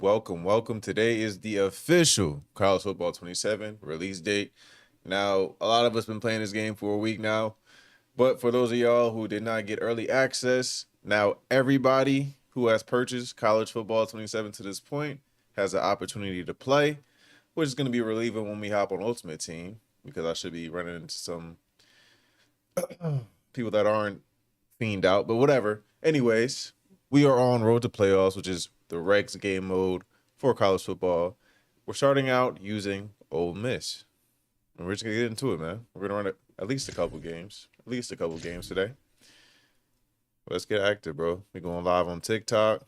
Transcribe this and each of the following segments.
welcome. Today is the official College Football 27 release date. Now, a lot of us been playing this game for a week now, but for those of y'all who did not get early access, now everybody who has purchased College Football 27 to this point has the opportunity to play, which is going to be relieving when we hop on Ultimate Team, because I should be running into some people that aren't fiend out, but whatever. Anyways, we are on Road to Playoffs, which is the Regs game mode for college football. We're starting out using Ole Miss. And we're just going to get into it, man. We're going to run at least a couple games. Today. Let's get active, bro. We're going live on TikTok.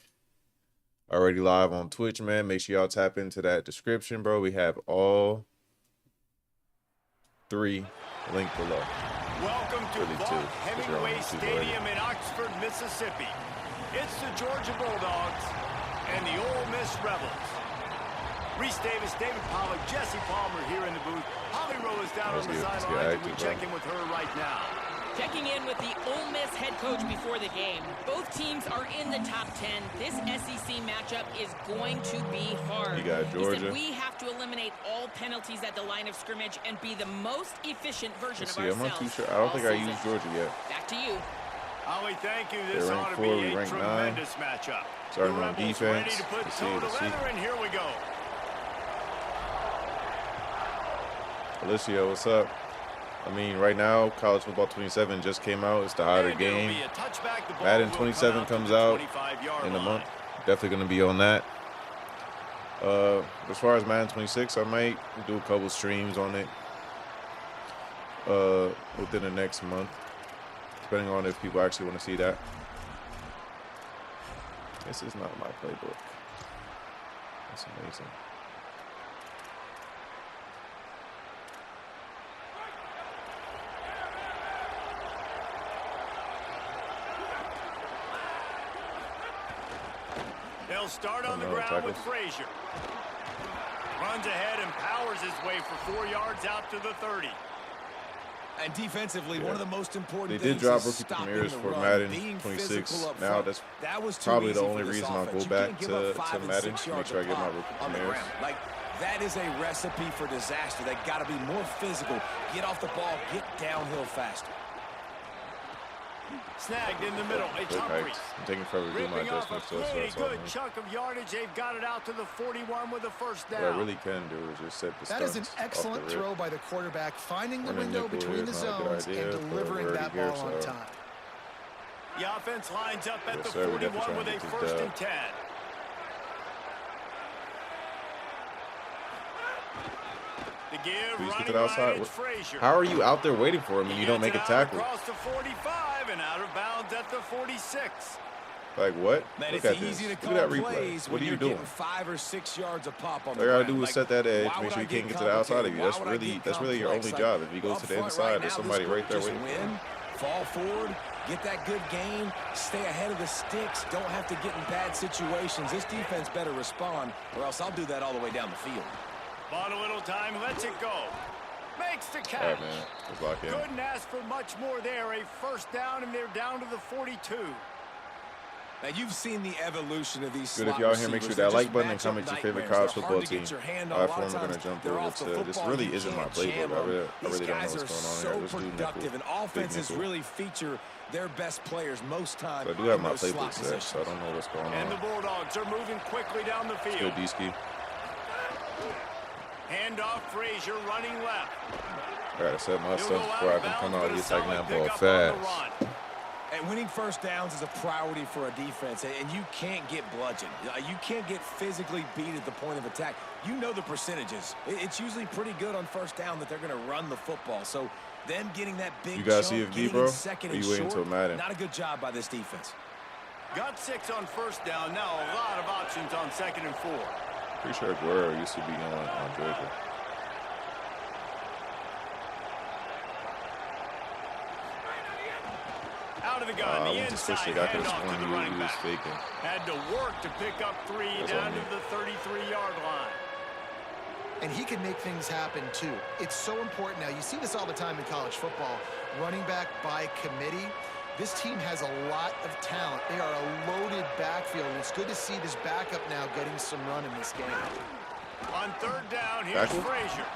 Already live on Twitch, man. Make sure y'all tap into that description, bro. We have all three linked below. Welcome to Really Vaught two, 'cause you're on Hemingway YouTube Stadium in Oxford, Mississippi. It's the Georgia Bulldogs and the Ole Miss Rebels. Reese Davis, David Pollock, Jesse Palmer here in the booth. Holly Rowe is down on the sidelines, and we check in with her right now. Checking in with the Ole Miss head coach before the game. Both teams are in the top 10. This SEC matchup is going to be hard. You got Georgia. He said we have to eliminate all penalties at the line of scrimmage and be the most efficient version of ourselves. I'm not too sure. I don't think I used Georgia yet. Back to you. Holly, thank you. This They're ought to ranked 4, be we a ranked 9. tremendous matchup. Starting The on Rebels defense. ready to put Let's toe to see. leather, and here we go. Alicia, what's up? I mean, right now, College Football 27 just came out. It's the hotter And it'll game. be a touchback. The ball Madden will 27 come comes to the out 25-yard in a line. month. Definitely going to be on that. As far as Madden 26, I might do a couple streams on it within the next month, depending on if people actually want to see that. This is not my playbook. That's amazing. They'll start on the No ground tackles. with Frazier. Runs ahead and powers his way for 4 yards out to the 30. And defensively, one of the most important They things did drop is rookie stopping premieres the for run, Madden being 26. physical up Now front. that's that was too probably easy the for only this reason I'll offense. go You back can't give to up 5 and Madden 6 to make yards sure I a get my pop rookie on the premieres. ground. Like, that is a recipe for disaster. They got to be more physical. Get off the ball. Get downhill faster. Snagged in the middle. It's Quick Humphries. hikes. I'm taking forever to do my Ripping off a adjustments, so that's pretty what I good mean. chunk of yardage. They've got it out to the 41 with a first down. What I really can do is just set the That is an stunts off excellent the rip. throw by the quarterback, finding the Running window nickel between the is not a good zones idea, and but delivering we're that already ball here, on so- time. The offense lines up at Yes, the sir. We definitely 41 trying with to a get this first dub. and 10. The give Please get running to the outside. right, it's Frazier. How are you out there waiting for him and you don't make a Gets it out tackle? Across the 45 and out of bounds at the 46. Like what? Man, Look it's at easy this. to Look call at that plays replay. when What are you you're doing? getting 5 or 6 yards a pop on All the you gotta ground. do is set that edge, why make would sure I you can't get to get the outside of you. complicated? That's really your only Like, job. If you go up to the front inside, right there's now, somebody this right there group waiting just for you. win, fall forward, get that good gain, stay ahead of the sticks, don't have to get in bad situations. This defense better respond, or else I'll do that all the way down the field. Bought a little time, lets it go. Makes the All catch. right, man. Let's lock in. Couldn't ask for much more there. A first down, and they're down to the 42. Now, you've seen the evolution of these Good, if slot y'all here, make sure receivers. that They're like just button and matchup comment your favorite nightmares. college They're football hard to team. get your hand All on. right, A lot for of them, we're times gonna jump they're over off the to this. football, Really you isn't my can't playbook. jam I them. really These don't know guys what's are going on so here. Let's do productive, nickel. and offenses nickel. really feature their best players most times. So I do have in my those slot playbook set, positions. so I don't know what's going And the on. Bulldogs are moving quickly down the field. Good, D-Ski. Handoff, Frazier running left. I gotta set my He'll stuff go out before I of can come bounds, out but here a taking solid that ball pickup on the fast. run. And winning first downs is a priority for a defense, and you can't get bludgeoned. You can't get physically beat at the point of attack. You know the percentages. It's usually pretty good on first down that they're going to run the football. So them getting that big You guys jump, CFD, getting bro? in second Or and you waiting short, till Madden? not a good job by this defense. Got 6 on first down. Now a lot of options on 2nd and 4. Pretty sure Guerrero used to be on Georgia. Out of the gun, I the went to switch inside it. I could have handoff to sworn the he running was back. faking. Had to work to pick up 3 That's down on to me. the 33-yard line. And he can make things happen, too. It's so important now. You see this all the time in college football. Running back by committee. This team has a lot of talent. They are a loaded backfield, and it's good to see this backup now getting some run in this game. On third down, here's Frazier.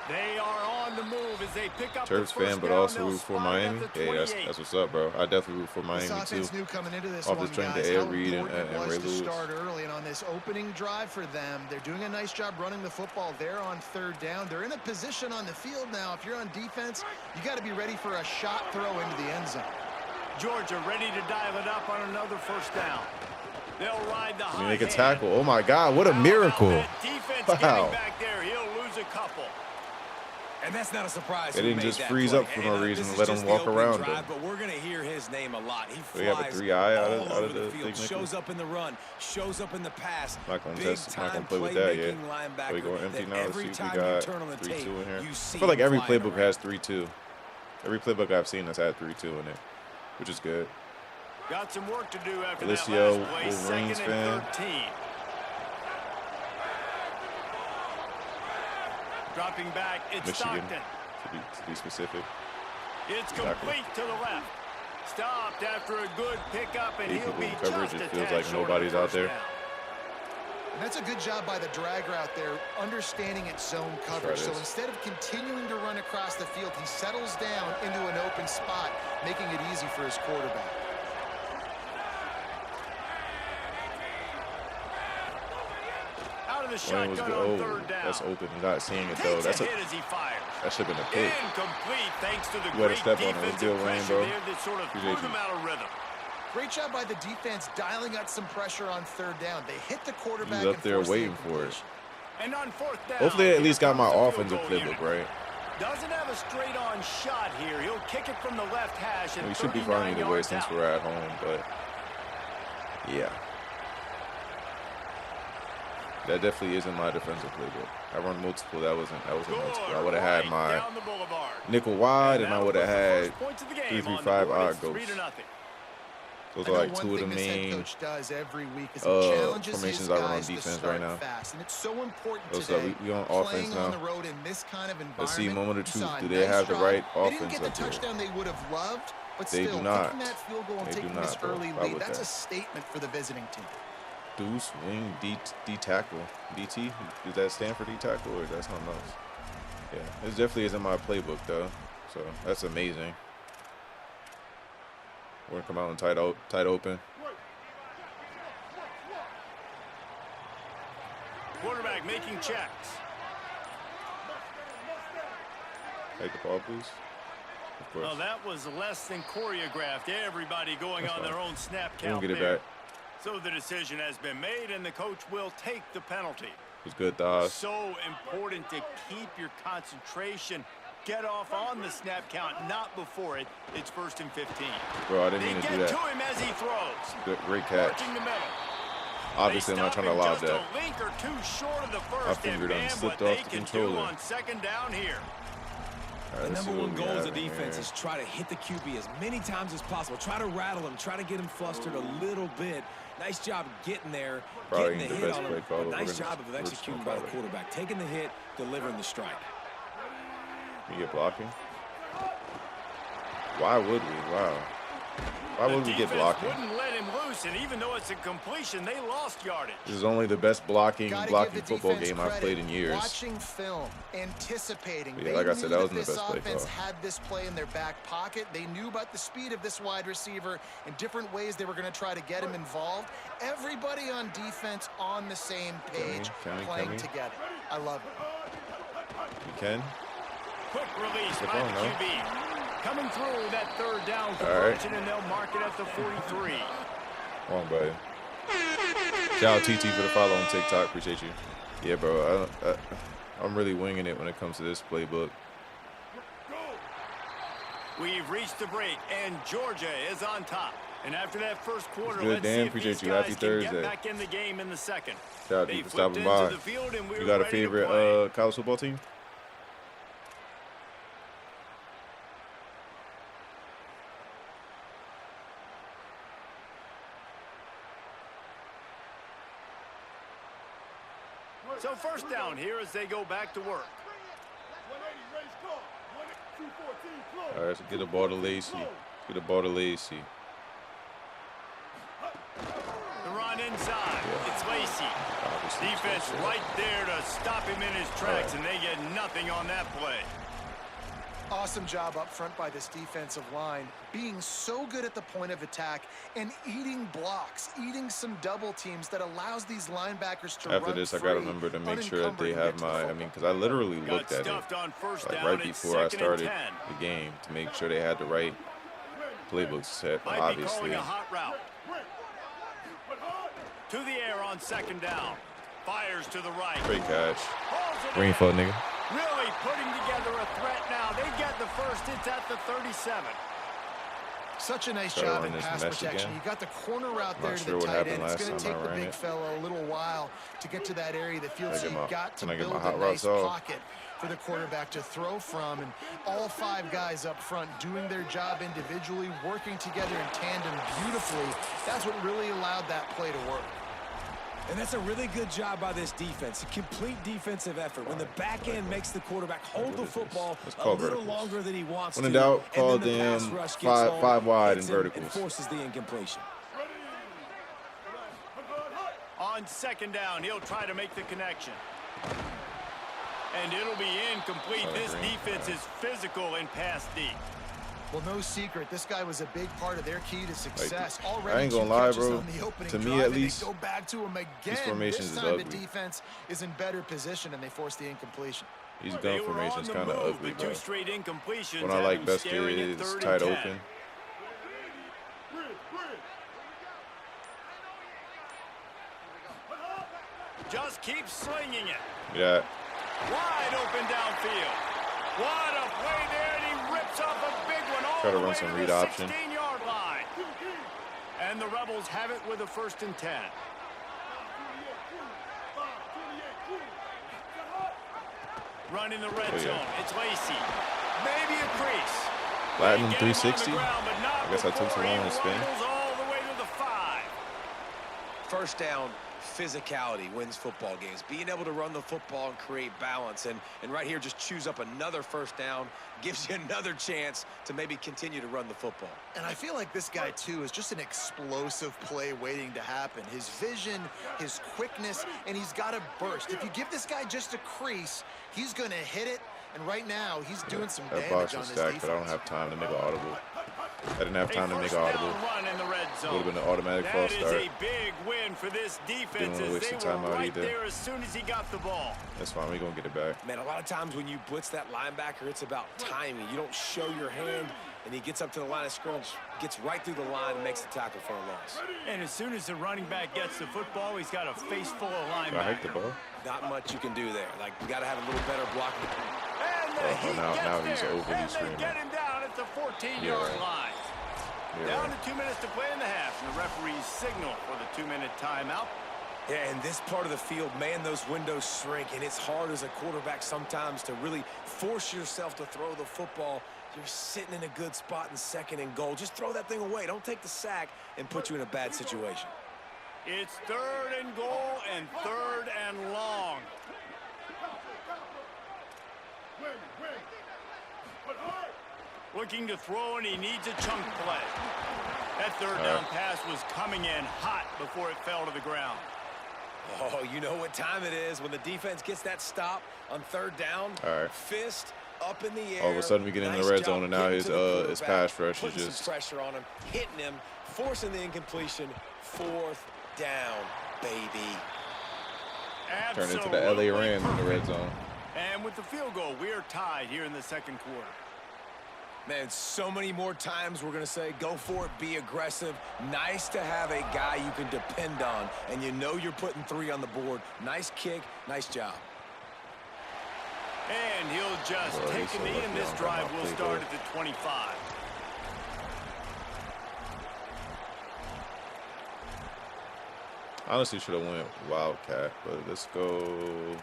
They are on the move as they pick up Terps the fan, first but down. also They'll root for spot it at Miami. the Hey, 28. that's what's up, bro. I definitely root for This Miami offense too. knew coming into this Off one, the strength guys, of Ed how Reed and important it Ray was to Lewis. start early. And on this opening drive for them, they're doing a nice job running the football there on third down. They're in a position on the field now. If you're on defense, you got to be ready for a shot throw into the end zone. Georgia ready to dial it up on another first down. They'll ride the Can high he make a hand. tackle? Oh my God, what a How miracle! about that defense Wow. getting back there? He'll lose a couple. And that's not a surprise. They who didn't made just that freeze play. up for no And, reason this and is let just him the walk opening around drive, him. But we're going to hear his name a lot. He So he have a flies 3-eye out of- all out of over the the field, big nickel? shows up in the run, shows up in the pass. Not gonna Big test, not gonna time play with that yet. playmaking linebacker. We going empty that now. Let's every see if we time you got turn on the 3-2 tape, in here. you I see feel like him every flying playbook around. has 3-2. Every playbook I've seen has had 3-2 in it, which is good. Got some work to do after Alicio, that last play. Wolverines Second and fan. 13. Dropping back, it's Michigan, Stockton. to be specific. It's Exactly. complete to the left. Stopped after a good pickup, and Equal he'll be coverage, just it a feels tad like short of nobody's the out first there. down. And that's a good job by the drag route there, understanding its zone coverage. So this. instead of continuing to run across the field, he settles down into an open spot, making it easy for his quarterback. Out of the When it was shotgun good. on Oh, third down. that's open. You're not seeing it though. Takes That's a a hit as he fires. that should have been a pick. Incomplete thanks to the You had to great step on it. It was defensive good, Wayne, pressure bro. there that sort of threw Appreciate them you. out of rhythm. Great job by the defense dialing out some pressure on third down. They hit the quarterback He's up and there forced the waiting for it. incompletion. And on fourth down, Hopefully, they at least got my here comes the offensive field goal playbook unit. right. Doesn't have a straight-on shot here. He'll kick it from the left hash. And We should be 39 fine either way yards since out. we're at home, but yeah. That definitely isn't my defensive playbook. I run multiple. That wasn't multiple. I would have had Right my down the boulevard. nickel wide, and I that'll would have put the had first points of the game 3-3-5 on the board. odd It's ghosts. 3-0. Those I are know like one two of the thing this head main coach does every week is he challenges his formations I run on guys to defense start right now. fast, and it's so important Those today. we on playing offense on now. the road in this kind of environment. Let's see, moment of you saw truth. a Do they nice have the drive. right They didn't offense get the up there? touchdown they would have loved, but They still, do not. kicking that field goal and They do taking not, this bro. early Why lead, would that's that? a statement for the visiting team. Deuce, wing, D tackle. DT? Does that stand for D tackle or is that something else? Yeah, this definitely isn't my playbook though. So that's amazing. We're gonna come out and tight open. Quarterback making checks. Take the ball, please. Of course. Well, that was less than choreographed. Everybody going That's on fine. their own snap We'll count get it there. back. So the decision has been made, and the coach will take the penalty. It was good, Dawes. So important to keep your concentration. Get off on the snap count, not before it. It's 1st and 15. Bro, I didn't They mean to get do to that. him as he throws. Good, great catch. Working the middle. Obviously, I'm not trying to allow lob that. Just a link or two short of the first, finger done and slipped what off they the can do controller. on second down here. All right, The let's see number what one we goal as a have in defense here. is try to hit the QB as many times as possible. Try to rattle him. Try to get him flustered a little bit. Nice job getting there, Probably getting the the hit best on play him. call, But but nice we're job gonna- of we're just executing gonna by the call it. quarterback. Taking the hit, delivering the strike. You get blocking? Why would we? Wow. Why would we get blocking? Wouldn't let him loose, and even though it's a completion, they lost yardage. This is only the best blocking Gotta blocking give the football defense game I've credit. played in years. Watching film, anticipating. Yeah, They like I knew said, that wasn't the this best play offense call. had this play in their back pocket. They knew about the speed of this wide receiver and different ways they were going to try to get him involved. Everybody on defense on the same page, playing together. I love it. You can? Quick release Good by ball, the no? QB. Coming through that third down right. conversion, and they'll mark it at the 43. Come on, buddy. Shout out TT for the follow on TikTok. Appreciate you. Yeah, bro. I'm really winging it when it comes to this playbook. We've reached the break, and Georgia is on top. And after that first quarter, Good, let's Dan. see if Appreciate these you. guys Happy can Thursday. get back in the game in the second. Shout out to They you for flipped stopping into by. the field, and we're You got a ready to favorite play. college football team? So first down here as they go back to work. All right, so get the ball to Lacey. Get the ball to Lacy. The run inside. Yeah. It's Lacy. Obviously, Defense so right there to stop him in his tracks, and they get nothing on that play. Awesome job up front by this defensive line, being so good at the point of attack and eating blocks, eating some double teams that allows these linebackers to After run this, I free, gotta remember to make sure that they unencumbered, and have get to the my. I football. mean, because I literally Got looked at it stuffed on first like down. right It's before I 2nd and started 10. the game to make sure they had the right playbook set. Might be Obviously, calling a hot route. To the air on 2nd down. Fires to the right. great catch. Hauls it Green in. for nigga. Really putting together a threat now. They get the first. It's at the 37. Such a nice Try to job run in this pass mesh protection. again. You got the corner route there Not to sure the what tight happened end. It's last going to time take I the ran big it. fellow a little while to get to that area of the field, Can I so get you my- got to can I get build my a hot nice routes off? pocket for the quarterback to throw from. And all 5 guys up front doing their job individually, working together in tandem beautifully. That's what really allowed that play to work. And that's a really good job by this defense. A complete defensive effort. When the back end makes the quarterback hold the football Let's a call little verticals. longer than he wants When to. in doubt, and call then the pass them rush gets five- home, five wide hits and him, verticals. and forces the incompletion. On 2nd down, he'll try to make the connection. And it'll be incomplete. Sorry, This Green. defense is physical and pass deep. Well, no secret, this guy was a big part of their key to success. I Already ain't gonna 2 lie, catches bro. on the opening To me, drive, at and they least, go back to him again. formations This is time the ugly. defense is in better position, and they force the incompletion. These They gun were on formations the kind of move. ugly, The 2 bro. straight incompletions What I have like him best staring at is 3rd tight and 10. open. Just keep slinging it. Yeah, Wide open downfield. What a play there, and he rips off a big one all Try to the run way some to read the option. 16-yard line. And the Rebels have it with a 1st and 10. Running the red Oh, yeah. zone. It's Lacy. Maybe a crease. Platinum They get him on the 360. ground, but not I guess I took before too long he to spin. rumbles all the way to the 5. First down, physicality wins football games. Being able to run the football and create balance. And right here, just choose up another first down, gives you another chance to maybe continue to run the football. And I feel like this guy, too, is just an explosive play waiting to happen. His vision, his quickness, and he's got a burst. If you give this guy just a crease, he's going to hit it. And right now, he's doing some that damage box on was this stacked, defense. but I don't have time to make an audible. I didn't have time to make A an first audible. down run in the red zone. Would have been an automatic false That start. is a big win for this defense wanna as waste they the time were out right either. there as soon as he got the ball. That's fine. We're gonna get it back. Man, a lot of times when you blitz that linebacker, it's about timing. You don't show your hand, and he gets up to the line of scrimmage, gets right through the line, and makes the tackle for a loss. And as soon as the running back gets the football, he's got a face full of Did I hike the linebackers. ball? Not much you can do there. Like, you got to have a little better blocking. And the Oh, heat now gets he's there, overly and they screaming. get him down at the 14-yard Yeah. line. Yeah. Down to 2 minutes to play in the half, and the referees signal for the 2-minute timeout. Yeah, in this part of the field, man, those windows shrink, and it's hard as a quarterback sometimes to really force yourself to throw the football. You're sitting in a good spot in 2nd and goal. Just throw that thing away. Don't take the sack and put you in a bad situation. It's 3rd and goal and 3rd and long. Looking to throw, and he needs a chunk play. That 3rd down pass was coming in hot before it fell to the ground. Oh, you know what time it is when the defense gets that stop on 3rd down. All right. Fist up in the air. All of a sudden we get in the Nice red job zone, and now getting his to the his quarterback, pass rush is putting some just pressure on him, hitting him, forcing the incompletion. 4th down, baby. turned into the LA Absolutely Rams in the red perfect. zone. And with the field goal, we're tied here in the 2nd quarter. Man, so many more times we're going to say, go for it, be aggressive. Nice to have a guy you can depend on, and you know you're putting 3 on the board. Nice kick, nice job. And he'll just Boy, take he's a so knee, lucky and I this don't got drive my will play start book. at the 25. Honestly, should have went Wildcat, but let's go.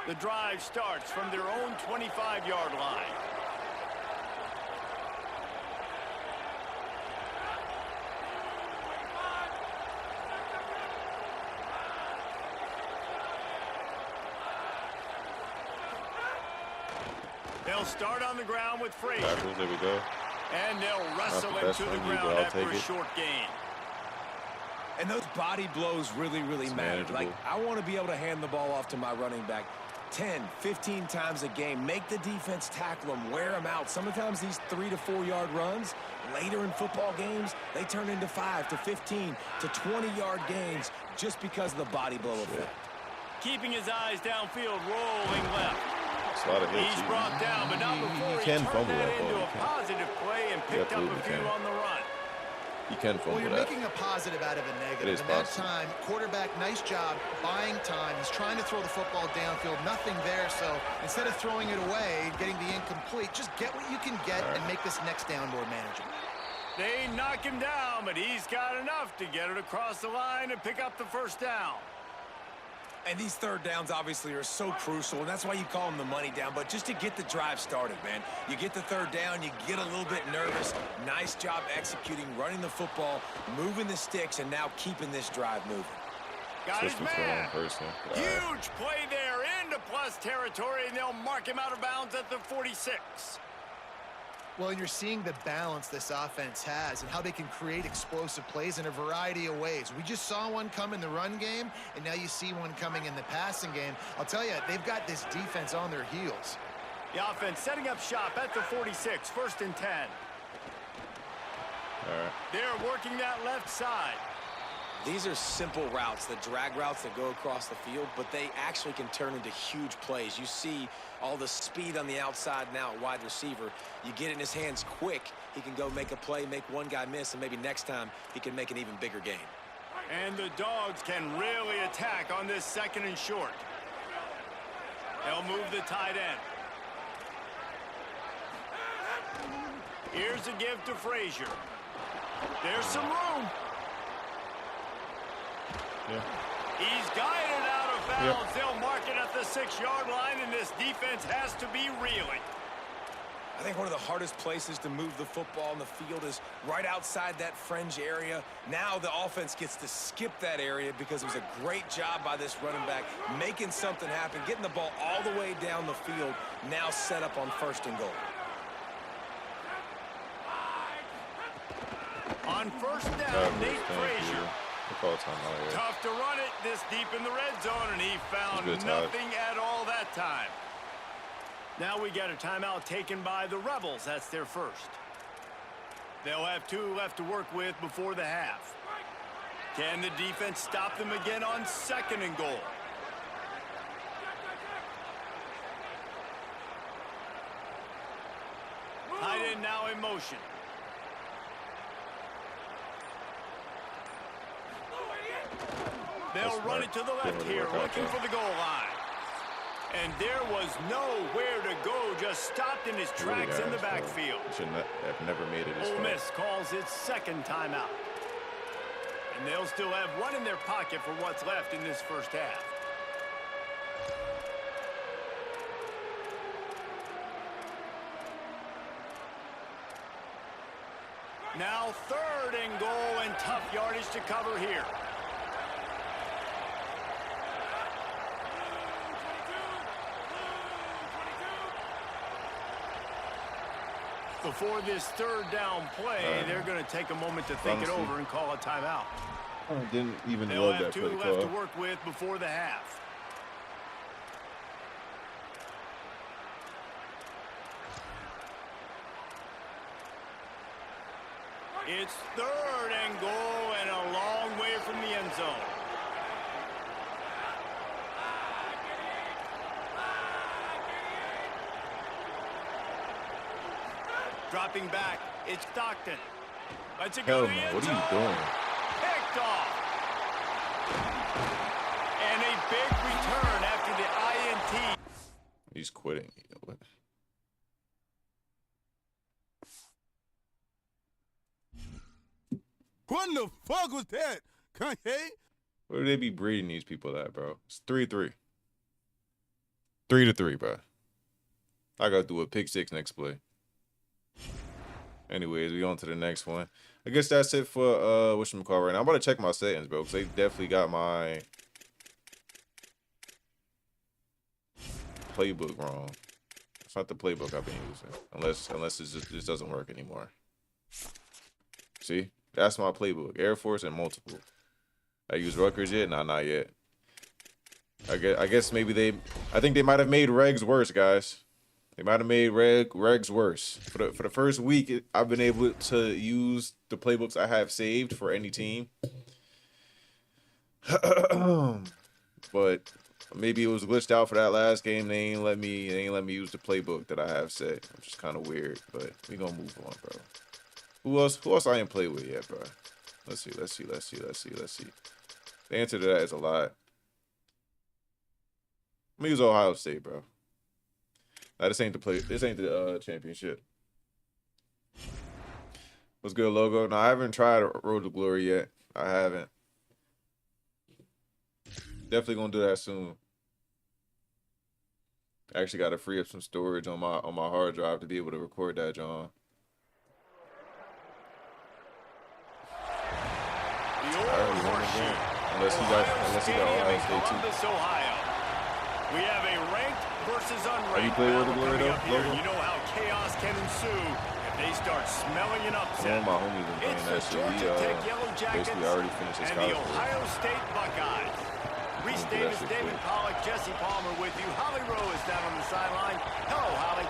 The drive starts from their own 25-yard line. They'll start on the ground with Frazier. Tackles, there we go. And they'll wrestle him best to the from you, ground but I'll after take a it. short gain. And those body blows really It's matter. manageable. Like, I want to be able to hand the ball off to my running back 10, 15 times a game. Make the defense tackle them, wear them out. Sometimes these 3 to 4 yard runs, later in football games, they turn into 5 to 15 to 20-yard gains just because of the body blow effect. Keeping his eyes downfield, rolling left. It's a lot of hits. He's brought down, but not before he can turned fumble that that ball. into You a can. positive play and picked up a Absolutely few can. on the run. You can Well, fumble you're that. making a positive out of a It negative. is And that possible. time, quarterback, nice job buying time. He's trying to throw the football downfield. Nothing there. So instead of throwing it away, getting the incomplete, just get what you can get and make this next down more manageable. They knock him down, but he's got enough to get it across the line and pick up the first down. And these third downs obviously are so crucial, and that's why you call them the money down. But just to get the drive started, man, you get the third down, you get a little bit nervous. Nice job executing, running the football, moving the sticks, and now keeping this drive moving. Got his Switch to the man. wrong person. All right. Huge play there into plus territory, and they'll mark him out of bounds at the 46. Well, and you're seeing the balance this offense has and how they can create explosive plays in a variety of ways. We just saw one come in the run game, and now you see one coming in the passing game. I'll tell you, they've got this defense on their heels. The offense setting up shop at the 46, 1st and 10. All right. They're working that left side. These are simple routes, the drag routes that go across the field, but they actually can turn into huge plays. You see all the speed on the outside now at wide receiver. You get it in his hands quick, he can go make a play, make one guy miss, and maybe next time he can make an even bigger gain. And the Dogs can really attack on this 2nd and short. They'll move the tight end. Here's a give to Frazier. There's some room. Yeah. He's guided out of bounds. They'll mark it at the 6-yard line, and this defense has to be reeling. I think one of the hardest places to move the football in the field is right outside that fringe area. Now the offense gets to skip that area because it was a great job by this running back, making something happen, getting the ball all the way down the field, now set up on 1st and goal. On 1st down, Nate Frazier. Tough to run it this deep in the red zone, and he found nothing at all that time. Now we got a timeout taken by the Rebels. That's their first. They'll have 2 left to work with before the half. Can the defense stop them again on 2nd and goal? Tight end now in motion. They'll run it to the left here, looking for the goal line. And there was nowhere to go, just stopped in his tracks in the backfield. Should have never made it as Ole far. Miss calls its 2nd timeout. And they'll still have one in their pocket for what's left in this first half. Now 3rd and goal, and tough yardage to cover here. Before this 3rd down play, they're going to take a moment to think it over and call a timeout. Didn't even They'll love have that 2 play left call. to work with before the half. It's 3rd and goal, and a long way from the end zone. Dropping back, it's Stockton. Let's it go Hell to the no, end what are you zone. doing? Picked off. And a big return after the INT. He's quitting. You know what? What the fuck was that, Kanye? Where do they be breeding these people at, bro? It's 3-3. 3-3, bro. I gotta do a pick 6 next play. Anyways, we on to the next one. I guess that's it for whatchamacallit right now. I'm about to check my settings, bro, because they definitely got my playbook wrong. not the playbook I've been using. Unless it just doesn't work anymore. See? That's my playbook. Air Force and multiple. I use Rutgers yet? Nah, not yet. I guess maybe I think they might have made regs worse, guys. They might have made regs worse. For the first week, I've been able to use the playbooks I have saved for any team. But maybe it was glitched out for that last game. They ain't let me use the playbook that I have set, which is kind of weird. But we gonna move on, bro. Who else I ain't played with yet, bro? Let's see. The answer to that is a lot. I'm gonna use Ohio State, bro. Nah, this ain't the championship. What's good, logo? No, I haven't tried Road to Glory yet. I haven't. Definitely gonna do that soon. I actually got to free up some storage on my hard drive to be able to record that, John. Unless he got Ohio State too. Ohio. We have a ranked versus unranked. Have you played Road to Glory though? You know how chaos can ensue if they start smelling an upset. One of my homies been playing that shit. He basically already finished his college. And the Ohio State Buckeyes. Reese Davis, David Pollack, Jesse Palmer with you. Holly Rowe is down on the sideline. Hello, Holly.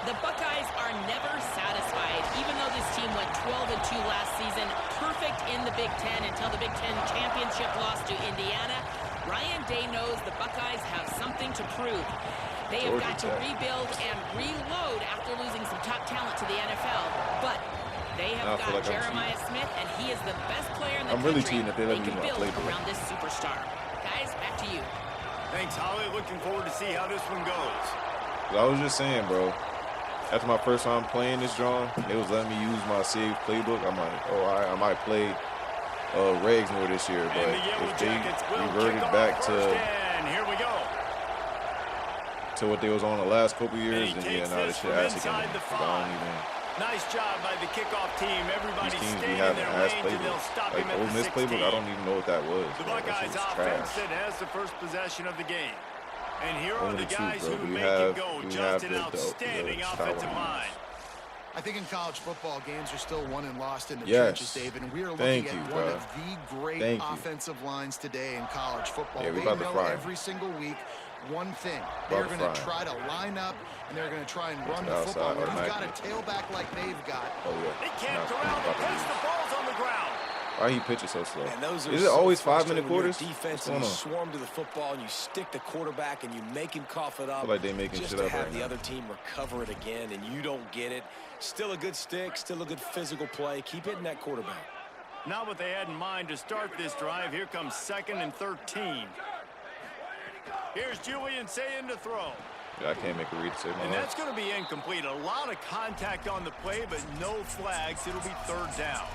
The Buckeyes are never satisfied, even though this team went 12-2 last season, perfect in the Big Ten until the Big Ten championship loss to Indiana. Ryan Day knows the Buckeyes have something to prove. They have got to rebuild and reload after losing some top talent to the NFL, but they have got Jeremiah Smith, and he is the best player in the country. Really cheating if they let me build play around this superstar. Guys, back to you. Thanks, Holly. Looking forward to see how this one goes. I was just saying, bro. After my first time playing this, John, they was letting me use my saved playbook. I'm like, oh, I might play regs more this year, but if they reverted back to what they was on the last couple years, then yeah, no, this shit has to come. Nice job by the kickoff team. Everybody staying in their ass range and they'll stop him like at Ole the Miss 16. playbook, I don't even know what that was. The Buckeyes offense that has the first possession of the game. And here are the guys who make it go. Just an outstanding offensive line. I think in college football, games are still won and lost in the trenches, David. And we are looking at one of the great offensive lines today in college football. Yeah, they know every single week one thing. They're going to try to line up, and they're going to try and run the football. When you've got a tailback like they've got. They can't corral the pitch. The ball's on the ground. Why he pitches so slow? Is it always 5-minute quarters? Defense and you swarm to the football and you stick the quarterback and you make him cough it up. I feel like they making just shit to up have right the now. other team recover it again and you don't get it. Still a good stick, still a good physical play. Keep hitting that quarterback. Not what they had in mind to start this drive. Here comes 2nd and 13. Here's Julian Sayin to throw. Yeah, I can't make a read to save my And life. that's going to be incomplete. A lot of contact on the play, but no flags. It'll be 3rd down.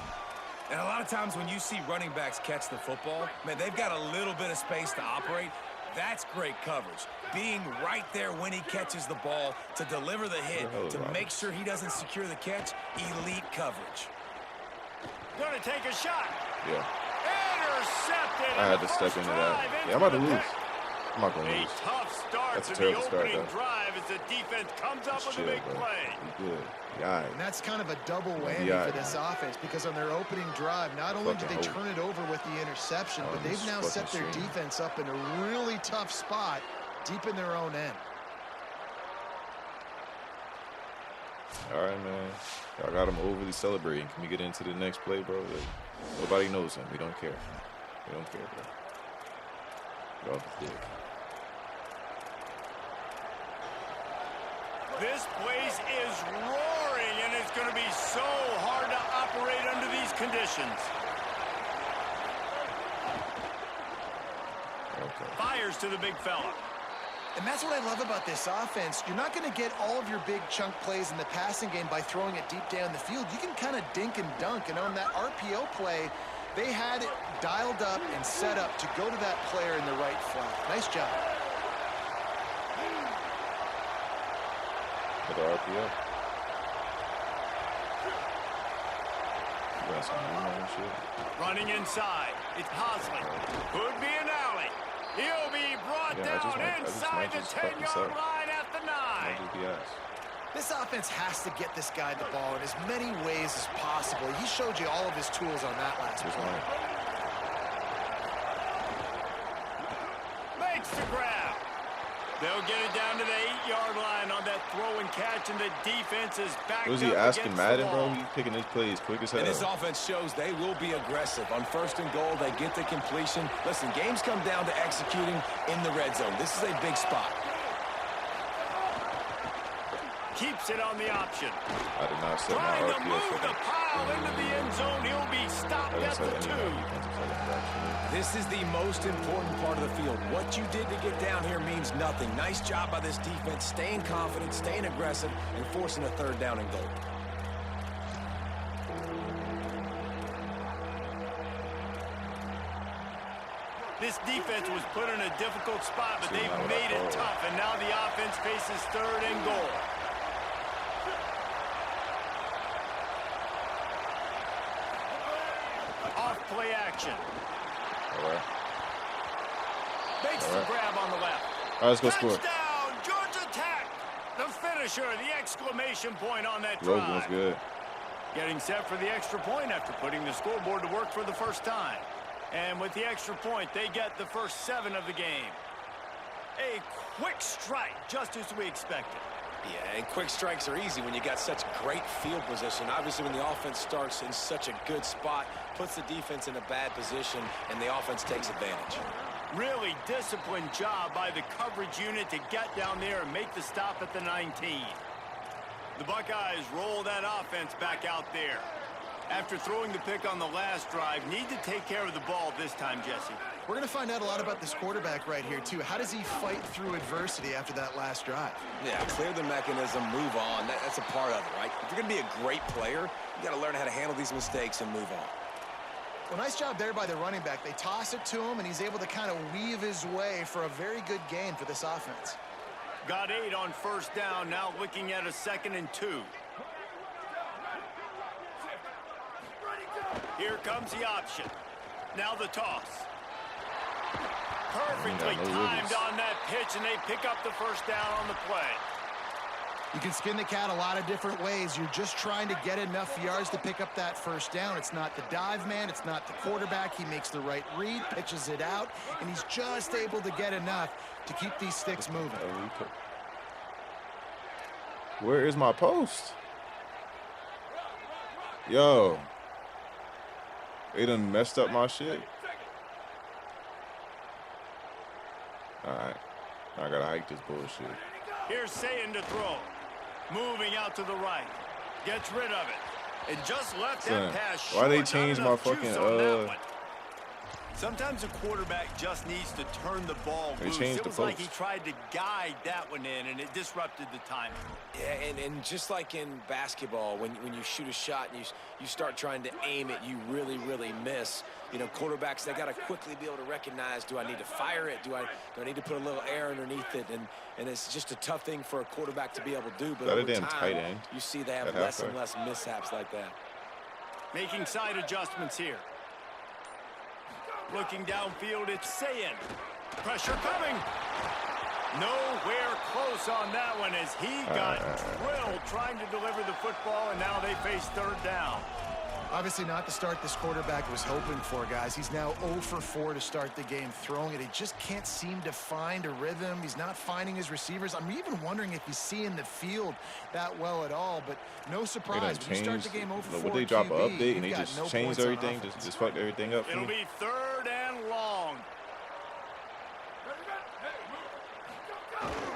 And a lot of times when you see running backs catch the football, man, they've got a little bit of space to operate. That's great coverage. Being right there when he catches the ball to deliver the hit, to make sure he doesn't secure the catch, elite coverage. Going to take a shot. Yeah. Intercepted. I had to step into that. Yeah, I'm about to lose. I'm not going to lose. A tough start That's a to terrible the start, opening though. drive as the defense comes up with a big play. Be good. Yeah. And that's kind of a double whammy for this offense because on their opening drive, not only did they turn it over with the interception, but they've now set their defense up in a really tough spot deep in their own end. All right, man. Y'all got him overly celebrating. Can we get into the next play, bro? Like, nobody knows him. We don't care. We don't care, bro. Get off the dick. This place is roaring, and it's going to be so hard to operate under these conditions. Okay. Fires to the big fella. And that's what I love about this offense. You're not going to get all of your big chunk plays in the passing game by throwing it deep down the field. You can kind of dink and dunk. And on that RPO play, they had it dialed up and set up to go to that player in the right flat. Nice job. For the RPO. You got some new shit. Running inside. It's Hosley. Could be an alley. He'll be brought down inside the 10-yard line at the 9. Might just be ass. This offense has to get this guy the ball in as many ways as possible. He showed you all of his tools on that last play. Makes the grab. They'll get it down to the 8-yard line on that throw and catch, and the defense is back. Was he asking Madden, bro? He's picking his plays quick as hell. And this offense shows they will be aggressive. On 1st and goal, they get the completion. Listen, games come down to executing in the red zone. This is a big spot. Keeps it on the option. I did not set my Trying to RPS move up. the pile into the end zone. He'll be stopped at the 2. This is the most important part of the field. What you did to get down here means nothing. Nice job by this defense, staying confident, staying aggressive, and forcing a 3rd down and goal. This defense was put in a difficult spot, but they've made it tough, and now the offense faces 3rd and goal. Off play action. All right. Makes the grab on the left. All right, let's go score. Touchdown, Georgia Tech. The finisher, the exclamation point on that Logan was drive. good. Getting set for the extra point after putting the scoreboard to work for the first time. And with the extra point, they get the first 7 of the game. A quick strike, just as we expected. Yeah, and quick strikes are easy when you got such great field position. Obviously, when the offense starts in such a good spot, puts the defense in a bad position, and the offense takes advantage. Really disciplined job by the coverage unit to get down there and make the stop at the 19. The Buckeyes roll that offense back out there. After throwing the pick on the last drive, need to take care of the ball this time, Jesse. We're going to find out a lot about this quarterback right here, too. How does he fight through adversity after that last drive? Yeah, clear the mechanism, move on. That's a part of it, right? If you're going to be a great player, you got to learn how to handle these mistakes and move on. Well, nice job there by the running back. They toss it to him, and he's able to kind of weave his way for a very good gain for this offense. Got 8 on 1st down, now looking at a 2nd and 2. Here comes the option. Now the toss. Perfectly timed on that pitch, and they pick up the first down on the play. You can skin the cat a lot of different ways. You're just trying to get enough yards to pick up that first down. It's not the dive man. It's not the quarterback. He makes the right read, pitches it out, and he's just able to get enough to keep these sticks moving. Where is my post? Yo. They done messed up my shit. All right. I gotta hike this bullshit. Here's Sayin to throw. Moving out to the right. Gets rid of it. And just left that pass short. Why they change my fucking Sometimes a quarterback just needs to turn the ball loose. It was like he tried to guide that one in, and it disrupted the timing. Yeah, and just like in basketball, when you shoot a shot and you start trying to aim it, you really, really miss. You know, quarterbacks, they got to quickly be able to recognize, do I need to fire it? Do I need to put a little air underneath it? And it's just a tough thing for a quarterback to be able to do. But over time, you see they have less and less mishaps like that. Making side adjustments here. Looking downfield, it's Sayin. Pressure coming. Nowhere close on that one as he got drilled trying to deliver the football, and now they face 3rd down. Obviously not the start this quarterback was hoping for, guys. He's now 0 for 4 to start the game throwing it. He just can't seem to find a rhythm. He's not finding his receivers. I'm even wondering if he's seeing the field that well at all, but no surprise. When you start the game 0 for 4 Would they drop QB, an update and they just changed everything, just fucked everything up? It'll be 3rd and long.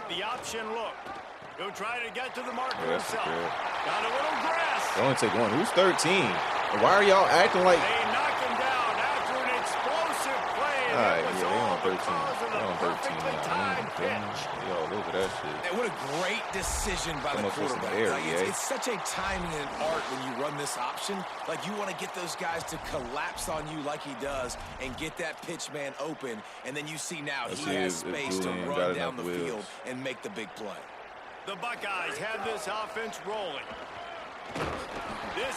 The option look. He'll try to get to the marker himself. Got a little grass. They only take one. Who's 13? Why are y'all acting like... They knock him down after an explosive play. All right, yeah, they on 13. They on 13 now. Yo, look at that shit. And what a great decision by the quarterback. It's such a timing and an art when you run this option. Like, you want to get those guys to collapse on you like he does and get that pitch man open. And then you see now he has space to run down the field and make the big play. The Buckeyes have this offense rolling.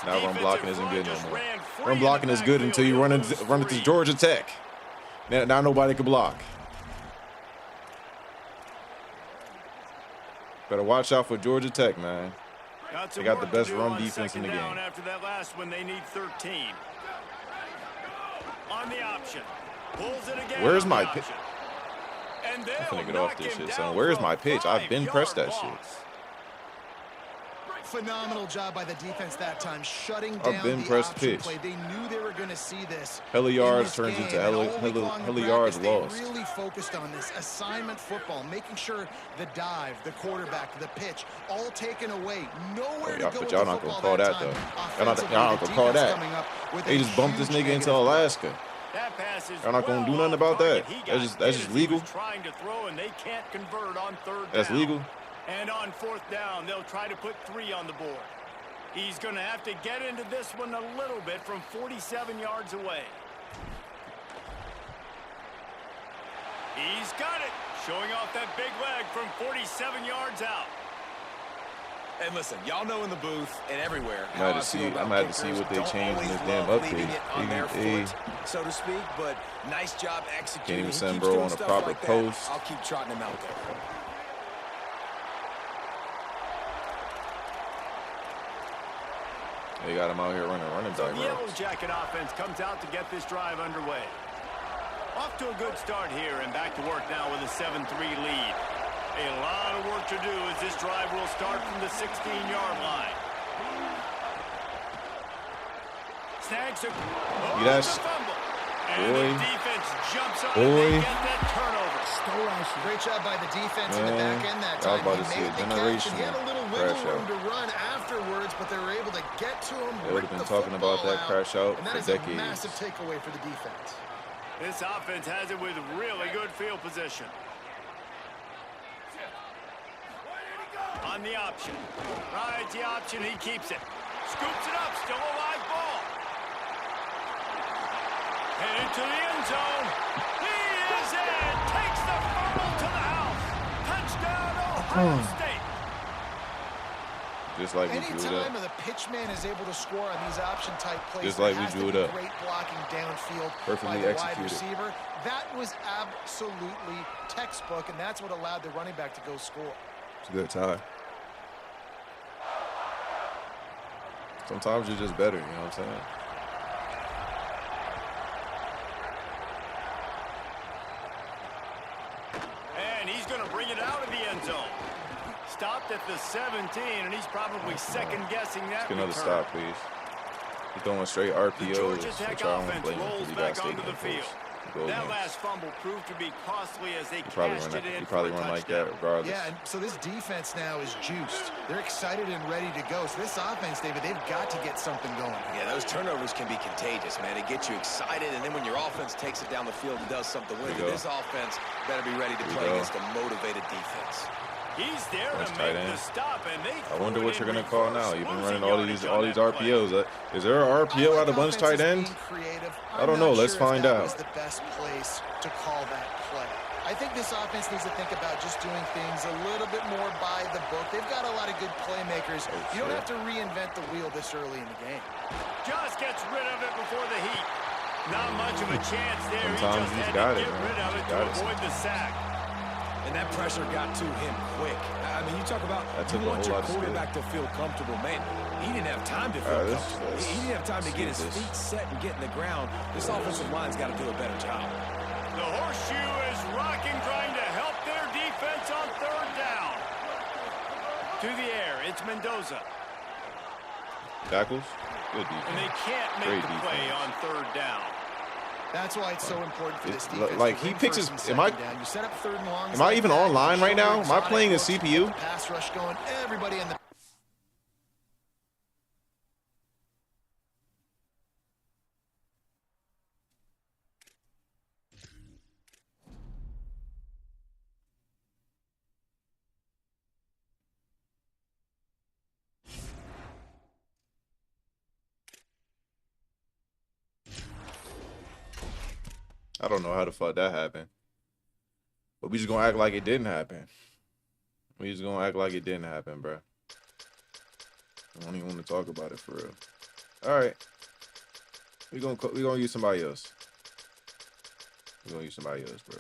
Now run blocking isn't good no more. Run blocking is good until you run it to Georgia Tech. Now nobody can block. Better watch out for Georgia Tech, man. They got the best run defense in the game. After that last one, they need 13. On the option. Pulls it again. Where's my pitch? I'm finna get off this shit, son. Where's my pitch? I've been pressed that shit. Phenomenal job by the defense that time, shutting down been the pressed option pitch. play. They knew they were going to see this. Hella yards in this turns game, into and hella all week long in yards practice, lost. They really focused on this assignment football, making sure the dive, the quarterback, the pitch, all taken away. Nowhere to go But with y'all the not gonna football call that time. though. Y'all not gonna call that. They just bumped this nigga into Alaska. That pass is Y'all not gonna do well nothing about that. target. That's just legal. Trying to throw and they can't convert on third That's down. legal. And on fourth down, they'll try to put 3 on the board. He's going to have to get into this one a little bit from 47 yards away. He's got it. Showing off that big leg from 47 yards out. And listen, y'all know in the booth and everywhere I'm gonna have to see what they changed in this damn update. They, so to speak, but nice job executing. Can't even He send keeps bro doing on a stuff proper like that. post. I'll keep trotting him out there. They got him out here running So back the Yellow routes. Jacket offense comes out to get this drive underway. Off to a good start here and back to work now with a 7-3 lead. A lot of work to do as this drive will start from the 16-yard line. Snags a fumble. And the defense jumps up and they get that turnover. Great job by the defense in the Man, back end that I was time. about He to see made a the catch, and he had a generational little crash wiggle room out. to run afterwards, but they were able to get to him. They would've rip been the talking about football that crash out and that for is decades. a massive takeaway for the defense. This offense has it with really good field position. On the option. Rides the option, he keeps it. Scoops it up, still a live ball. Headed to the end zone. He is in. Takes the fumble to the house. Touchdown, Ohio State. Just like we drew it Anytime up. the pitchman is able to score on these option-type plays, Just like there we has drew to it be up. great blocking downfield Perfectly by the wide executed. receiver. That was absolutely textbook, and that's what allowed the running back to go score. It's a good tie. Sometimes you're just better, you know what I'm saying? And he's going to bring it out of the end zone. Stopped at the 17, and he's probably second-guessing that Get another return. stop, please. He's throwing straight RPOs, Georgia Tech which I don't offense blame him rolls because he got back onto state the field. That last fumble proved to be costly as they cashed it in He probably for a run like that touchdown. regardless. Yeah, and so this defense now is juiced. They're excited and ready to go. So this offense, David, they've got to get something going. Yeah, those turnovers can be contagious, man. It gets you excited, and then when your offense takes it down the field and does something with it, this offense better be ready to play against a motivated defense. He's there Nice to tight make end. the stop, and they I wonder what you're gonna call now. You've been running losing all these yardage on that play. RPOs. Is there an RPO out of bunch tight end? I don't know. Let's find out. Was the best place to call that play. I think this offense needs to think about just doing things a little bit more by the book. They've got a lot of good playmakers. You don't have to reinvent the wheel this early in the game. Just gets rid of it before the heat. Not much of a chance there. Sometimes he he's just got had to it, get man. rid of it He's to got it avoid the sack. And that pressure got to him quick. I mean, you talk about you want your quarterback to feel comfortable. Man, he didn't have time to feel comfortable. He didn't have time to get his feet set and get in the ground. This offensive line's got to do a better job. The horseshoe is rocking, trying to help their defense on third down. To the air, it's Mendoza. Tackles? Good defense. And they can't make Great the play defense. on third down. That's why it's so important for this It's defense. like to he win picks first his- and am I- second down. You set up third and longs Am I like even that, online you right show now? Am I exotic playing a looks, CPU? the pass rush going, everybody in the I don't know how the fuck that happened. But we just gonna act like it didn't happen. We just gonna act like it didn't happen, bro. I don't even want to talk about it for real. All right. We gonna use somebody else. We gonna use somebody else, bro.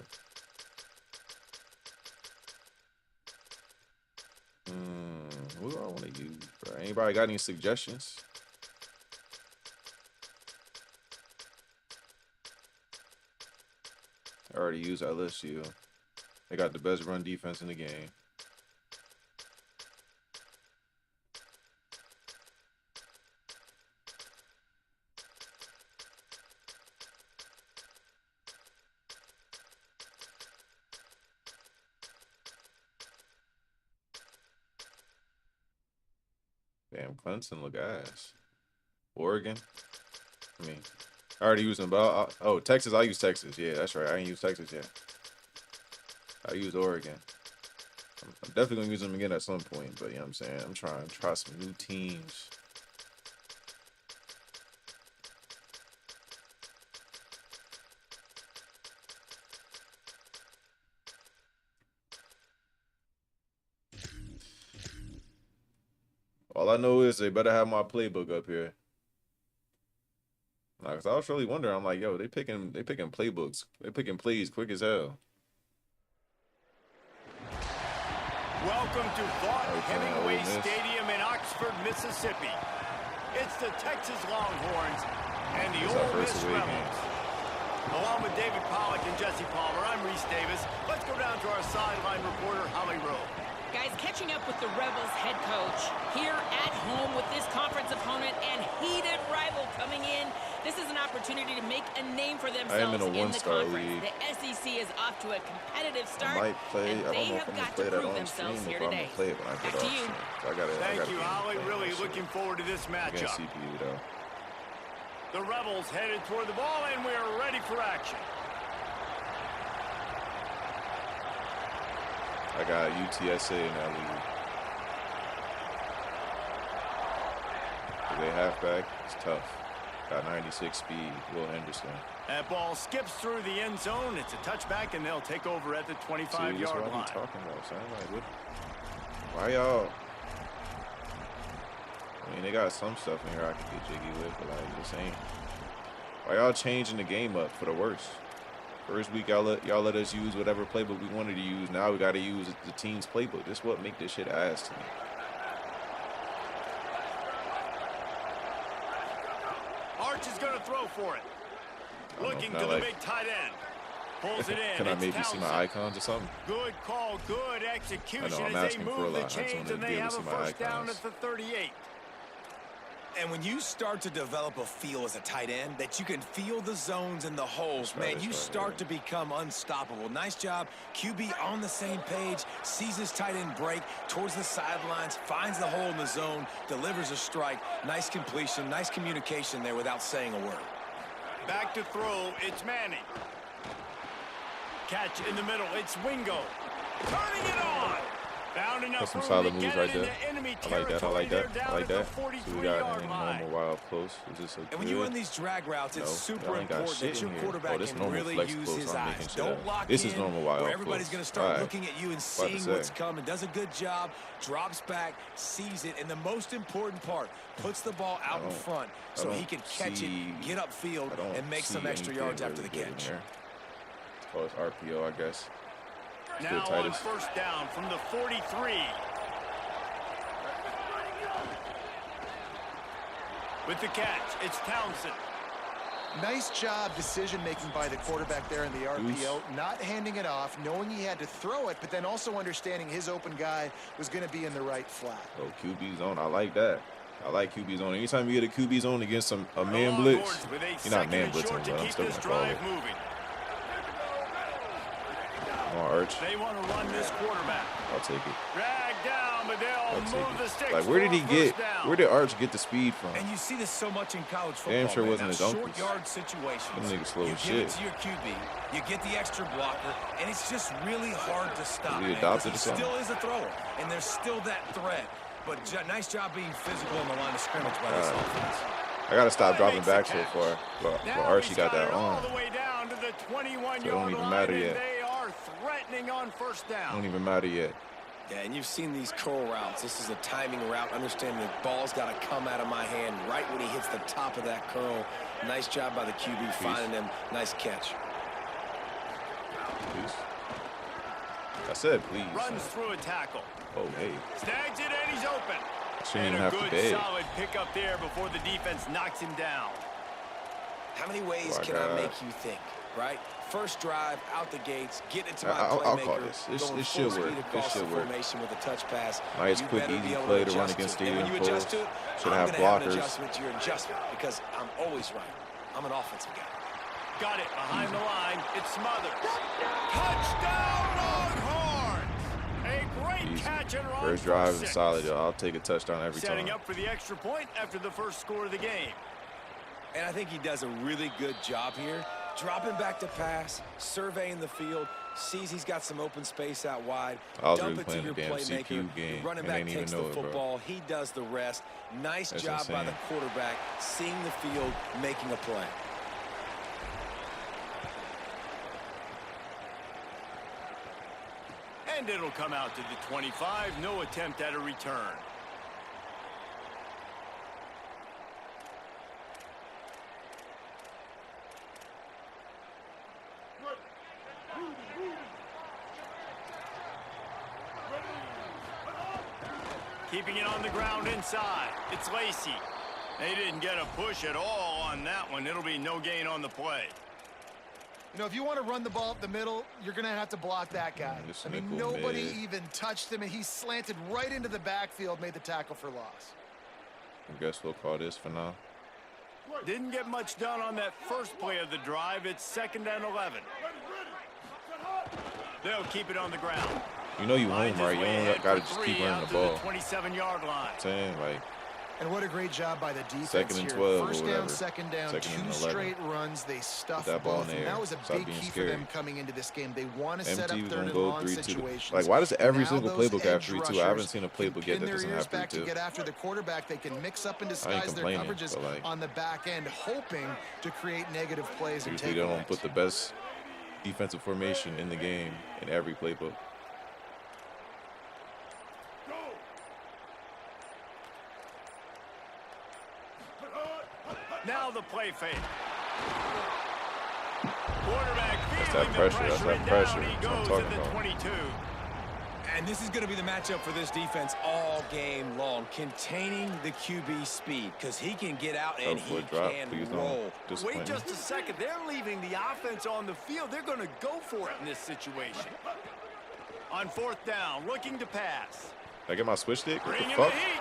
Who do I want to use, bro? Anybody got any suggestions? I already used LSU. They got the best run defense in the game. Damn, Clemson look ass. Oregon. I mean, I already used them. But oh, Texas. I use Texas. Yeah, that's right. I ain't used Texas yet. I use Oregon. I'm definitely gonna use them again at some point. But you know what I'm saying? I'm trying to try some new teams. All I know is they better have my playbook up here. Nah, cause I was really wondering. I'm like, yo, they picking playbooks. They picking plays quick as hell. Welcome to Vaught Hemingway Stadium in Oxford, Mississippi. It's the Texas Longhorns and the Ole Miss Rebels. Along with David Pollack and Jesse Palmer, I'm Reese Davis. Let's go down to our sideline reporter, Holly Rowe. Guys, catching up with the Rebels head coach here at home with this conference opponent and heated rival coming in. This is an opportunity to make a name for themselves in the conference. League. The SEC is off to a competitive start, I might play. and they have got to prove themselves here today. Back to you. Thank you, Holly. Really looking forward to this matchup. CPU, though. The Rebels headed toward the ball, and we are ready for action. I got UTSA in that league. They halfback, it's tough. Got 96 speed, Will Henderson. That ball skips through the end zone. It's a touchback, and they'll take over at the 25-yard line. What I'm talking about, son. Like, what? Why y'all? I mean, they got some stuff in here I could get jiggy with, but like, this ain't. Why y'all changing the game up for the worse? First week, y'all let us use whatever playbook we wanted to use. Now we got to use the team's playbook. This what make this shit ass to me. Arch is going to throw for it. Looking to the big tight end. Pulls it in. Can I maybe see my icons or something? Good call, good execution as they move the chains, and they have a first down at the 38. And when you start to develop a feel as a tight end that you can feel the zones and the holes, man, you start to become unstoppable. Nice job. QB on the same page, sees his tight end break towards the sidelines, finds the hole in the zone, delivers a strike. Nice completion, nice communication there without saying a word. Back to throw, it's Manning. Catch in the middle, it's Wingo. Turning it on. Found enough That's some room solid to moves get right it there. into enemy I like that. I like territory. that. They're I like down that. at the So we got 43-yard any line. normal wild close. Is this a And good? when you run these drag routes, it's super y'all ain't got important shit that your in here. quarterback this can normal really flex use close, his I'm making eyes. shit Don't up. lock This in is normal wild where everybody's close. going to start All right. looking at you and About to seeing what's say. coming. Does a good job, drops back, sees it, and the most important part, puts the ball out in front so he can catch it, get upfield, and make some extra yards after the catch. Oh, it's RPO, I guess. Now on first down from the 43. With the catch, it's Townsend. Nice job decision-making by the quarterback there in the RPO, not handing it off, knowing he had to throw it, but then also understanding his open guy was going to be in the right flat. Oh, QB zone. I like that. I like QB zone. Anytime you get a QB zone against a man blitz, you're not man blitzing, but I'm still going to call it. Come on, Arch. They want to run this quarterback. I'll take it. Drag down, but they'll move the sticks. Like, where did he get? Where did Arch get the speed from? And you see this so much in college football. Damn sure wasn't man. his Now, uncle's. short yard situations. Them niggas slow you as give it shit. to your QB, you get the extra blocker, and it's just really hard to stop. He Man, adopted he or something? still is a thrower, and there's still that threat. But nice job being physical on the line of scrimmage by this offense. I got to stop dropping back so far. But Archie got that all on. the way down to the 21-yard So it don't even line, matter and yet. they are threatening on first down. Don't even matter yet. Yeah, and you've seen these curl routes. This is a timing route. Understand the ball's got to come out of my hand right when he hits the top of that curl. Nice job by the QB finding him. Nice catch. Peace. I said, please. Runs through a tackle. Oh, hey. Snags it, and he's open. Shouldn't And even a have to good, beg. solid pickup there before the defense knocks him down. How many ways Oh, can God. I make you think, right? First drive, out the gates, get into my I'll playmaker. call this. Going It full should work. speed It across should the work. formation with a touch pass. Nice, You quick, better be easy able play to run adjust against to it. And when stadium you adjust pulls. to it, Should I'm have gonna have an blockers. adjustment to your adjustment because I'm always right. I'm an offensive guy. Got it behind the line. It's Smothers. Touchdown, Longhorns! A great Easy. catch and run. First for drive is 6. solid, y'all. I'll take a touchdown every Setting time. up for the extra point after the first score of the game. And I think he does a really good job here. Dropping back to pass, surveying the field, sees he's got some open space out wide. I was Dump really it to playing your the damn playmaker. CPU game Your running and back didn't even takes the know it, bro. football. He does the rest. Nice That's job by the insane. quarterback, seeing the field, making a play. And it'll come out to the 25. No attempt at a return. Keeping it on the ground inside. It's Lacey. They didn't get a push at all on that one. It'll be no gain on the play. You know, if you want to run the ball up the middle, you're going to have to block that guy. This I mean, nickel nobody mid. even touched him, and he slanted right into the backfield, made the tackle for loss. I guess we'll call this for now. Didn't get much done on that first play of the drive. It's 2nd and 11. They'll keep it on the ground. You know you Finds home, right? his You way don't ahead got to for just keep 3 running out the to ball. 27-yard line. I'm saying, like, And what a great job by the defense 2nd and here. 12 or First down, whatever. second down, 2nd two and 11. straight runs. They stuffed that ball in both. the And air. that was a Stop big being key for scared. them coming into this game. They want to set up MT was third gonna and go long 3-2. situations. Like, why does every Now single those playbook have edge 3-2? I haven't rushers seen a can playbook pin yet that their doesn't ears have back to 3-2. get after the quarterback. They can mix up and I ain't disguise their complaining, coverages but, like, on the back end, hoping to create negative plays and Usually they don't takeaways. put the best defensive formation in the game in every playbook. Now the play fake. Quarterback That's feeling that the pressure. That's that and pressure. down he That's what I'm goes talking at the about. 22. And this is going to be the matchup for this defense all game long, containing the QB speed, because he can get out and Oh, for he a drop. can Please roll. don't disappoint Wait me. just a second. They're leaving the offense on the field. They're going to go for it in this situation. On 4th down, looking to pass. Did I get my switch stick? What the Bringing the fuck? heat.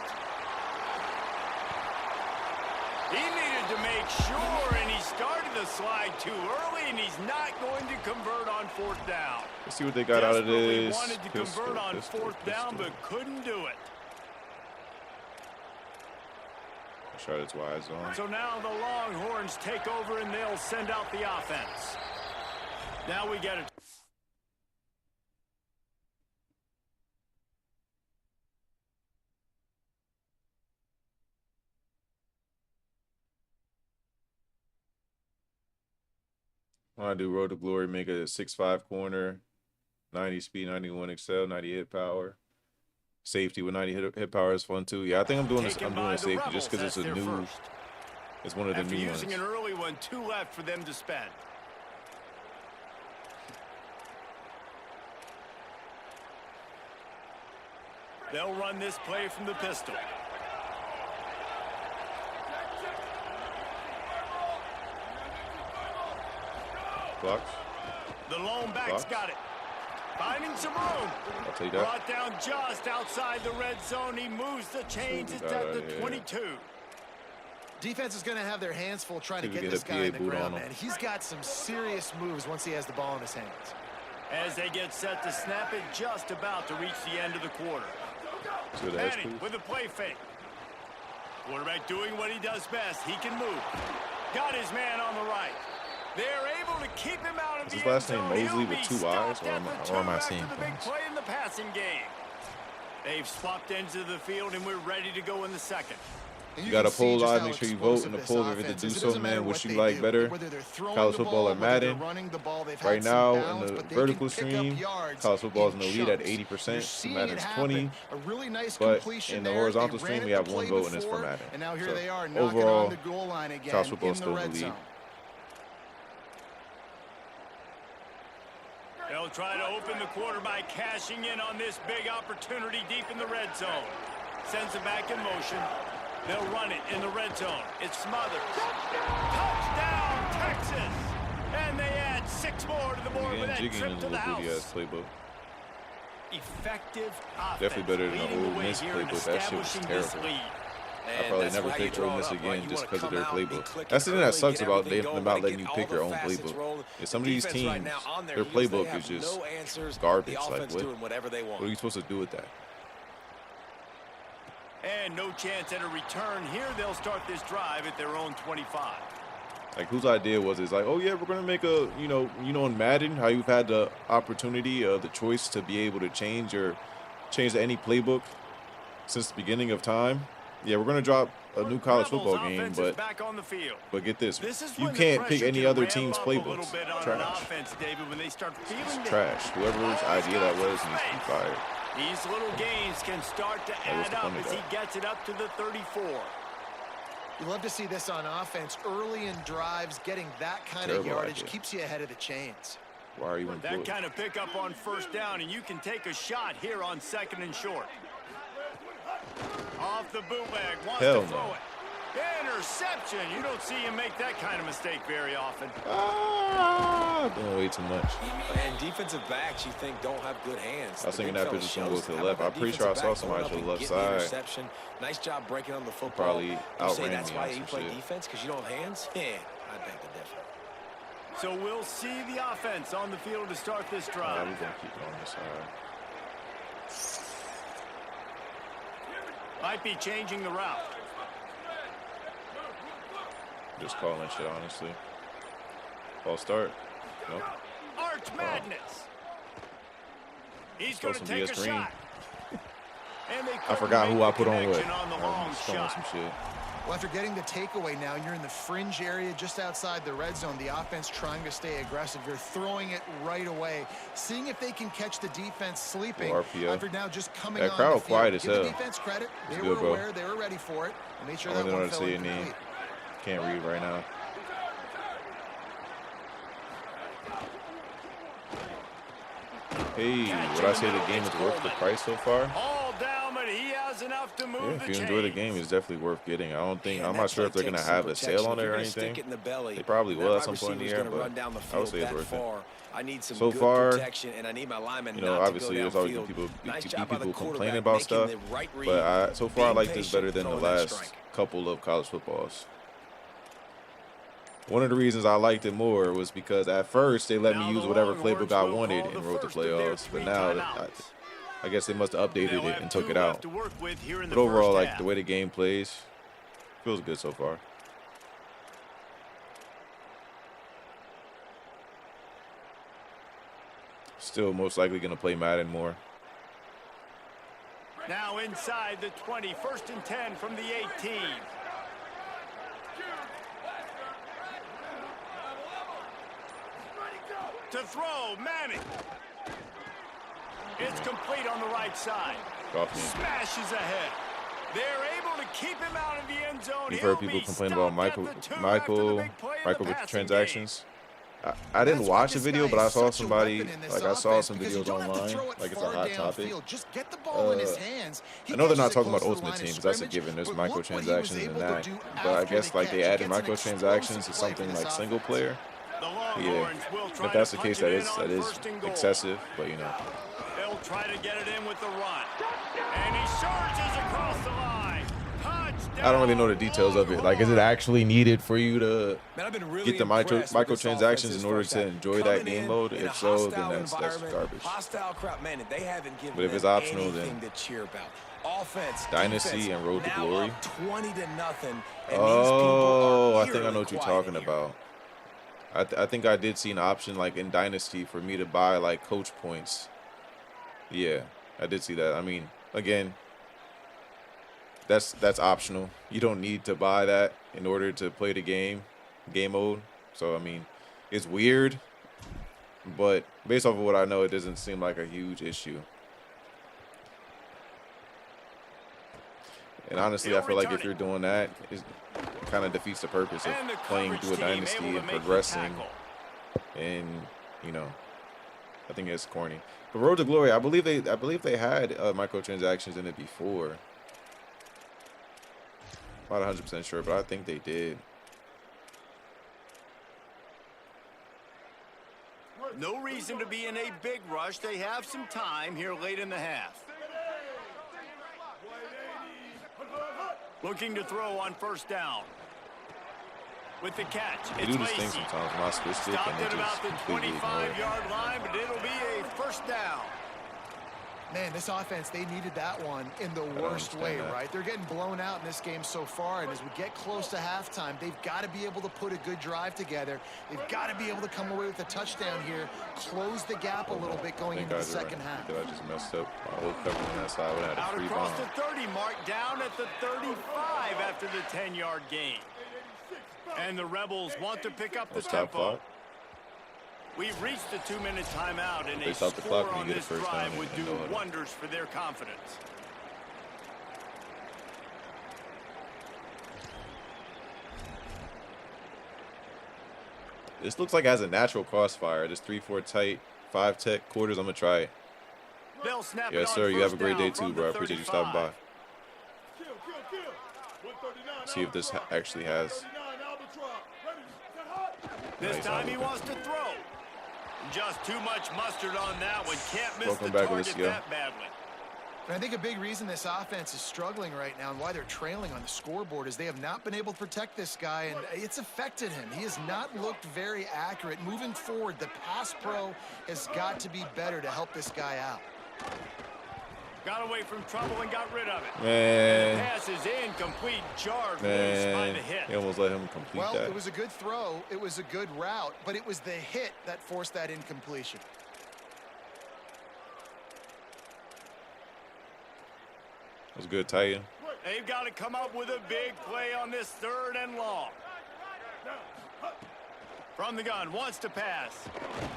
He needed to make sure, and he started the slide too early, and he's not going to convert on 4th down. Let's see what they got out of Desperately this. wanted to Pistol, convert on pistol, 4th down, pistol. but couldn't do it. Shot its wide zone. So now the Longhorns take over, and they'll send out the offense. Now we get it. When I do Road to Glory, make a 6'5" corner, 90 speed, 91 excel, 90 hit power. Safety with 90 hit power is fun too. Yeah, I think I'm doing this. Taken I'm doing by a the safety just because Rebels. it's a That's their new. first. It's one of the After new ones. using an early one, 2 left for them to spend. They'll run this play from the pistol. Blocks. The lone back's Blocks. got it. Finding some room. I'll take that. Brought down just outside the red zone. He moves the chains. It's at the 22. Defense is going to have their hands full trying to See if we get get this a guy PA in the boot on ground, him. man. He's got some serious moves once he has the ball in his hands. As they get set to snap it, just about to reach the end of the quarter. See what the edge Manning please. with a play fake. Quarterback doing what he does best. He can move. Got his man on the right. They're able to keep him out of Is the his end last name zone. Mosley He'll with be 2 eyes, stopped or at am the I- 2 or am I after seeing the big things? play in the passing game. They've swapped ends of the field, and we're ready to go in the second. And You got to can see poll just live. how Make sure you vote in the explosive poll this if it's offense to do is. It so, doesn't matter man. What what you they like do, better? whether they're throwing College the football ball, or whether they're Madden? running the ball, they've Right had some now, downs, in the but they vertical can pick up stream, yards college football is in in the lead at chunks. 80%. You're seeing it Madden's happen. 20. A really nice But completion in the there. horizontal They stream, ran we it have the one play vote, and it's for before, Madden. And now here So, they are knocking overall, on the goal line again college football in is the still red the lead. zone. They'll try to open the quarter by cashing in on this big opportunity deep in the red zone. Sends it back in motion. They'll run it in the red zone. It's Smothers. Touchdown, Texas! And they add 6 more to the board with that trip to the house. Playbook. Effective offense. Definitely better than the Ole Miss playbook. That shit was terrible. I'll probably never pick Ole Miss again just because of their playbook. That's the thing that sucks about letting you pick your own playbook. Is some of these teams, their playbook is just garbage. Like, what are you supposed to do with that? And no chance at a return here. They'll start this drive at their own 25. Like, whose idea was it? It's like, oh yeah, we're gonna make a, you know, in Madden, how you've had the opportunity, the choice to be able to change any playbook since the beginning of time. Yeah, we're gonna drop a new college football game, but get this, you can't pick any other team's playbooks. Trash. Trash. Whoever's idea that was needs to be fired. These little gains can start to add up as he gets it up to the 34. You love to see this on offense. Early in drives, getting that kind of yardage keeps you ahead of the chains. Why are you in that kind of pickup on first down, and you can take a shot here on 2nd and short. Off the bootleg, wants to throw it. Interception. You don't see him make that kind of mistake very often. Doing way too much. And defensive backs, you think, don't have good hands. I was thinking that pitch was going to go to the left. I'm pretty sure I saw somebody to the left side. Nice job breaking on the football. Probably outran me that's why you play shit. defense, because you don't have hands? Yeah, I beg the difference. So we'll see the offense on the field to start this drive. We're going to keep it on this side. Might be changing the route. Just calling shit, honestly. False start. Nope. Arch Madness. He's going to take a shot. I forgot who I put on what. I'm just throwing some shit. Well, after getting the takeaway now, you're in the fringe area just outside the red zone. The offense trying to stay aggressive. You're throwing it right away, seeing if they can catch the defense sleeping. After now just coming on crowd the field. quiet as hell. Give the defense credit. They good, were aware. They were ready for it. And made sure that one fell incomplete. Can't read right now. Hey, would I say the game is worth the price so far? All down, but he has enough to move if you enjoy the game, it's definitely worth getting. I'm not sure if they're gonna have a sale on it or anything. They probably will at some point in the year, but I would say it's worth it. I need some so far, protection, and I need my linemen, you know, obviously there's always people complaining about stuff, but so far I like this better than the last couple of college footballs. One of the reasons I liked it more was because at first they let me use whatever playbook I wanted in Road to Playoffs, but now I guess they must have updated it and took it out. But overall, like the way the game plays, feels good so far. Still most likely going to play Madden more. Now inside the 20, 1st and 10 from the 18. To throw, Manning. It's complete on the right side. Smashes ahead. They're able to keep him out of the end zone. You've heard people complain about microtransactions. I didn't watch the video, but I saw somebody, like I saw some videos online, like it's a hot topic. I know they're not talking about Ultimate Team, because that's a given. There's microtransactions in that. But I guess like they added microtransactions to something like single player. Yeah, if that's the case, that is excessive, but you know. They'll try to get it in with the run. And he surges across the line. Touchdown. I don't really know the details of it. Like, is it actually needed for you to get the microtransactions in order to enjoy that game mode? If so, then that's garbage. But if it's optional, then Dynasty and Road to Glory. Oh, I think I know what you're talking about. I think I did see an option like in Dynasty for me to buy like coach points. Yeah, I did see that. I mean, again, that's optional. You don't need to buy that in order to play the game mode. So I mean, it's weird, but based off of what I know, it doesn't seem like a huge issue. And honestly, I feel like if you're doing that, it kind of defeats the purpose of playing through a dynasty and progressing and, you know, I think it's corny. But Road to Glory, I believe they had microtransactions in it before. Not 100% sure, but I think they did. No reason to be in a big rush. They have some time here late in the half. Looking to throw on first down. With the catch, They it's do this thing Lacy. sometimes when I switch stick Stopped and they at just about the completely ignore it. 25-yard line, but it'll be a first down. Man, this offense, they needed that one in the worst understand way, that. right? They're getting blown out in this game so far, and as we get close to halftime, they've got to be able to put a good drive together. They've got to be able to come away with a touchdown here, close the gap a little bit going into the second half. I just messed up my whole cover on that side. I would have had Out a free across bomb. the 30 mark, down at the 35 after the 10-yard gain. And the Rebels want to pick up the Stop tempo. clock. We've reached the 2-minute timeout, and They a stop the score clock when on you get a this first down drive would and do no huddle. wonders for their confidence. This looks like it has a natural crossfire. Just 3-4 tight, 5 tech quarters. I'm gonna try it. They'll snap it Yes, on sir. You have a first great day down too, from bro. I the appreciate you stopping by. 35. See if this actually has. This Nice time he open. wants to throw. Just too much mustard on that one. Can't miss Welcome the back, target Alicia. that badly. And I think a big reason this offense is struggling right now and why they're trailing on the scoreboard is they have not been able to protect this guy, and it's affected him. He has not looked very accurate. Moving forward, the pass pro has got to be better to help this guy out. Got away from trouble and got rid of it. Man, Pass is incomplete, jarred loose by man, the hit. he almost let him complete Well, that. it was a good throw. It was a good route, but it was the hit that forced that incompletion. It was good, Titan. They've got to come up with a big play on this 3rd and long. From the gun, wants to pass.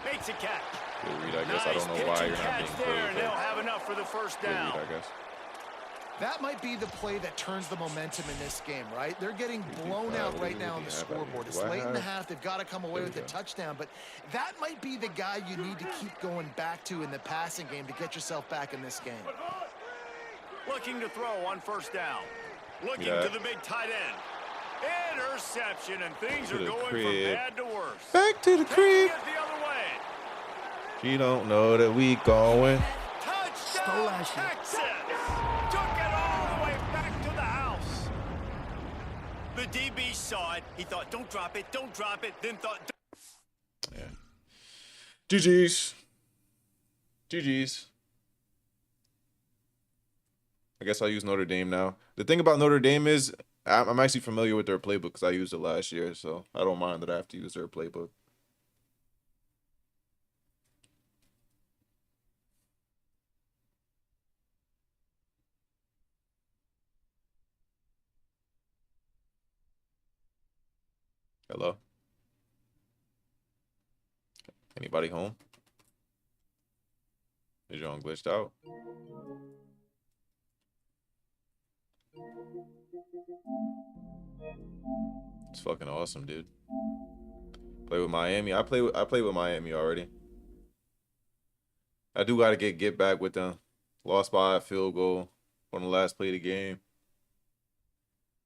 Makes a catch. Good read, I guess. I Nice don't know pitch why and you're not catch being there, played. and they'll have enough for the first Good read, down. I guess. That might be the play that turns the momentum in this game, right? They're getting blown out right now on the scoreboard. It's late in the half. They've got to come away with a touchdown, but that might be the guy you need to keep going back to in the passing game to get yourself back in this game. Looking to throw on first down. Looking Yeah. to the big tight end. Interception, and things To are the going from crib. bad to worse. Back to the Taking crib. it the other way. She don't know that we going. Touchdown, Texas! Took it all the way back to the house. The DB saw it. He thought, don't drop it, don't drop it. Then thought, Yeah. GG's. GG's. I guess I'll use Notre Dame now. The thing about Notre Dame is I'm actually familiar with their playbook because I used it last year, so I don't mind that I have to use their playbook. Hello? Anybody home? Is your own glitched out? It's fucking awesome, dude. Play with Miami. I play with Miami already. I do gotta get back with them. Lost by a field goal on the last play of the game.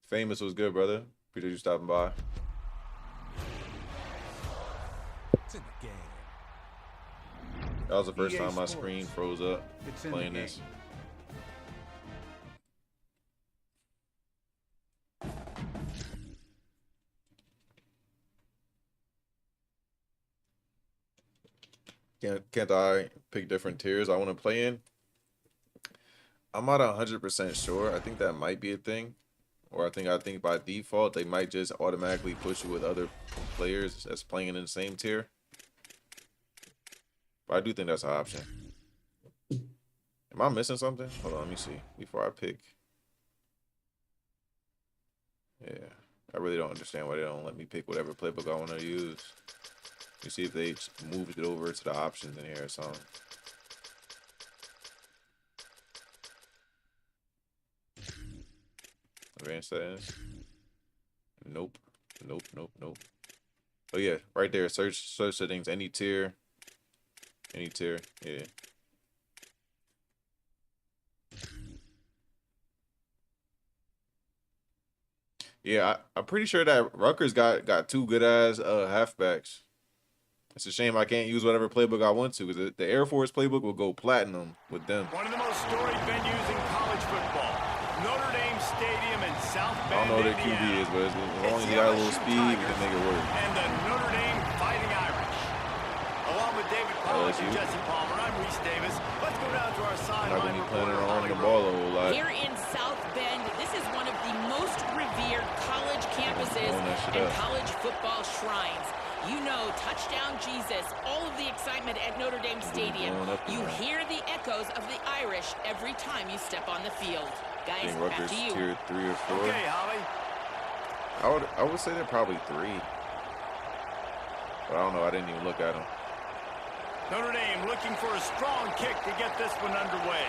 Famous was good, brother. Appreciate you stopping by. It's in the game. That was the first EA time my Sports. screen froze up It's in the playing game. this. Can't I pick different tiers I want to play in? I'm not 100% sure. I think that might be a thing. Or I think by default they might just automatically put you with other players that's playing in the same tier. But I do think that's an option. Am I missing something? Hold on, let me see before I pick. Yeah, I really don't understand why they don't let me pick whatever playbook I want to use. Let me see if they moved it over to the options in here or something. Advanced settings. Nope. Oh yeah, right there. Search settings, any tier. Any tier, yeah. Yeah, I'm pretty sure that Rutgers got two good ass halfbacks. It's a shame I can't use whatever playbook I want to, because the Air Force playbook will go platinum with them. One of the most storied venues in college football, Notre Dame Stadium in South Bend, I don't know what their Indiana. QB is, but as long as you got a little speed, you can make it work. And the Notre Dame Fighting Irish. Along with David Pollack and Jesse Palmer, I'm Reese Davis. Let's go down to our Not sideline gonna be planning reporter, on running Holly the ball a whole lot. Here in South Bend, this is one of the most revered college campuses and college football shrines. You know, touchdown Jesus, all of the excitement at Notre Dame Stadium. You hear the echoes of the Irish every time you step on the field. Guys, back Rutgers to you. tier 3 or 4. Okay, Holly. I would say they're probably 3. But I don't know. I didn't even look at them. Notre Dame looking for a strong kick to get this one underway.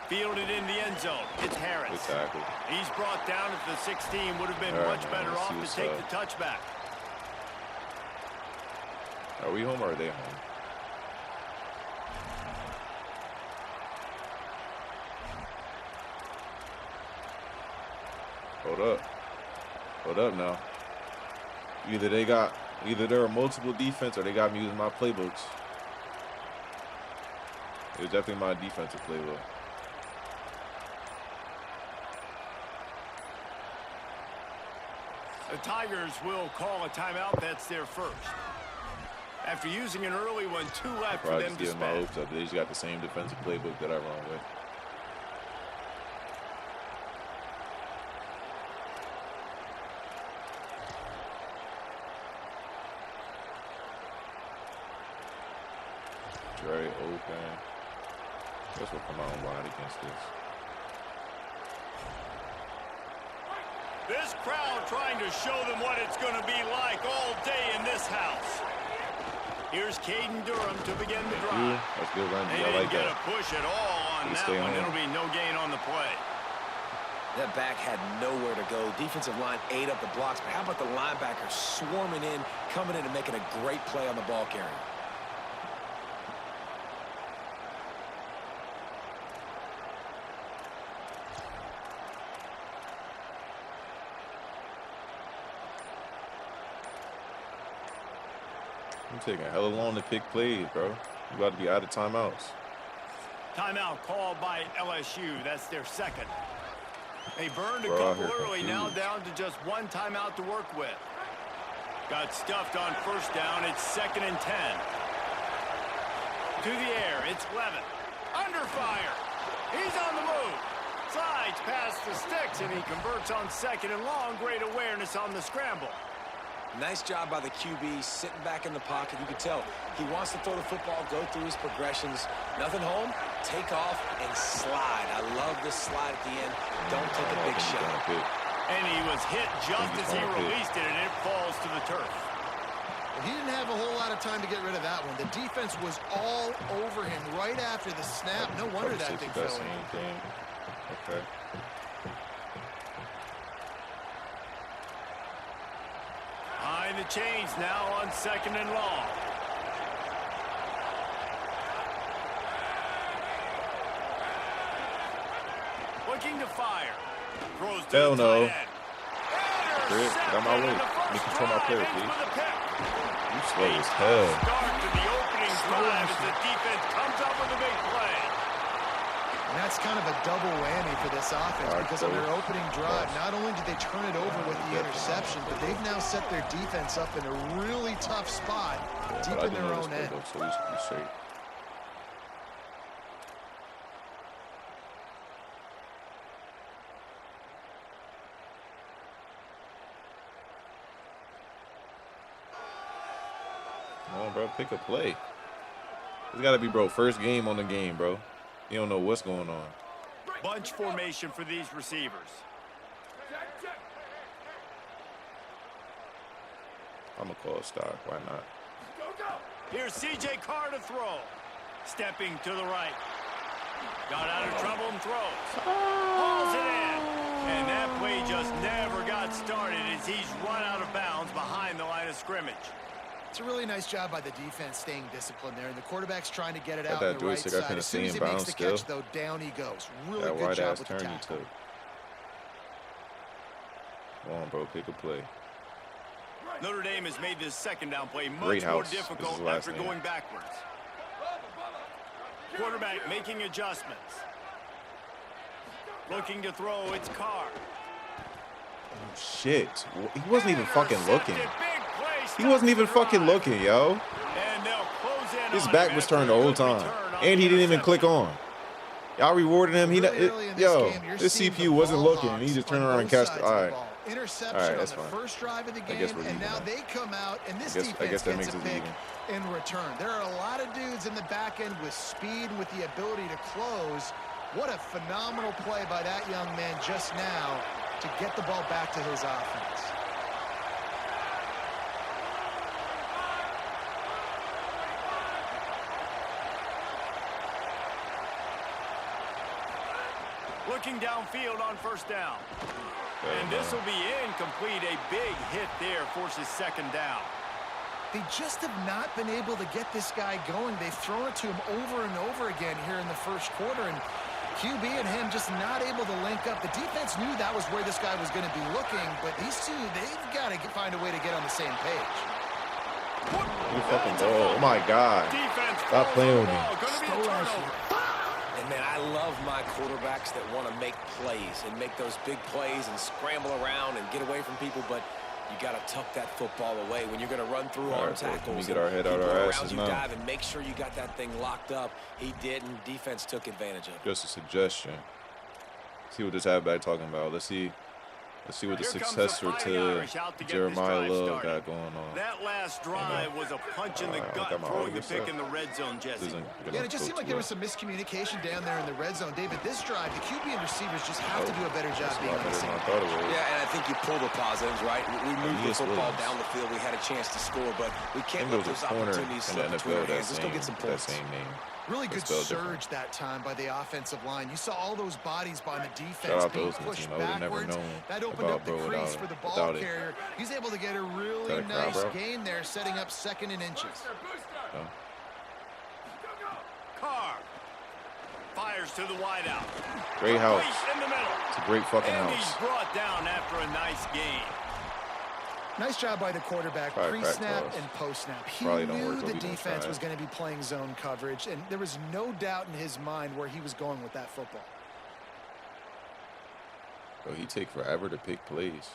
Fielded in the end zone. It's Harris. Good tackle. He's brought down at the 16. Would have been All right, much man, better let's off see to what's take up. the touchback. Are we home or are they home? Hold up. Hold up now. Either there are multiple defense or they got me using my playbooks. It was definitely my defensive playbook. The Tigers will call a timeout. That's their first. After using an early one, 2 left for Probably them just to giving my spend. hopes up. They just got the same defensive playbook that I run with. Very open. Guess we'll come out wide against this. This crowd trying to show them what it's going to be like all day in this house. Here's Caden Durham to begin the drive. That's good run. They I like didn't get that. a push at all on that stay one. home. It'll be no gain on the play. That back had nowhere to go. Defensive line ate up the blocks, but how about the linebackers swarming in, coming in and making a great play on the ball carrier? I'm taking hella long to pick plays, bro. You about to be out of timeouts. Timeout called by LSU. That's their second. They burned a We're out couple here early, now confused. down to just 1 timeout to work with. Got stuffed on first down. It's 2nd and 10. To the air. It's Levin. Under fire. He's on the move. Slides past the sticks, and he converts on 2nd and long. Great awareness on the scramble. Nice job by the QB, sitting back in the pocket. You can tell he wants to throw the football, go through his progressions. Nothing home, take off, and slide. I love this slide at the end. Don't take a big shot. And he was hit just as he released it, and it falls to the turf. Well, he didn't have a whole lot of time to get rid of that one. The defense was all over him right after the snap. No wonder that big fell in. Okay. Behind the chains now on 2nd and long. Looking to fire. Throws to Hell the no. tight end. Chris, get out my way. Let me control my player, please. You slow as hell. Start to the opening drive as the defense comes up with a big play. And that's kind of a double whammy for this offense All right, because on their coach. opening drive, not only did they turn it over with the interception, but they've now set their defense up in a really tough spot deep in their own end. So we should be straight. Come on, bro. Pick a play. It's got to be, bro, first game on the game, bro. You don't know what's going on. Bunch formation for these receivers. I'm going to call a stop. Why not? Here's C.J. Carr to throw. Stepping to the right. Got out of trouble and throws. Hauls it in. And that play just just never got started as he's run out of bounds behind the line of scrimmage. It's a really nice job by the defense staying disciplined there, and the quarterback's trying to get it Got out that on the right joystick, I side. couldn't As soon see as him he makes bounce the still. catch, though, down he goes. Really That good wide job ass with the turn you tackle. took. Come on, bro, pick a play. Notre Dame has made this second down play much Great more house. This is difficult his last after name. going backwards. Quarterback making adjustments. Looking to throw, it's Carr. Oh, shit. He wasn't even fucking looking. Intercepted. Big play He wasn't even stops the fucking drive. looking, yo. And they'll close in His on back him was after turned the a whole good time. return on And he the didn't even click interception. on. Y'all rewarded him. He, Really early in this yo, game, you're this seeing CPU the wasn't ball looking, and he hawks just turned on around and both catched sides it. of All the right. ball. Interception All right, on that's the fine. first drive of the I game, guess we're and even now then. they come out, and this I defense guess that gets makes a us pick even. in return. There are a lot of dudes in the back end with speed, with the ability to close. What a phenomenal play by that young man just now to get the ball back to his offense. Looking downfield on first down. And this will be incomplete. A big hit there forces second down. They just have not been able to get this guy going. They've thrown it to him over and over again here in the first quarter, and QB and him just not able to link up. The defense knew that was where this guy was going to be looking, but these two, they've got to find a way to get on the same page. You fucking ball. Oh, my God. Defense Stop playing with me. Gonna be a turnover. And, man, I love my quarterbacks that want to make plays and make those big plays and scramble around and get away from people, but you got to tuck that football away when you're going to run through All arm right, boy, tackles. can we get and our head out people our around asses you now? dive and make sure you got that thing locked up. He didn't. Defense took advantage of it. Just a suggestion. See what this halfback talking about. Let's see what the Here comes successor the Fighting to Irish out to get this Jeremiah drive Love started. got going on. That last drive was a punch in the I gut, got my throwing the audio pick set. in the red zone, Jesse. Yeah, and it just seemed like there was some miscommunication down there in the red zone. David, this drive, the QB and receivers just have to do a better job That's a being lot on the better than same I thought it was. Yeah, and I think you pull the positives, right? We moved the Yes, football Williams. down the field. We had a chance to score, but we I can't think there let was those a corner in opportunities the slip between our NFL hands. Let's go get some that points. same name. Really It's good spelled different. surge that time by the offensive line. You saw all those bodies by the defense Shout out to being Oakland pushed team. I would've never backwards. known That opened about up the Bro crease without for it- the ball without it. carrier. He's able to get a really Got a crowd, nice bro. gain there, setting up second and inches. No. Carr fires to the wideout. Great house. Complete in the middle. It's a great fucking And house. he's brought down after a nice gain. Nice job by the quarterback, Probably pre-snap crack and post-snap. He Probably don't knew work, the but he don't defense try. was going to be playing zone coverage, and there was no doubt in his mind where he was going with that football. Bro, he take forever to pick plays.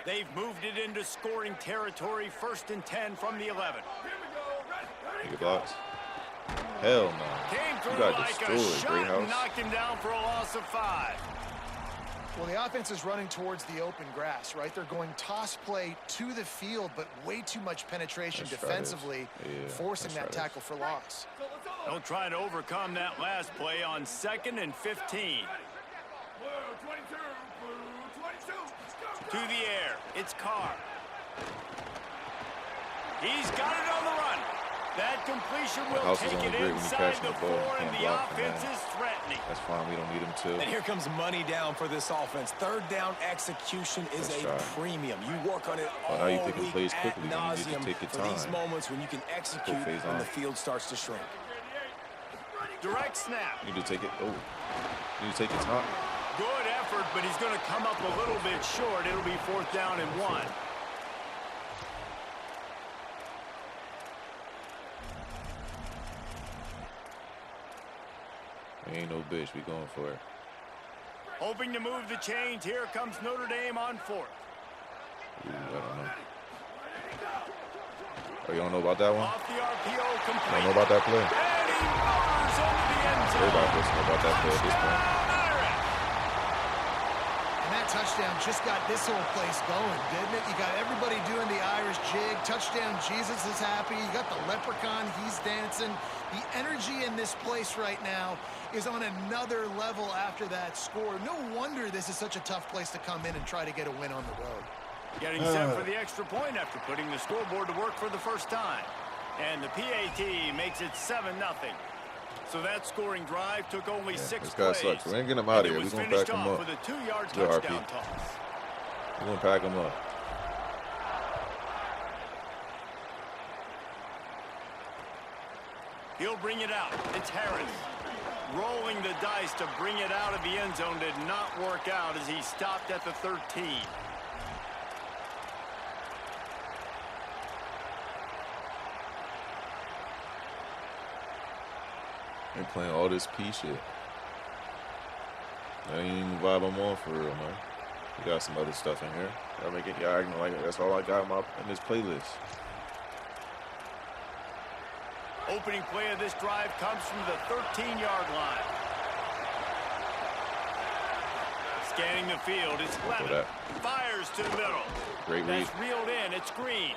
They've moved it into scoring territory, 1st and 10 from the 11. Nigga blocks. Hell no. Came You through got like a destroyed, shot Great and house. knocked him down for a loss of 5. Well, the offense is running towards the open grass, right? They're going toss play to the field, but way too much penetration Let's try this. defensively, Yeah, forcing let's that try tackle for loss. They'll try to overcome that last play on 2nd and 15. To the air, it's Carr. He's got it on the run. That completion will house is take only it great when you inside catch the the ball. 4, and Can't the block from offense that. is threatening. That's fine. We don't need him And to. here comes money down for this offense. Third down execution is Let's a try. premium. You work on it Well, all now you picking week plays ad quickly. You need to nauseum take your for these time. moments when you can execute phase when on. the field starts to shrink. Direct snap. You need to take it. Oh, you need to take your time. Good effort, but he's going to come up a little bit short. It'll be 4th down and 1. We ain't no bitch. We going for it. Hoping to move the chains. Here comes Notre Dame on 4th. Ooh, I don't know. Oh, you don't know about that one? Off the RPO, You don't complete. know about that play? And he murders into the end zone. Everybody doesn't know about that play at this point. Irish. And that touchdown just got this whole place going, didn't it? You got everybody doing the Irish jig. Touchdown, Jesus is happy. You got the leprechaun, he's dancing. The energy in this place right now is on another level after that score. No wonder this is such a tough place to come in and try to get a win on the road. Getting set for the extra point after putting the scoreboard to work for the first time. And the PAT makes it 7-0. So that scoring drive took only 6 this guy plays. sucks. We ain't getting him out of And here. it We're was going to finished pack him off up. with a 2-yard Good touchdown RP. toss. We're going to pack him up. He'll bring it out. It's Harris. Rolling the dice to bring it out of the end zone did not work out as he stopped at the 13. They're playing all this P shit. That ain't even the vibe I'm on for real, man. We got some other stuff in here. Y'all make it, y'all acting like that's all I got in this playlist. Opening play of this drive comes from the 13-yard line. Scanning the field, it's Levin. Fires to the middle. Great read. That's reeled in. It's Green.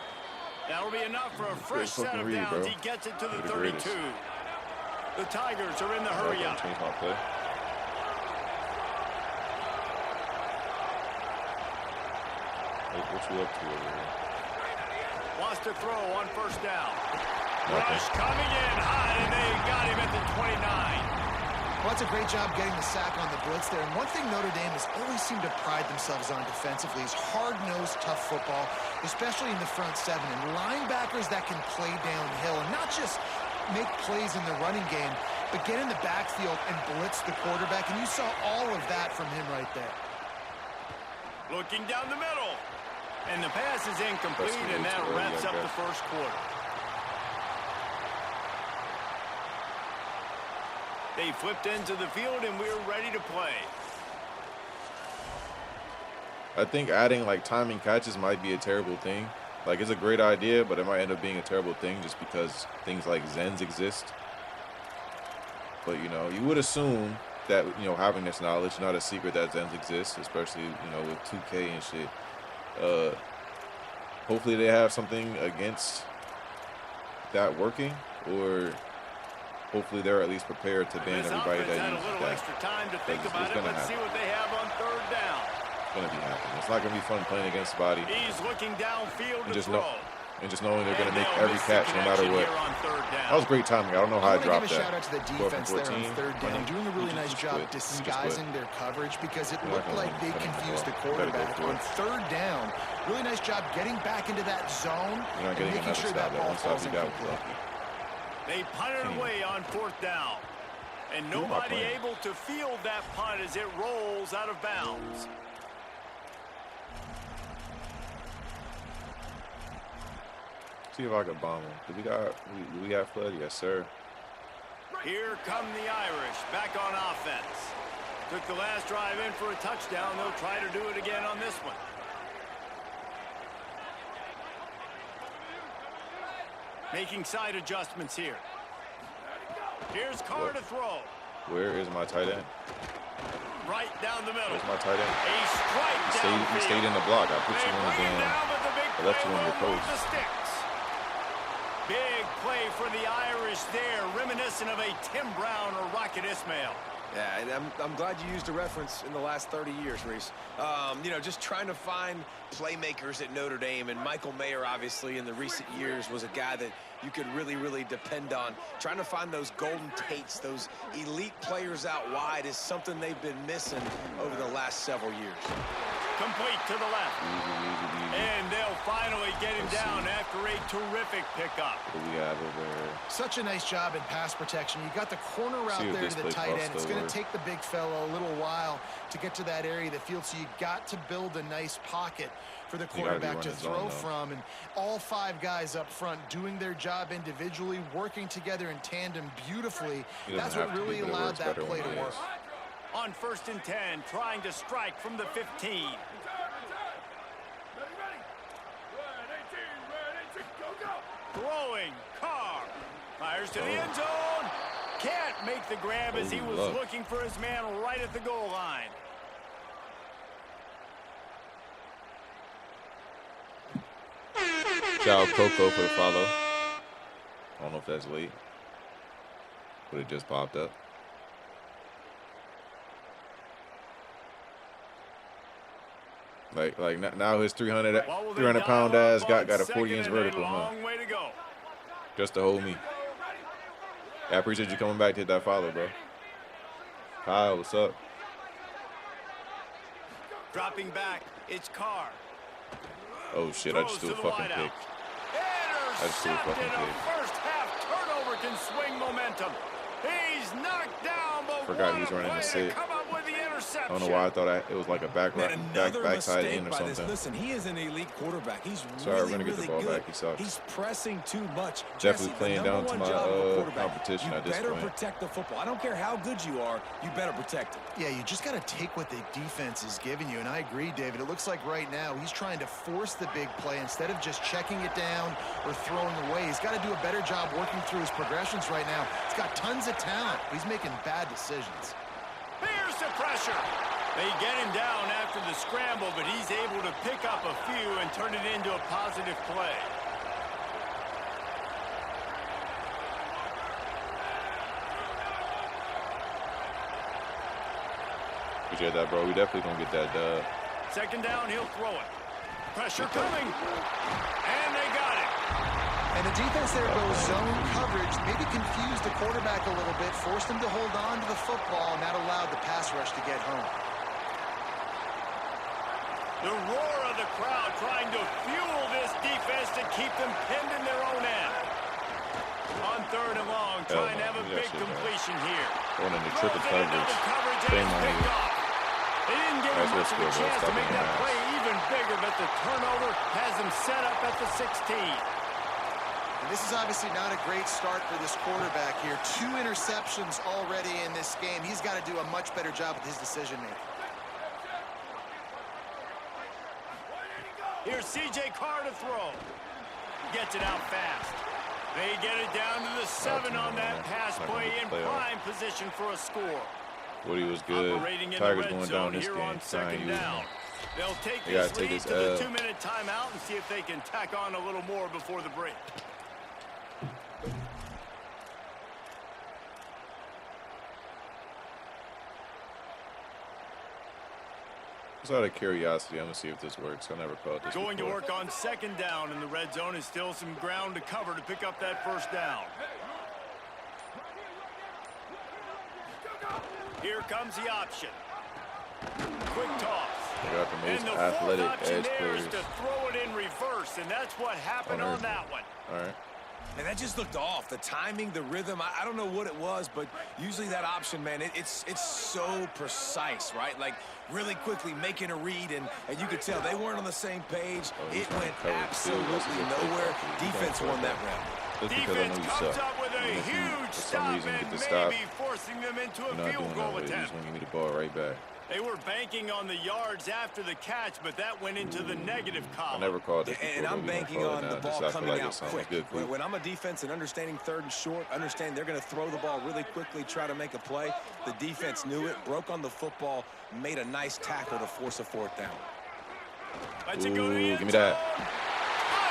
That'll be enough for a fresh set of read, downs. bro. He gets it to the You're the 32. greatest. The Tigers are in the I'm hurry gonna up. change my play. What you up to over here? Wants to throw on first down. Nothing. Rush coming in high, and they got him at the 29. Well, that's a great job getting the sack on the blitz there. And one thing Notre Dame has always seemed to pride themselves on defensively is hard-nosed, tough football, especially in the front seven. And linebackers that can play downhill and not just make plays in the running game, but get in the backfield and blitz the quarterback. And you saw all of that from him right there. Looking down the middle. And the pass is incomplete, and that wraps up the first quarter. They flipped into the field, and we're ready to play. I think adding like timing catches might be a terrible thing. Like it's a great idea, but it might end up being a terrible thing just because things like Zens exist. But you know, you would assume that, you know, having this knowledge, not a secret that Zens exist, especially, you know, with 2K and shit. Hopefully they have something against that working, or hopefully they're at least prepared to ban This everybody offense that had a uses little that. extra time to think It's about it. gonna Let's see happen. what they have on third down. It's gonna be happening. It's not gonna be fun playing against the body He's looking downfield and to just throw. knowing they're gonna And make they'll every miss the catch no matter connection what. here on third down. That was great timing. I don't know how I I want to dropped give a that. shout out to the 12 defense from there on 14. third down, doing a really You nice just job quit. You just disguising quit. their coverage because it You're not looked gonna like they finish the confused the ball. You better go quarterback. for On it. third down, really nice job getting back into that zone You're not and getting making another sure stop. that That ball one stop falls you got was incomplete. lucky. They punted away on fourth down. And Who am I nobody playing? able to field that punt as it rolls out of bounds. See if I can bomb him. Do we got flood? Yes, sir. Here come the Irish back on offense. Took the last drive in for a touchdown. They'll try to do it again on this one. Making side adjustments here. Here's Carr to throw. Where is my tight end? Right down the middle. Where's my tight end? A strike He stayed in the block. I put They you in the bring him damn. down, but the big I left play you on your won't move post. the sticks. Big play for the Irish there, reminiscent of a Tim Brown or Rocket Ismail. Yeah, and I'm glad you used a reference in the last 30 years, Reese. You know, just trying to find playmakers at Notre Dame, and Michael Mayer, obviously, in the recent years, was a guy that you could really, really depend on. Trying to find those golden Tates, those elite players out wide is something they've been missing over the last several years. Complete to the left. Easy. And they'll finally get him down after a terrific pickup. What do we have over here? Such a nice job in pass protection. You got the corner route See if there this to the play tight end. It's crossed going over. to take the big fella a little while to get to that area of the field, so you got to build a nice pocket for the gotta be quarterback to running zone, throw though. from. And all 5 guys up front doing their job individually, working together in tandem beautifully. He doesn't That's what have to be, really but it allowed works that better play when to he work. is. On 1st and 10, trying to strike from the 15. Throwing, Carr. Fires to the end zone. Can't make the grab as he was luck. looking for his man right at the goal line. Shout out Coco for the follow. I don't know if that's late, but it just popped up. Like now his 300 What will they 300 pound dial ass up got on a second 40 inch and a vertical, huh? long way to go. Just to hold me. I appreciate you coming back to hit that follow, bro. Kyle, what's up? Dropping back, it's Carr. Oh shit, I just threw a fucking pick. I just threw a fucking Intercepted. pick. A first half turnover can swing momentum. He's knocked down, but Forgot what he's a running play a to sit. come up with the interception. I don't know why I thought it was like a Man, another backside mistake in or by this. something. Listen, he is an elite quarterback. He's Sorry, really, we're gonna get the really ball good. back. He sucks. He's pressing too much. Definitely Jesse, playing the down number to one my, job of a quarterback, competition you at this better point. protect the football. I don't care how good you are. You better protect it. Yeah, you just got to take what the defense is giving you. And I agree, David. It looks like right now he's trying to force the big play instead of just checking it down or throwing away. He's got to do a better job working through his progressions right now. He's got tons of talent. He's making bad decisions. Here's the pressure. They get him down after the scramble, but he's able to pick up a few and turn it into a positive play. Appreciate that, bro. We definitely gonna get that dub. Second down, he'll throw it. Pressure coming. And they got it. And the defense there goes zone coverage, maybe confused the quarterback a little bit, forced him to hold on to the football, and that allowed the pass rush to get home. The roar of the crowd trying to fuel this defense to keep them pinned in their own end. On third and long, trying to have a big completion here. Going into Throws triple it in double coverage. coverage, and Shame it's on picked you. off. They didn't give him Nice much of a risk, bro. chance to Stop make being that an play ass. even bigger, but the turnover has him set up at the 16. And this is obviously not a great start for this quarterback here. 2 interceptions already in this game. He's got to do a much better job with his decision-making. Here's C.J. Carr to throw. Gets it out fast. They get it down to the 7 on that pass play in prime position for a score. Woody was good. Operating in Tigers the red going zone down this here game. on second down. They'll take They gotta this take lead this to the L. 2-minute timeout and see if they can tack on a little more before the break. Just out of curiosity, I'm gonna see if this works. I never called this Going to before. work on second down in the red zone is still some ground to cover to pick up that first down. Here comes the option. Quick toss. They got the most And the athletic fourth option edge there is players. to throw it in reverse, and that's what happened on that one. All right. And that just looked off. The timing, the rhythm, I don't know what it was, but usually that option, man, it's so precise, right? Like really quickly making a read, and you could tell they weren't on the same page. Oh, he's It trying to went cover the field. absolutely That's a good play nowhere. call. He's Defense going won for it, that though. round. Just because I Defense know you comes suck. up with a And if you, huge for some stop reason, and get the stop, maybe forcing them into a you're not field doing goal that. You're attempt. just gonna give me the ball right back. They were banking on the yards after the catch, but that went into the negative I column. never called this And before, I'm but we gonna banking call it on now. the Just ball I feel coming like it out sounds quick. good. When I'm a defense and understanding third and short, understand they're going to throw the ball really quickly, try to make a play. The defense knew it, broke on the football, made a nice tackle to force a fourth down. Let's go to the Ooh, end give me that. zone.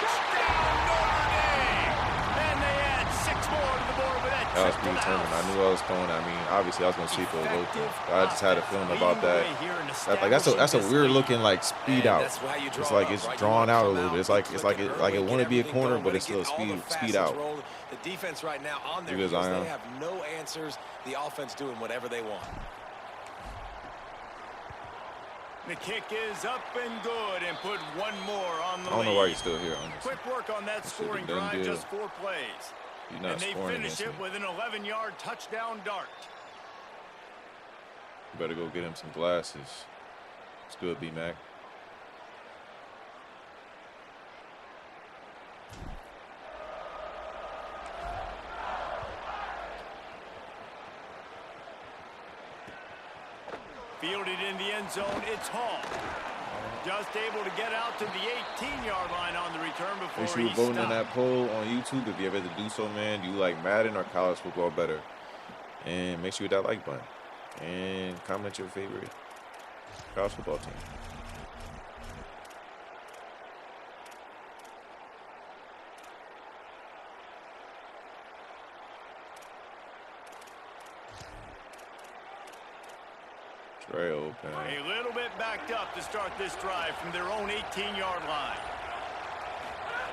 Touchdown, Notre Dame! And they add 6 more to the board with that That was trip to the predetermined. I house. knew I was throwing. I mean, obviously, I was going to see if it was open. Effective I just had a feeling about that. leading the way here in That's a establishing weird this looking like speed And out. that's how you draw It's like it it's up, right? You drawn wanna out a come little bit. It's out, like get it's quick like and it like early, it want to get be a everything corner, going, but wanna it's still get all the speed facets out. rolling. The defense right now on their You good, heels, Zion? they have no answers. The offense doing whatever they want. The kick is up and good and put 1 more on the I don't know lead. why you're still here. Honestly, Quick work on that That should've scoring done drive, good. just 4 plays. you're not And they scoring finish against it me. with an 11-yard touchdown dart. You better go get him some glasses. It's good, B-Mac. Fielded in the end zone, it's Hall. Just able to get out to the 18-yard line on the return before Make sure you're he voting in stopped. that poll on YouTube if you ever to do so, man. Do you like Madden or college football better? And make sure you hit that like button. And comment your favorite college football team. Trey open. A little bit backed up to start this drive from their own 18-yard line.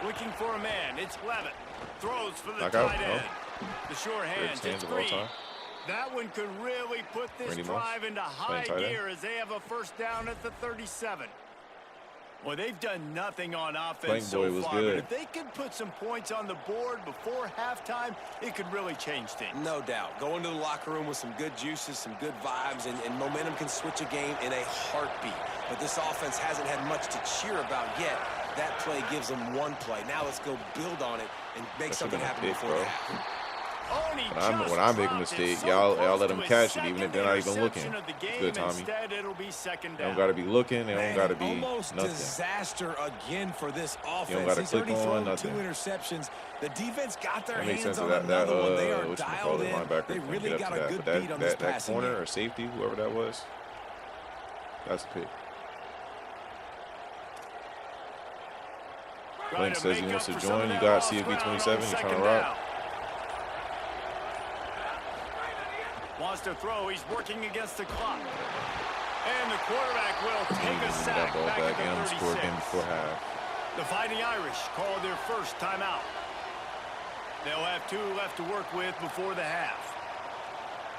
Looking for a man, it's Levitt. Throws for the Knockout? tight No. end. The sure hands, Greatest it's hands of all Green. time. That one could really put this Randy Moss, drive into high tight end. gear as they have a first down at the 37. Well, they've done nothing on offense Playing so boy was far, good. but if they could put some points on the board before halftime, it could really change things. No doubt. Go into the locker room with some good juices, some good vibes, and momentum can switch a game in a heartbeat. But this offense hasn't had much to cheer about yet. That play gives them one play. Now let's go build on it and make something happen before the half. When I make a mistake, y'all let them catch it, even if they're not even looking. It's good, Tommy. They don't got to be looking. They don't got to be almost nothing. disaster again for this offense. You don't gotta He's click already thrown on nothing. 2 interceptions. The defense got their That makes hands sense on of that another one. They are what you call dialed it, in. linebacker. They Couldn't really get got up a to good that. beat But on this that passing corner game. or safety, whoever that was, that's a pick. Link says he wants to join. You got CFB 27. You trying to rock? Wants to throw. He's working against the clock. And the quarterback will take a sack That ball back back at and the score 36. again before half. The Fighting Irish call their first timeout. They'll have 2 left to work with before the half.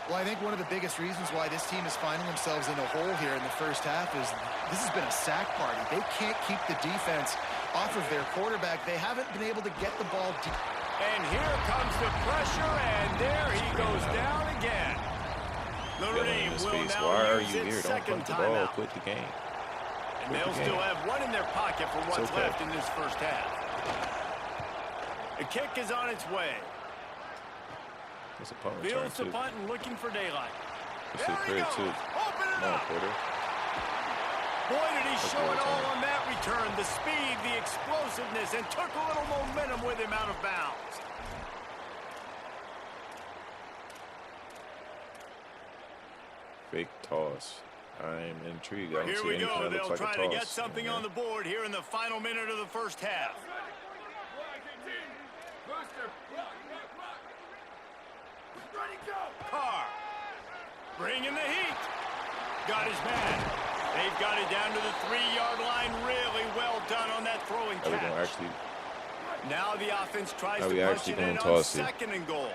Well, I think one of the biggest reasons why this team is finding themselves in a hole here in the first half is this has been a sack party. They can't keep the defense off of their quarterback. They haven't been able to get the ball deep. And here comes the pressure, and there he goes down again. Notre Dame will Space. now Why are use you its here? Don't second punt the ball. timeout. Quit the game. And they'll still have 1 in their pocket for what's okay. left in this first half. The kick is on its way. It's a punt return, Fields the too. punt and looking for daylight. It's There a he crit, goes. too. Open it Come on, up. Porter. Boy, did he show good it all return. on that return. The speed, the explosiveness, and took a little momentum with him out of bounds. Fake toss. I'm intrigued. I don't Here see we anything go. that They'll looks like try a to toss. get something Yeah. on the board here in the final minute of the first half. Carr bringing the heat. Got his man. They've got it down to the 3-yard line. Really well done on that throwing Are we gonna catch. actually? Now the offense tries Are to we punch actually it in gonna on toss it? 2nd and goal.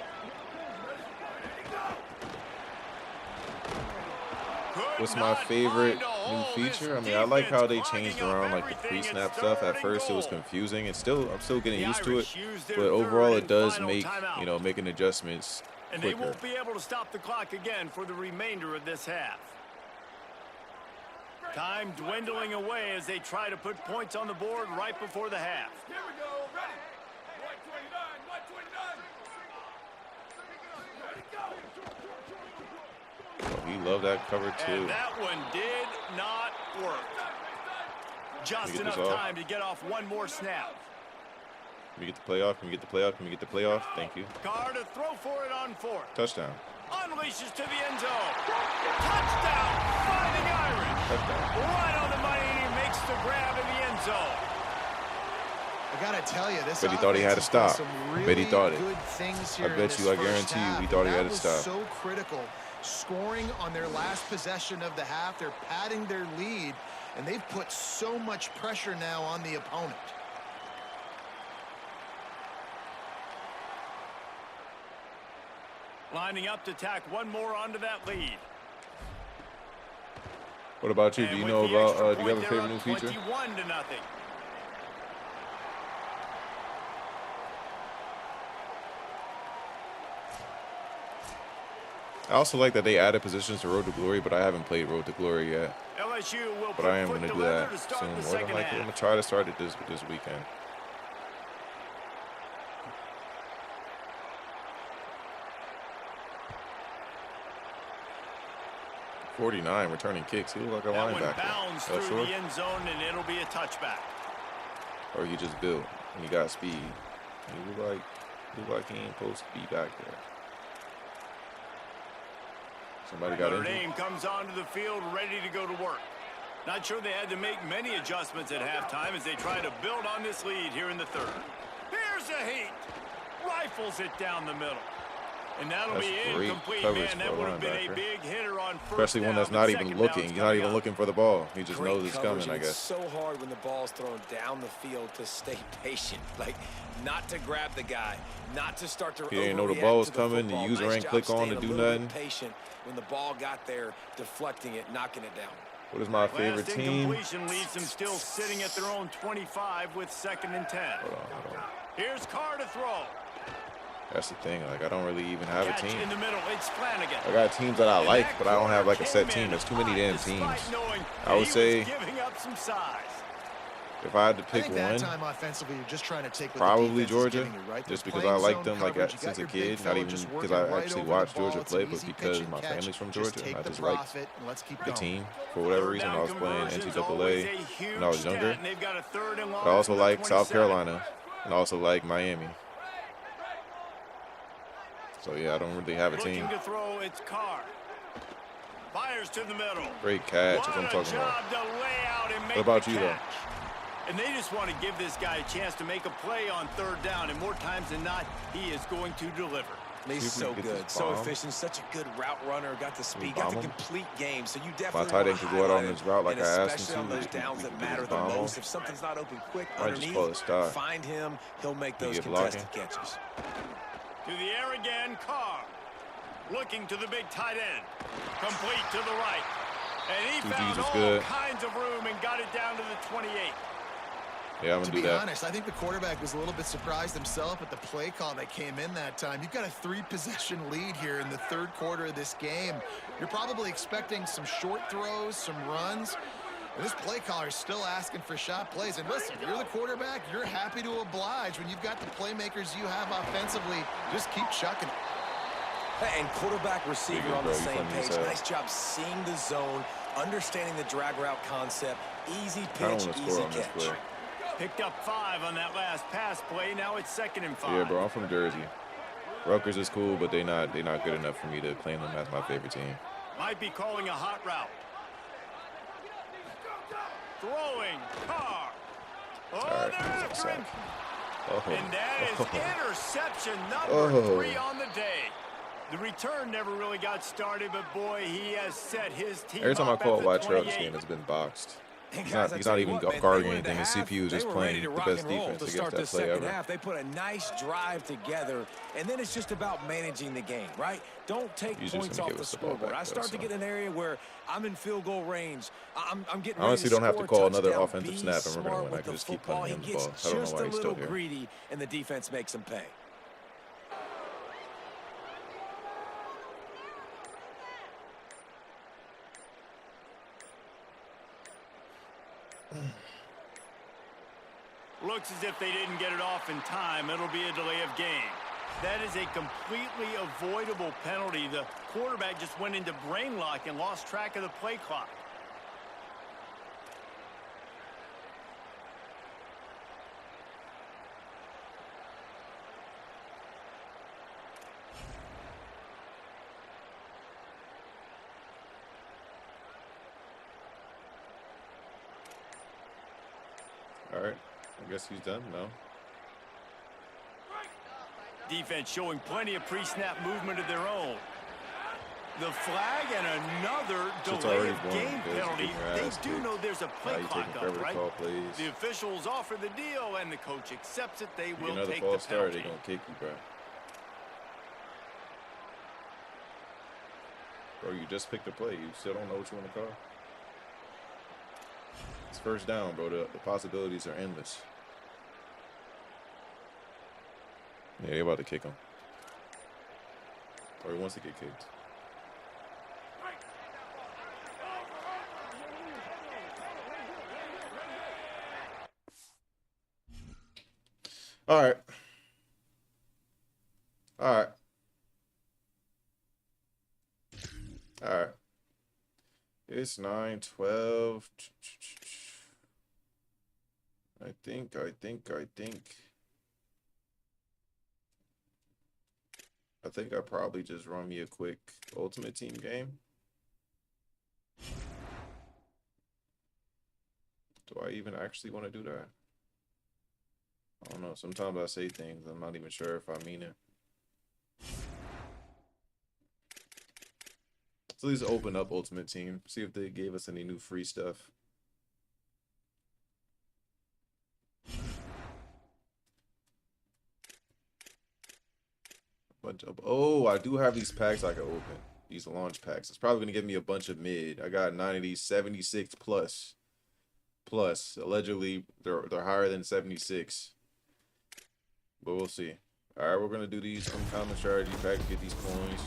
Could What's my not favorite find a new hole. feature? I This mean, I like how they defense changed clogging up around like the everything. pre-snap It's stuff. At 3rd first, it and was goal. confusing. I'm still getting The used to it. Irish use their But 3rd overall, it and does final make timeout. making adjustments And they quicker. won't be able to stop the clock again for the remainder of this half. Time dwindling away as they try to put points on the board right before the half. Here we go. Ready. 129. 129. Oh, he loved that cover too. And that one did not work. Just get enough this off? time to get off one more snap. Can we get the playoff? Can we get the playoff? Can we get the playoff? Thank you. Carr to throw for it on 4th. Touchdown. Unleashes to the end zone. Touchdown, Fighting Irish. Touchdown. Right on the money, and he makes the grab in the end zone. I gotta tell you, this Bet he thought he had to offense has done stop. some I bet really he thought it. good things I here in bet this you, I first guarantee you, half, he thought he and had to that stop. was so critical. Scoring on their last possession of the half, they're padding their lead, and they've put so much pressure now on the opponent. Lining up to tack one more onto that lead. What about you? Do And you with know the about? extra Do you have a point, favorite they're new up feature? 21-0. I also like that they added positions to Road to Glory, but I haven't played Road to Glory yet. LSU will But I am put going to foot do leather that to soon. start the Or I'm second going half. to try to start it this weekend. .49 returning kicks. He looked like a That one linebacker. bounds Oh, through sure. the end zone, and it'll be a touchback. Or he just built and he got speed. He look like he ain't supposed to be back there. Somebody got Notre injured. Dame comes onto the field ready to go to work. Not sure they had to make many adjustments at halftime as they try to build on this lead here in the 3rd. Here's a heat. Rifles it down the middle. And that'll That's be great incomplete, coverage man. That for a would have been a linebacker. big hitter on Especially one that's not even looking. He's not even looking for the ball. He just knows it's coming, I It's guess. so hard when the ball's thrown down the field to stay patient, like not to grab the guy, not to start to. He didn't know the ball was coming. The user ain't click on to do nothing. Patient when the ball got there, deflecting it, knocking it down. What is my favorite Last team? incompletion leaves them still sitting at their own 25 with 2nd and 10. Hold on. Here's Carr to throw. That's the thing. Like, I don't really even have a Catch team. in the middle. It's Flanagan. I got teams that I And like, that but I don't have like a corner set came team. in There's too many damn despite teams. knowing I would he say was giving up some size. if I had to I pick think that one, time offensively, you're just trying to take what probably the defense is Georgia, giving you, right? just They're because playing I liked zone them like coverage. You since got a your kid, big not fella even just because working I right actually over watched the ball. Georgia It's play, an but easy because pitch my and family's catch. from Just Georgia, take and I the just liked profit and let's keep the going. team for whatever reason. I was Third playing down conversion's always a NCAA huge when I was stat, younger. and they've got a 3rd and long But I also from the like South 27. Carolina, and I also like Miami. So yeah, I don't really have a team. Looking to throw, it's Carr. Fires to the middle. Great catch, that's what I'm What a talking job about. to lay out and make What about the you, though? catch. And they just want to give this guy a chance to make a play on 3rd down, and more times than not, he is going to deliver. He's See if we so can get good, this so bomb. efficient, such a good route runner. Got the speed, bomb got the him? complete game. So you My definitely tight end want could to go out on highlight his him, route like and I asked especially him on to. those We downs can that get matter his the bomb most. off. If something's not open quick Might just underneath, call it stop. find him. He'll make He those get contested blocking. catches. To the air again, Carr. Looking to the big tight end. Complete to the right. And he Two found G's is all good. kinds of room and got it down to the 28. Yeah, I'm To gonna do be that. honest, I think the quarterback was a little bit surprised himself at the play call that came in that time. You've got a 3-possession lead here in the 3rd quarter of this game. You're probably expecting some short throws, some runs. And this play caller is still asking for shot plays. And listen, you're the quarterback. You're happy to oblige when you've got the playmakers you have offensively. Just keep chucking it. And quarterback receiver Pretty good, on the bro. You same funny as page. hell. Nice job seeing the zone, understanding the drag route concept. Easy I don't pitch, want to easy score on this catch. play. Picked up 5 on that last pass play. Now it's 2nd and 5. Yeah, bro, I'm from Jersey. Rutgers is cool, but they're not good enough for me to claim them as my favorite team. Might be calling a hot route. Throwing, Carr. Oh, All right, they're here's after that him. sack. Oh, And that is interception number Oh. 3 on the day. The return never really got started, but boy, he has set his team every time I up call at the White Travis 28. game, it's been boxed. And He's guys, not, I he's tell not you even what, man, guarding they went into anything. His half, CPU is they just were playing ready to the rock best and roll defense to against start that the play second ever. half. They put a nice drive together, and then it's just about managing the game, right? Don't take He's just points gonna off give the us the ball scoreboard. back, I though, start to so. get in an area where I'm in field goal range. I'm getting I honestly ready to don't have to score a call another touchdown. offensive Be snap, and we're gonna smart win. I with can the just keep football. punting him He the gets ball. I don't know just why a he's little still here. greedy, and the defense makes him pay. Looks as if they didn't get it off in time. It'll be a delay of game. That is a completely avoidable penalty. The quarterback just went into brain lock and lost track of the play clock. All right, I guess he's done. No. Defense showing plenty of pre-snap movement of their own. The flag and another Shit's delay already of won game because penalty. getting your They ass do kicked. know there's a Now play you clock taking up, forever to right? call plays. The officials offer the deal, and the coach accepts it. They You will another take the false start, penalty. they're gonna kick you, bro. Bro, you just picked a play. You still don't know what you want to call. It's first down, bro. The possibilities are endless. Yeah, they're about to kick him. Or he wants to get kicked. All right. All right. All right. It's 9:12. I think. I think I probably just run me a quick Ultimate Team game. Do I even actually want to do that? I don't know. Sometimes I say things, I'm not even sure if I mean it. So let's open up Ultimate Team. See if they gave us any new free stuff. Oh, I do have these packs I can open. These launch packs. It's probably gonna give me a bunch of mid. I got 9 of these 76 plus. Allegedly they're higher than 76. But we'll see. Alright, we're gonna do these uncommon strategy packs, get these coins.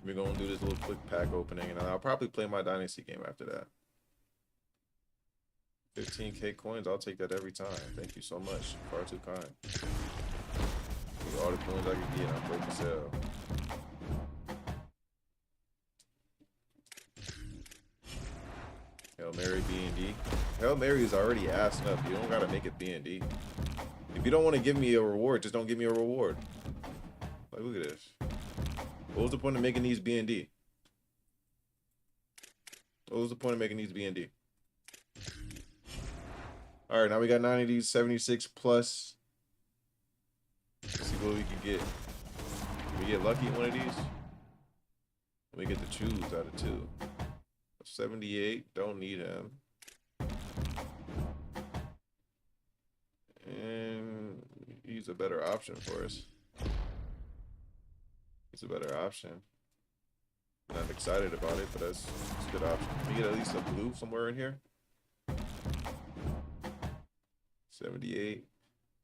We're gonna do this little quick pack opening, and I'll probably play my dynasty game after that. 15k coins, I'll take that every time. Thank you so much. Far too kind. Get all the coins I can get, I'm broke as hell. Hail Mary B&D. Hail Mary is already ass enough. You don't gotta make it B&D. If you don't want to give me a reward, just don't give me a reward. Like, look at this. What was the point of making these B&D? What was the point of making these B&D? All right, now we got 9 of these 76 plus. Let's see what we can get. Can we get lucky in one of these? We get to choose out of 2. 78, don't need him. And he's a better option for us. He's a better option. Not excited about it, but that's a good option. Can we get at least a blue somewhere in here? 78.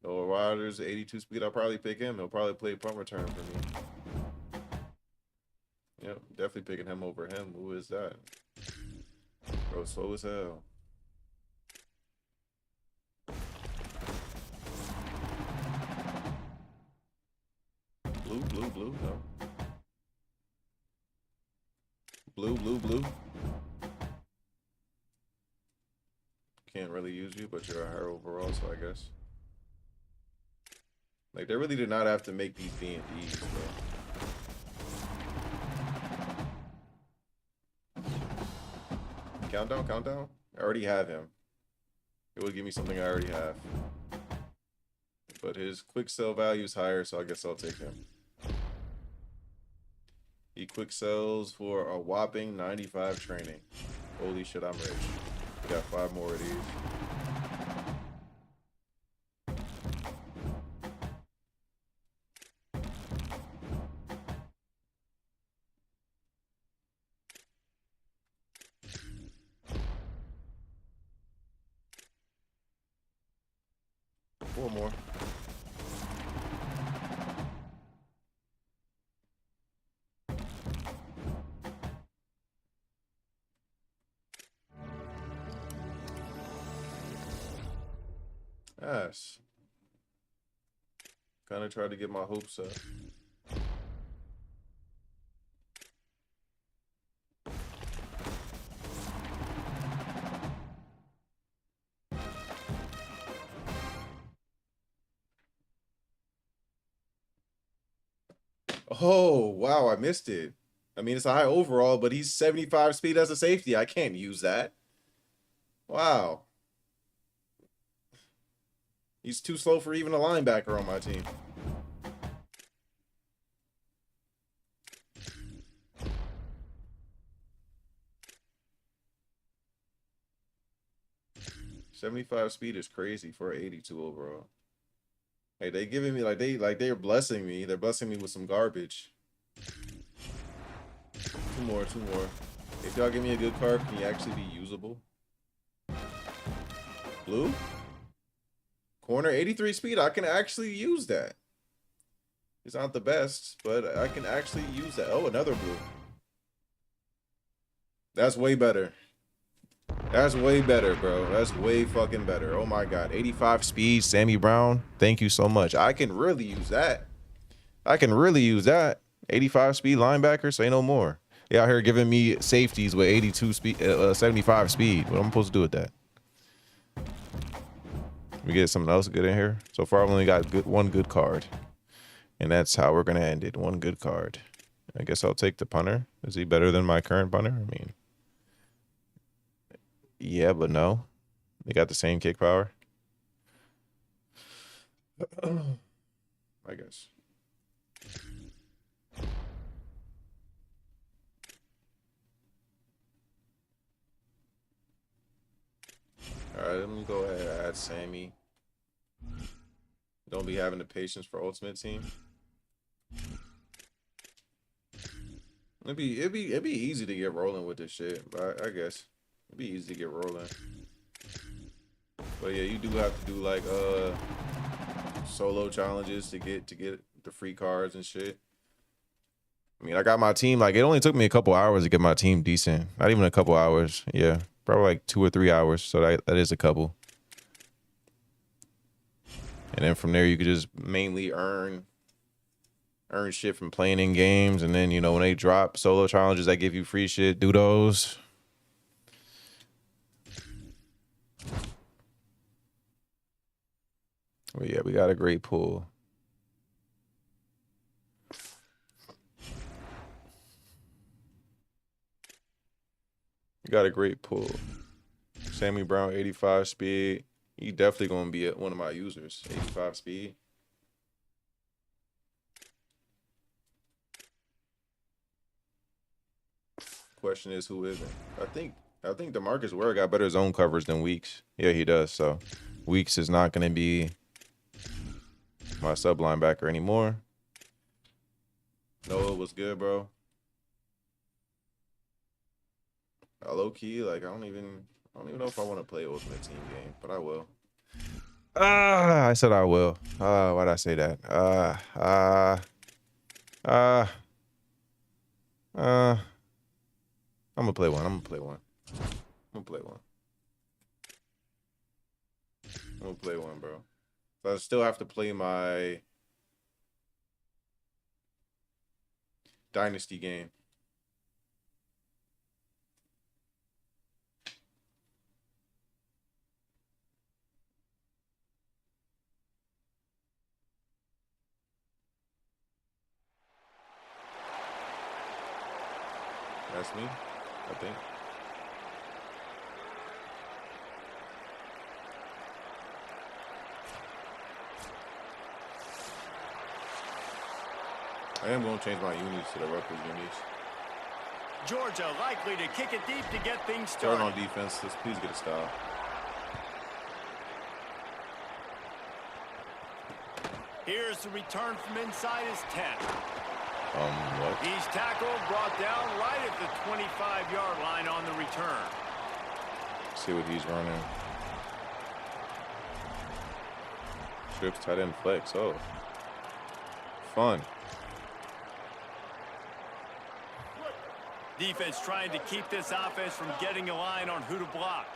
Noah Rodgers, 82 speed. I'll probably pick him. He'll probably play punt return for me. Yep, definitely picking him over him. Who is that? Bro, slow as hell. Blue, no. Blue. Can't really use you, but you're a higher overall, so I guess. Like, they really did not have to make these B&Ds, bro. Countdown. I already have him. It would give me something I already have. But his quick sell value is higher, so I guess I'll take him. He quick sells for a whopping 95 training. Holy shit, I'm rich. We got 5 more of these. Four more. Ass. Kind of tried to get my hopes up. Oh, wow, I missed it. I mean, it's a high overall, but he's 75 speed as a safety. I can't use that. Wow. He's too slow for even a linebacker on my team. .75 speed is crazy for an 82 overall. Hey, they giving me they're blessing me. They're blessing me with some garbage. Two more. If y'all give me a good card, can he actually be usable? Blue? Corner, 83 speed. I can actually use that. It's not the best, but I can actually use that. Oh, another blue. That's way better. That's way better, bro. That's way fucking better. Oh my god. 85 speed, Sammy Brown. Thank you so much. I can really use that. 85 speed linebacker, say no more. They out here giving me safeties with 82 speed, 75 speed. What am I supposed to do with that? We get something else good in here. So far, I've only got one good card. And that's how we're going to end it. One good card. I guess I'll take the punter. Is he better than my current punter? I mean, yeah, but no. They got the same kick power. I guess. That's Sammy. Don't be having the patience for Ultimate Team. It'd be easy to get rolling with this shit, but I guess it'd be easy to get rolling. But yeah, you do have to do like solo challenges to get the free cards and shit. I mean, I got my team, like it only took me a couple hours to get my team decent. Not even a couple hours. Yeah, probably like 2 or 3 hours. So that is a couple. And then from there you could just mainly earn shit from playing in games, and then, you know, when they drop solo challenges that give you free shit, do those. Oh yeah, we got a great pool. We got a great pool. Sammy Brown, 85 speed. He definitely gonna be one of my users. 85 speed. Question is, who isn't? I think DeMarcus Ware got better zone coverage than Weeks. Yeah, he does. So Weeks is not gonna be my sub linebacker anymore. Noah was good, bro. Low key, like I don't even know if I want to play Ultimate Team game, but I will. I said I will. Why'd I say that? I'm gonna play one. I'm gonna play one, bro. So I still have to play my Dynasty game. That's me, I think. I am going to change my unis to the Rutgers unis. Georgia likely to kick it deep to get things Starting started. on defense, let's please get a style. Here's the return from inside his 10. What? He's tackled, brought down right at the 25-yard line on the return. See what he's running. Trips, tight end, flex. Oh, fun. Defense trying to keep this offense from getting a line on who to block.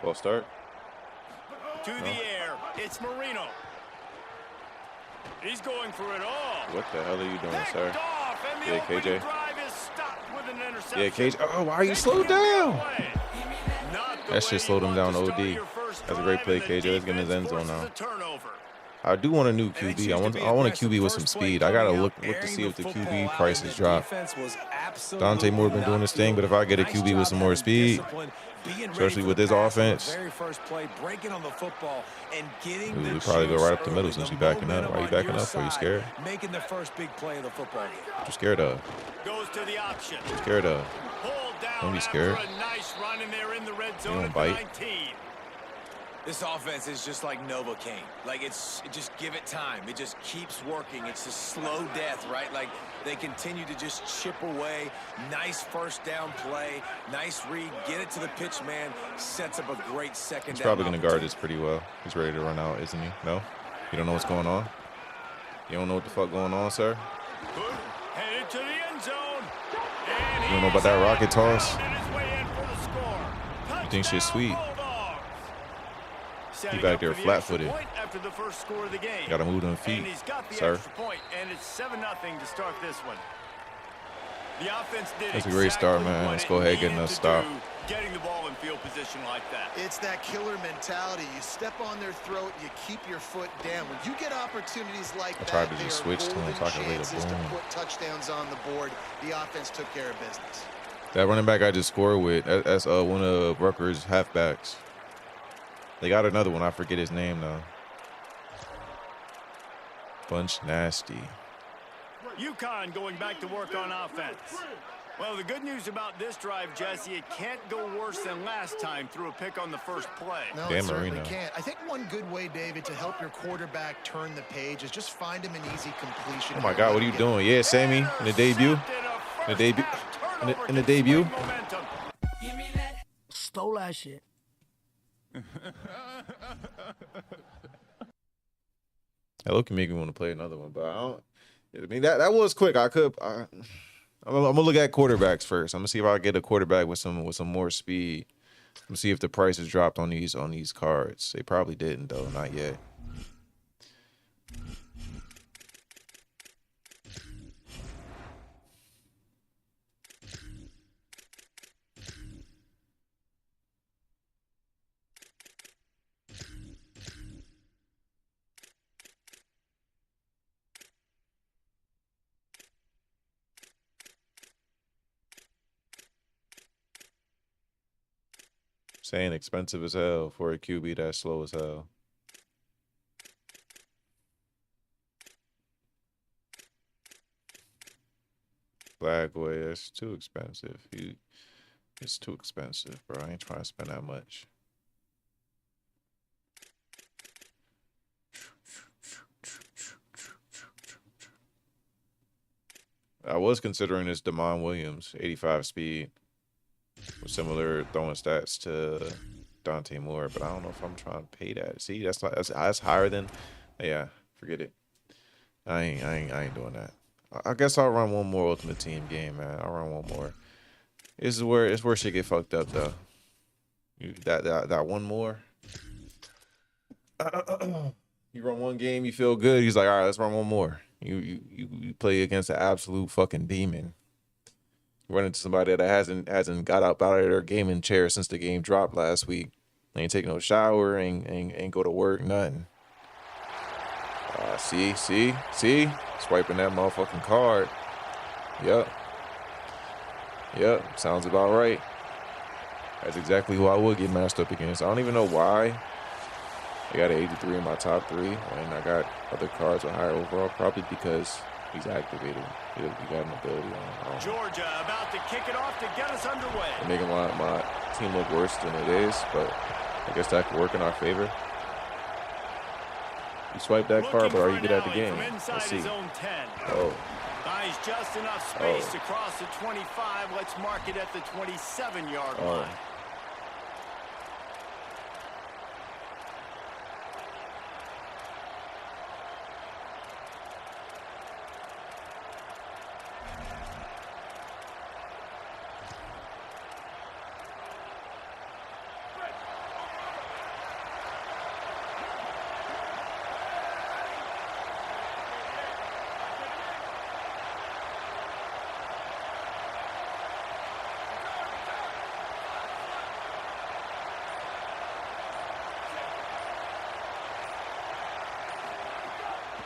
Well, start. To the air, it's Marino. He's going for it all. What the hell are you doing, sir? Picked off, and the Yeah, opening KJ. drive is stopped with an interception. Yeah, KJ. Oh, why are you They slowed can't get down? away. Not the That shit way slowed you him want down to OD. start your first That's a great drive, play, and the KJ. Let's get in his end zone defense now. forces a turnover. I do want a new And it QB. used I to want be a best QB the with some first play speed. I gotta coming look out, to airing see if the football QB out, prices and drop. defense was Dante Moore been doing his thing, but if I get a QB with some more speed, especially with this offense, very first play, breaking on the football and getting we the probably go right up the juice middle early, since the you backing up. momentum Why you on backing your up? Are you side, scared? Making the first big play of the football game. What you scared of? Goes to the option. What you scared of? Pulled down Don't be scared. after a nice run, and they're in the red zone don't at bite. the 19. This offense is just like Novocaine. Like, just give it time. It just keeps working. It's a slow death, right? Like, they continue to just chip away. Nice first down play. Nice read. Get it to the pitch man. Sets up a great second He's down probably gonna guard opportunity. this pretty well. He's ready to run out, isn't he? No? You don't know what's going on? You don't know what the fuck going on, sir? Good. Headed to the end zone. You don't know about that rocket toss? You think shit's sweet? He back there flat-footed. After the first score of the game. Gotta move them feet, And he's got the sir. extra point, and it's 7-0 to start this one. The offense did That's a great start, exactly man. what Let's it go ahead and get needed another to stop. do, getting the ball in field position like that. It's that killer mentality. You step on their throat, you keep your foot down. When you get opportunities like that, tried to they just are switch to him golden so I could lay the chances to boom. put touchdowns on the board. The offense took care of business. That running back I just scored with, that's one of Rutgers halfbacks. They got another one. I forget his name, though. Bunch nasty. UConn going back to work on offense. Well, the good news about this drive, Jesse, it can't go worse than last time through a pick on the first play. No, Dan it certainly Marino. can't. I think one good way, David, to help your quarterback turn the page is just find him an easy completion. Oh my God, what are you doing? Yeah, Sammy in the debut. In the debut. In the debut. Stole that shit. Hello can make me want to play another one, but I don't. I mean that was quick. I'm gonna look at quarterbacks first. I'm gonna see if I get a quarterback with some more speed. I'm gonna see if the price has dropped on these cards. They probably didn't though, not yet. Saying expensive as hell for a QB that's slow as hell. Flagway, that's too expensive. It's too expensive, bro. I ain't trying to spend that much. I was considering this Damon Williams, 85 speed, with similar throwing stats to Dante Moore, but I don't know if I'm trying to pay that. See, that's higher than, yeah. Forget it. I ain't doing that. I guess I'll run one more Ultimate Team game, man. I'll run one more. It's where shit get fucked up though. That one more. You run one game, you feel good. He's like, all right, let's run one more. You play against an absolute fucking demon. Run into somebody that hasn't got up out of their gaming chair since the game dropped last week. Ain't take no shower, ain't go to work, nothing. See, swiping that motherfucking card. Yep, sounds about right. That's exactly who I would get matched up against. I don't even know why. I got an 83 in my top 3, and I got other cards with higher overall, probably because he's activated. He got an ability on. Georgia about to kick it off to get us underway. Making my team look worse than it is, but I guess that could work in our favor. You swipe that card, but are you good at the game? Let's see. Oh. Buys just enough space to cross the 25. Let's mark it at the 27-yard line.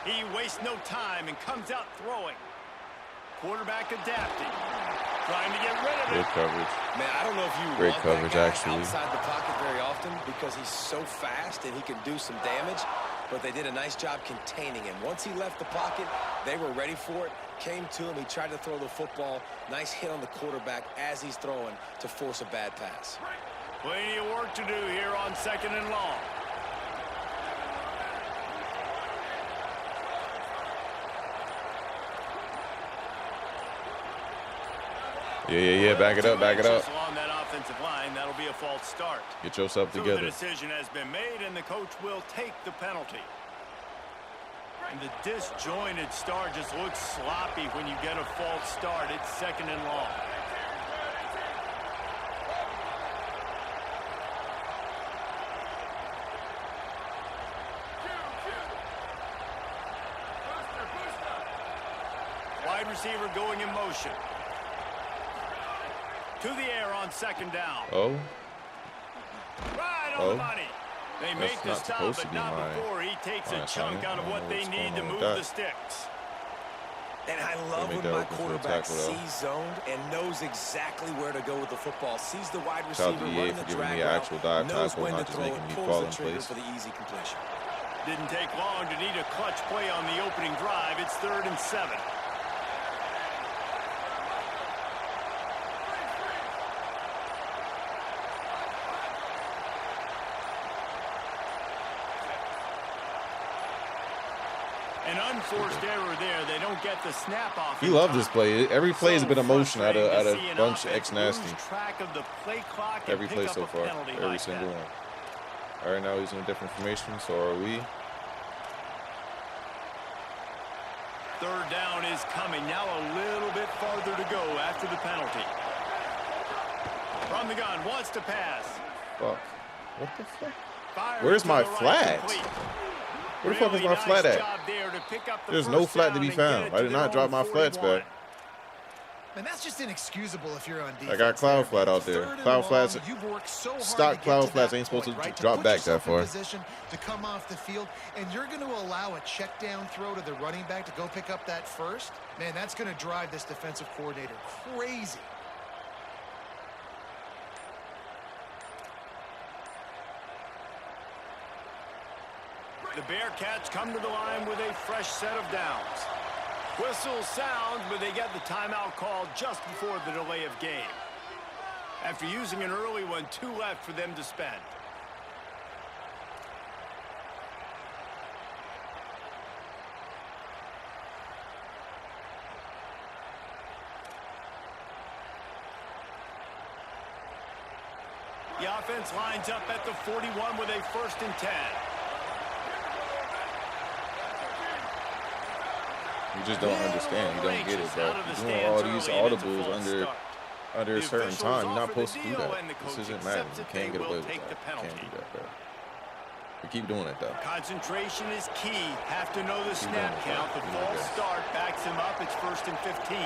He wastes no time and comes out throwing. Quarterback adapting. Trying to get rid of it. Good coverage. Man, I don't know if you Great want coverage, that guy actually. outside the pocket very often because he's so fast and he can do some damage, but they did a nice job containing him. Once he left the pocket, they were ready for it, came to him, he tried to throw the football. Nice hit on the quarterback as he's throwing to force a bad pass. Plenty of work to do here on 2nd and long. Yeah. Back it up. Along that offensive line, that'll be a false start. Get yourself So together. the decision has been made, and the coach will take the penalty. And the disjointed start just looks sloppy when you get a false start. It's 2nd and long. Wide receiver going in motion. To the air on 2nd down. Oh. Right on the money. They That's make the not stop, supposed to but be not my before he takes a chunk assignment. out of I don't what know they what's need to going on move with the that. sticks. And I love They when make my that open for a quarterback tackle, though. sees zoned and knows exactly where to go with the football. Sees the wide Shout receiver out to EA running for the giving drag me route, actual dive knows tackle, when not to just throw making it, me pulls fall the in trigger place. for the easy completion. Didn't take long to need a clutch play on the opening drive. It's 3rd and 7. An unforced error there. They don't get the snap off. He loved this play. Every play has been emotion out of a bunch of ex-nasty. Every play so far. Every single one. All right, now he's in a different formation, so are we. 3rd down is coming. Now a little bit farther to go after the penalty. From the gun, wants to pass. Fuck. What the fuck? Fires Where's to my the right, flat? complete. Where the fuck is my Really flat nice at? job there to pick up the There's no first flat to down be and get found. it I to did their not drop own my flats 41. back. And that's just inexcusable if you're on defense. I got cloud flat out there. 3rd and Cloud long, flats, you've worked so hard stock to get cloud to flats that ain't supposed point, to right? drop put back yourself that in far. position to come off the field, and you're going to allow a check down throw to the running back to go pick up that first? Man, that's going to drive this defensive coordinator crazy. The Bearcats come to the line with a fresh set of downs. Whistle sounds, but they get the timeout called just before the delay of game. After using an early one, 2 left for them to spend. The offense lines up at the 41 with a 1st and 10. You just don't understand. You don't get it, bro. You're doing all these audibles under a certain time. You're not supposed to do that. This isn't Madden. You can't get away with that. You can't do that, bro. We keep doing it, though. Concentration is key. Have to know the snap count. The false start backs him up. It's 1st and 15.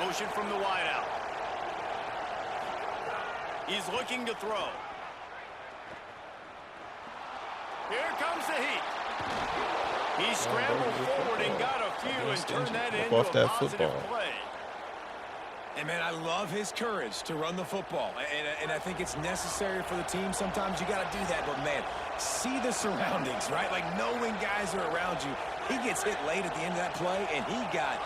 Motion from the wideout. He's looking to throw. Here comes the heat. He scrambled forward and got a few and turned that into a positive play. And, man, I love his courage to run the football. And I think it's necessary for the team. Sometimes you got to do that. But, man, see the surroundings, right? Like, knowing guys are around you. He gets hit late at the end of that play, and he got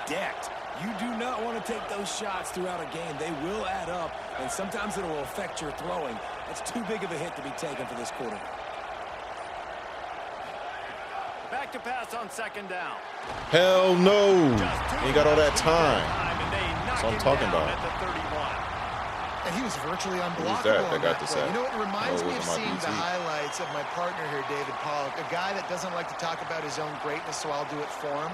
decked. You do not want to take those shots throughout a game. They will add up, and sometimes it will affect your throwing. That's too big of a hit to be taken for this quarterback. Back to pass on 2nd down. Hell no. He got all that time. That's what I'm talking about. At the 31. And he was virtually unblockable. That on got that the play. sack. You know, it reminds No, me it of wasn't my seeing the BT. highlights of my partner here, David Pollock, a guy that doesn't like to talk about his own greatness, so I'll do it for him.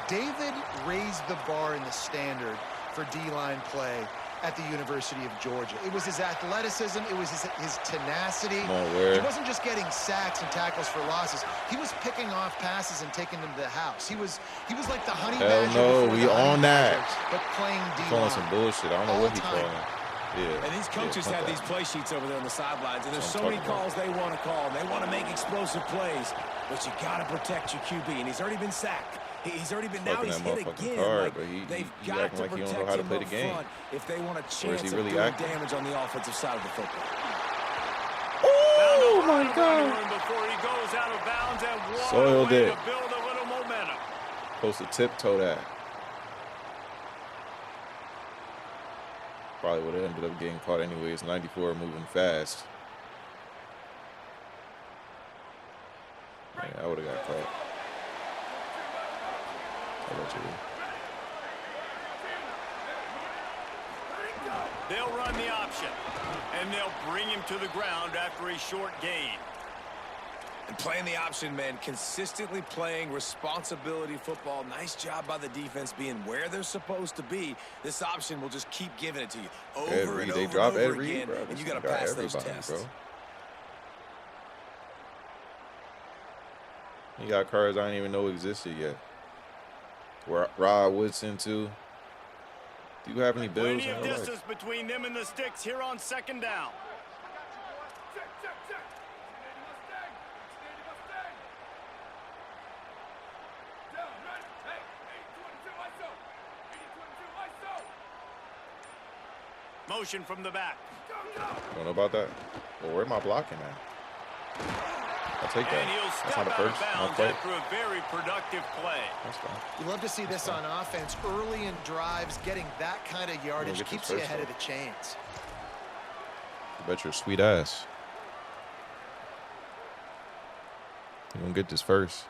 David raised the bar in the standard for D-line play at the University of Georgia. It was his athleticism. It was his tenacity. He wasn't just getting sacks and tackles for losses. He was picking off passes and taking them to the house. He was like the honey badger. Hell no, before we the honey on that. badgers, but playing Calling D-line. some bullshit. I don't know what he All-time. calling. Yeah. And these coaches yeah, have fuck these that. play sheets over there on the sidelines, and there's That's so what I'm many talking calls they want to call. They want to make explosive plays, but you got to protect your QB, and he's already been sacked. He's already been, now Fucking he's that hit motherfucking again. card, Like, but he they've acting got to like he don't protect know how to him play the up game. front if they want a Or is chance he of really doing acting? damage on the offensive side of the football. Oh my God. Before he goes out of bounds and what Soiled a way it. to build a little momentum. Supposed to tiptoe that. Probably would have ended up getting caught anyways. 94 moving fast. Yeah, I would have got caught. I'll let you. They'll run the option, and they'll bring him to the ground after a short gain. And playing the option, man, consistently playing responsibility football. Nice job by the defense being where they're supposed to be. This option will just keep giving it to you over and They over drop and over every, again, bro. and you This got to got pass those everybody, tests. bro. You got cards I didn't even know existed yet. Rod Woodson too. Do you have any bills? Plenty of distance between them and the sticks here on 2nd down. Check, check, check. Standing Mustang. Standing Mustang. Down, ready. Hey, 80-22 ISO. 80-22 ISO. Motion from the back. Don't know about that. Well, where am I blocking at? I'll take that. And he'll That's step not a out of first. No bounds play. after a very productive play. That's fine. You love to see this on offense. Early in drives, getting that kind of yardage get this keeps you first ahead of one. the chains. I bet your sweet ass. You gonna get this first.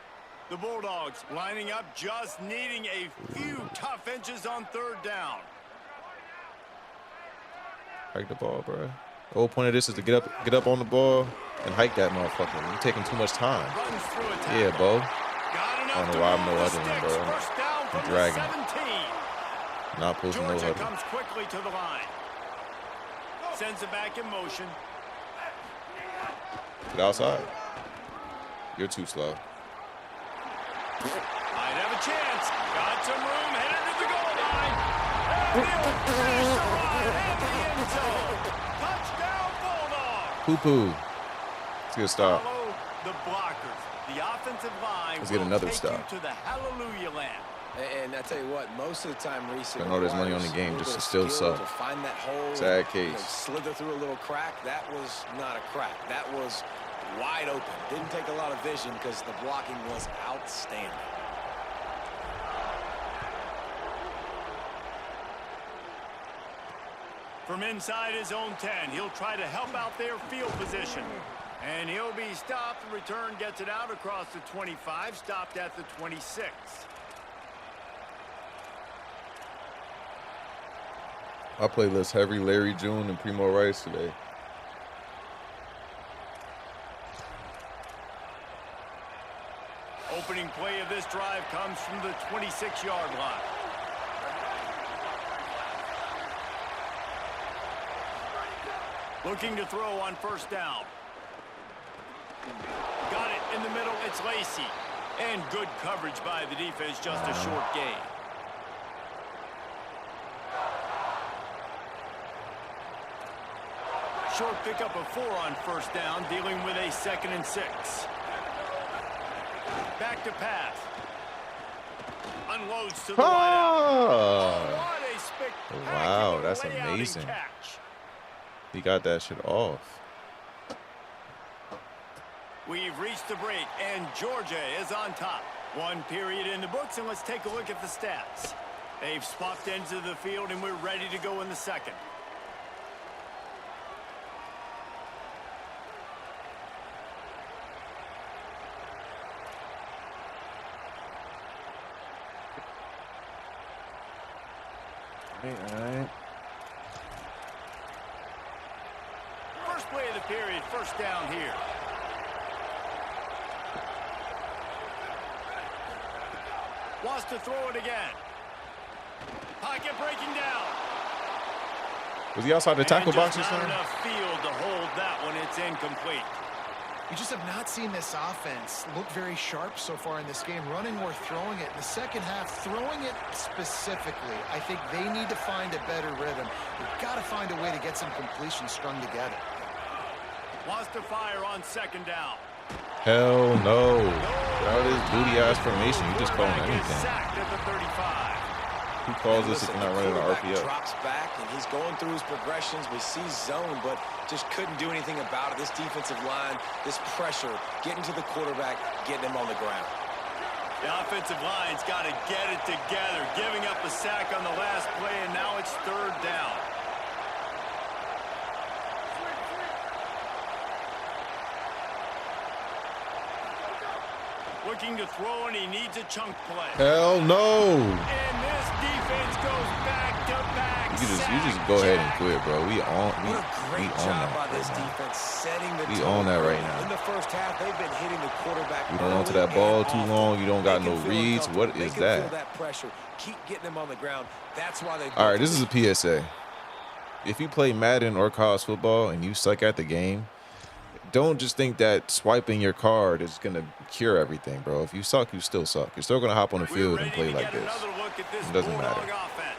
The Bulldogs lining up, just needing a few tough inches on third down. Hike the ball, bro. The whole point of this is to get up on the ball and hike that motherfucker. You're taking too much time. Runs through a tackle. Yeah, Bo. Got enough I don't know to why I'm move no the other one, sticks. bro. First down I'm from the dragging. 17. Not posting no Georgia huddle. comes quickly to the line. Sends it back in motion. Get outside. You're too slow. Might have a chance. Got some room. Headed to the goal line. And he'll finish the run in the end zone. Touchdown, Bulldogs. Poo-poo. Let's get a stop. Follow the blockers. The offensive line Let's get will another take stop. you to the hallelujah land. And I tell you what, most of the time, Reese, I know there's money on the game just to still suck. To find that hole, Sad case. slither through a little crack. That was not a crack. That was wide open. Didn't take a lot of vision because the blocking was outstanding. From inside his own 10, he'll try to help out their field position. And he'll be stopped. The return gets it out across the 25, stopped at the 26. I played less heavy Larry June and Primo Rice today. Opening play of this drive comes from the 26-yard line. Looking to throw on first down. Got it in the middle. It's Lacy. And good coverage by the defense, just a short gain. Short pickup of 4 on first down, dealing with a 2nd and 6. Back to pass. Unloads to the wideout. What a spectacular Wow, that's layout and amazing. catch. He got that shit off. We've reached the break, and Georgia is on top. One period in the books, and let's take a look at the stats. They've swapped ends of the field, and we're ready to go in the second. All right. First play of the period, first down here. Wants to throw it again. Pocket breaking down. Was he outside the tackle And box just or not something? enough field to hold that one. It's incomplete. You just have not seen this offense look very sharp so far in this game, running or throwing it. In the second half, throwing it specifically, I think they need to find a better rhythm. You've got to find a way to get some completions strung together. Wants to fire on second down. Hell no. Get out of this booty ass formation. You just calling Quarterback is anything. sacked at the 35. Who calls this if Listen, you're not the running an quarterback RPO? drops back, and he's going through his progressions. We see zone, but just couldn't do anything about it. This defensive line, this pressure, getting to the quarterback, getting him on the ground. The offensive line's got to get it together, giving up a sack on the last play, and now it's third down. Looking to throw, and he needs a chunk play. Hell no. And this defense goes back-to-back. You just go ahead and quit, bro. We on What a great on job that by this right now. defense setting the We tone on that right early. now. In the first half, they've been hitting the quarterback. You don't want to early that ball and too often. long. You don't got Make no him feel reads. uncomfortable. What is Make him that? feel that pressure. Keep getting him on the ground. That's why they. All right, this is a PSA. If you play Madden or college football and you suck at the game, don't just think that swiping your card is going to cure everything, bro. If you suck, you still suck. You're still going to hop on the We're field and ready play to like get this. another look at this It doesn't Bulldog matter. offense.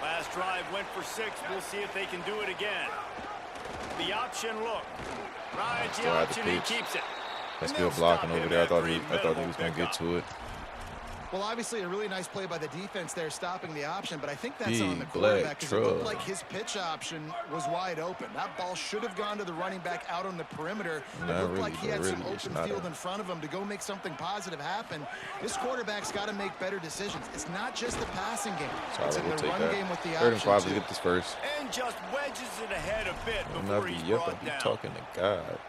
Last drive went for 6. We'll see if they can do it again. The option look. Rides the Still had the option, he pitch. keeps it. That's And they'll good blocking stop over him there. I thought after he a was going to minimal get to it. Well, obviously, a really nice play by the defense there, stopping the option, but I think that's Big on the Black quarterback because it looked Truck. like his pitch option was wide open. That ball should have gone to the running back out on the perimeter. It Not looked really, like he but had some really, it's open not field a- in front of him to go make something positive happen. This quarterback's got to make better decisions. It's not just the passing game. It's Solid, in we'll the take run that. game with the 3rd and option, 5, too. let's get this first. And just wedges it ahead a bit I'm before not he's be up, brought be down. talking to God.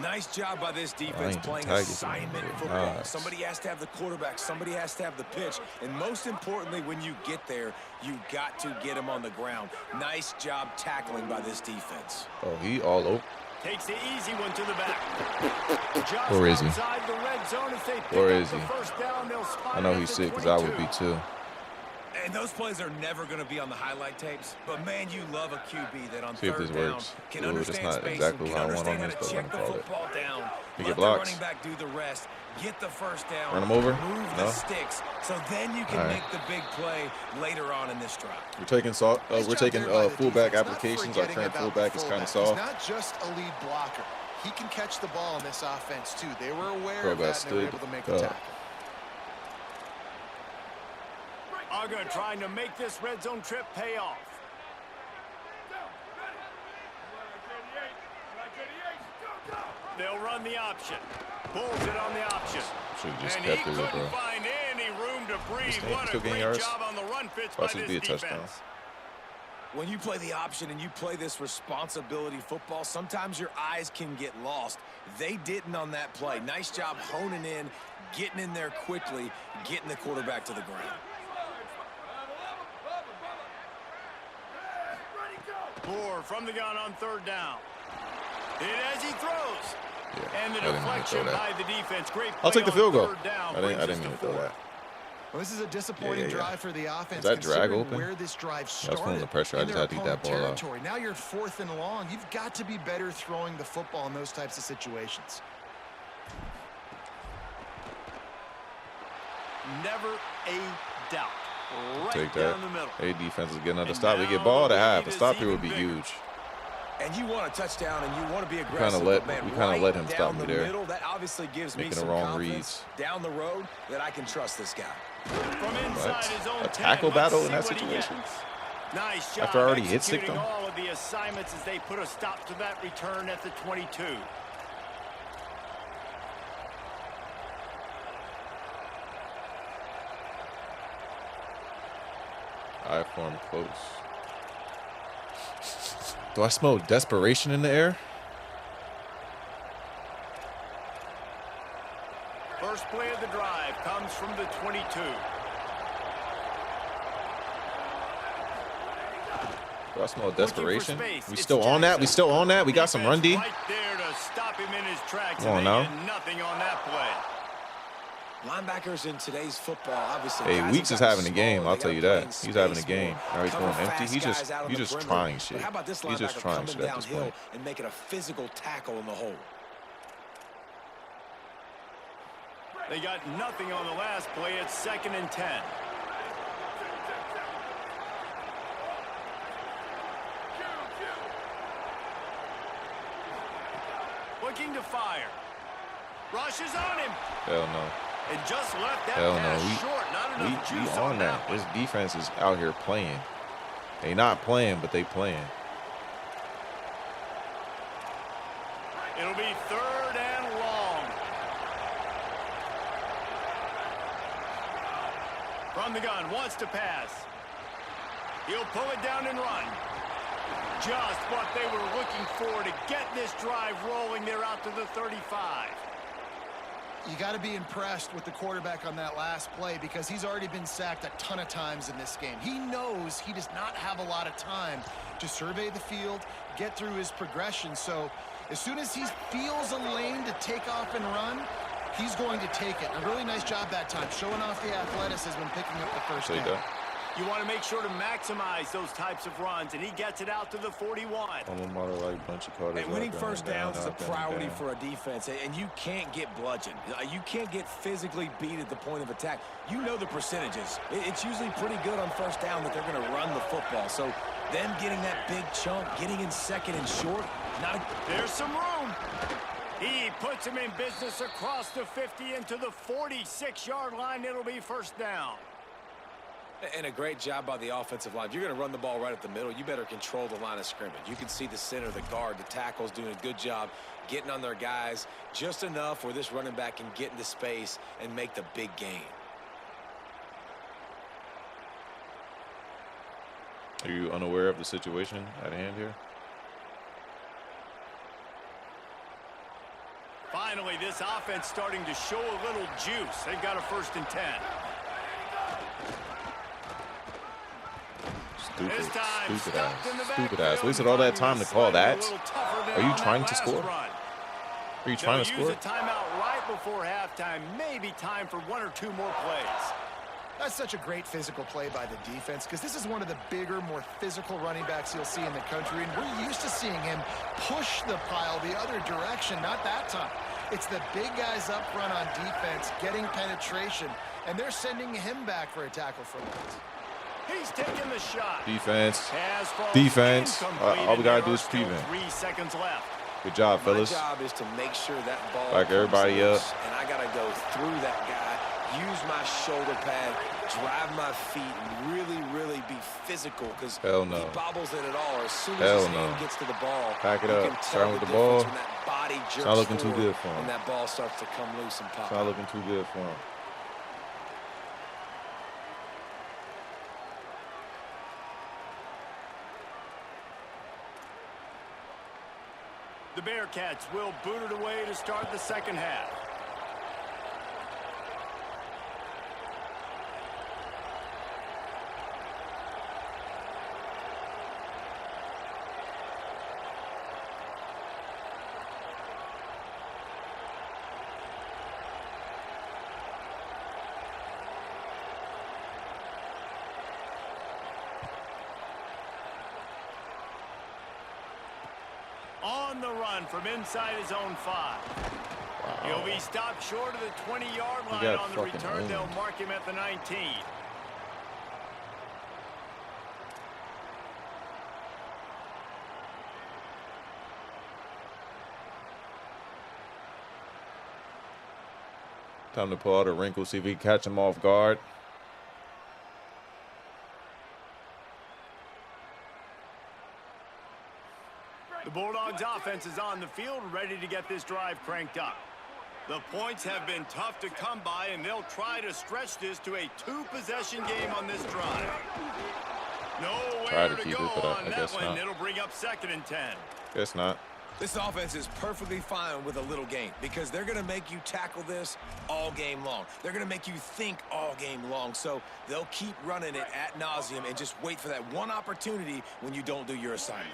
Nice job by this I defense ain't the playing Tigers assignment anymore. football. Nice. Somebody has to have the quarterback. Somebody has to have the pitch. And most importantly, when you get there, you got to get him on the ground. Nice job tackling by this defense. Oh, he all over. Takes the easy one to the back. Just Where is he? outside the red zone as they pick Where up is the he? first down, they'll spot I know it at he's the sick because I would 22. be too. And those plays are never going to be on the highlight tapes. But, man, you love a QB that on See if third this down works. can Ooh, that's understand not spacing, exactly can how I want understand on how this, to but check let the me call it. football down. He Let get the blocks. running back do the rest. Get the first down. Run him over? Move No? the sticks. So then you can All right. make the big play later on in this drive. We're taking Nice we're job taking there by the fullback defense, not applications. Our forgetting current about the fullback is kind of fullback. soft. He's not just a lead blocker. He can catch the ball in this offense, too. They were aware Bro of got that, and they were stood able to make the up. tackle. Uga trying to make this red zone trip pay off. They'll run the option. Pulls it on the option. Should've just And kept he it, couldn't bro. find any room to breathe. Still- What a still getting great yards? job on the run fits Watch by this this be a defense. touchdown. When you play the option and you play this responsibility football, sometimes your eyes can get lost. They didn't on that play. Nice job honing in, getting in there quickly, getting the quarterback to the ground. Moore from the gun on third down. Hit as he throws. Yeah, And the I didn't mean to throw deflection that. by the defense. Great I'll play take the on field goal. third down. I Brings didn't us mean to to throw four. that. Well, this is a disappointing yeah. drive for the offense. that drag considering open? where this drive That's one started of the pressure. I in just their had to get that opponent ball out. territory. Now you're 4th and long. You've got to be better throwing the football in those types of situations. Never a doubt. Right Take down that. the middle. A defense is getting at the And stop. We now get ball the to half. lead A is stop here even would be bigger. huge. And you want a touchdown and you want to be kinda aggressive. let- but man, we kinda right let him stop down me the there. middle, that obviously gives me Making the some wrong confidence reads. down the road that I can trust this guy. From inside What? his own A 10, tackle let's battle in see that what he situation? gets. Nice job After I already hit stick executing them? all of the assignments as they put a stop to that return at the 22. I form close. Do I smell desperation in the air? First play of the drive comes from the 22. Do I smell Looking for desperation? space. We It's still on that? We Jackson. still on that? We got some run D? Defense right there to stop him in his tracks. Come on and now. they did nothing on that play. Linebackers in today's football, obviously. Hey, guys Weeks have is gotten having a game. smaller. I'll They tell gotta you play that. in He's having a space game. more. Now he's Cover going empty. fast He's guys just out on he's the just perimeter. trying But shit. how about this He's just linebacker trying coming shit at this downhill point. and making a physical tackle in the hole? They got nothing on the last play. It's 2nd and 10. Looking to fire. Rushes on him. Hell no. And just left that Hell pass no. short. Not enough We juice on that. one. This defense is out here playing. They not playing, but they playing. It'll be 3rd and long. From the gun, wants to pass. He'll pull it down and run. Just what they were looking for to get this drive rolling. They're out to the 35. You got to be impressed with the quarterback on that last play because he's already been sacked a ton of times in this game. He knows he does not have a lot of time to survey the field, get through his progression. So as soon as he feels a lane to take off and run, he's going to take it. A really nice job that time, showing off the athleticism and picking up the first Take down. that. You want to make sure to maximize those types of runs, and he gets it out to the 41. Alma mater like bunch of Carters. And winning out there, first down, downs is a out there, priority down. for a defense, and you can't get bludgeoned. You can't get physically beat at the point of attack. You know the percentages. It's usually pretty good on first down that they're going to run the football. So them getting that big chunk, getting in 2nd and short, not a... There's some room. He puts him in business across the 50 into the 46-yard line. It'll be first down. And a great job by the offensive line. If you're going to run the ball right at the middle, you better control the line of scrimmage. You can see the center, the guard, the tackles doing a good job getting on their guys just enough where this running back can get into space and make the big gain. Are you unaware of the situation at hand here? Finally, this offense starting to show a little juice. They've got a 1st and 10. Stupid ass. Wasted all that time to call that. Are you trying to score? Are you trying to score? Use a timeout right before halftime. Maybe time for 1 or 2 more plays. That's such a great physical play by the defense because this is one of the bigger, more physical running backs you'll see in the country, and we're used to seeing him push the pile the other direction, not that time. It's the big guys up front on defense getting penetration, and they're sending him back for a tackle for loss. He's taking the shot. Defense. Defense. All we got to do is prevent. 3 seconds left. Good job, fellas. My job is to make sure that ball back everybody up. And I got to go through that guy, use my shoulder pad, drive my feet, and really be physical because he bobbles it at all. As soon as his hand gets to the ball, pack it up. Starting with the ball. It's not looking too good for him. And that ball starts to come loose and pop. It's not looking too good for him. The Bearcats will boot it away to start the second half. On the run from inside his own 5. Wow. He'll be stopped short of the 20-yard line on the return. They'll mark him at the 19. Time to pull out a wrinkle, see if we can catch him off guard. The Bulldogs offense is on the field, ready to get this drive cranked up. The points have been tough to come by, and they'll try to stretch this to a 2-possession game on this drive. Nowhere to go on that one. It'll bring up 2nd and 10. Guess not. This offense is perfectly fine with a little gain because they're going to make you tackle this all game long. They're going to make you think all game long. So they'll keep running it ad nauseum and just wait for that one opportunity when you don't do your assignment.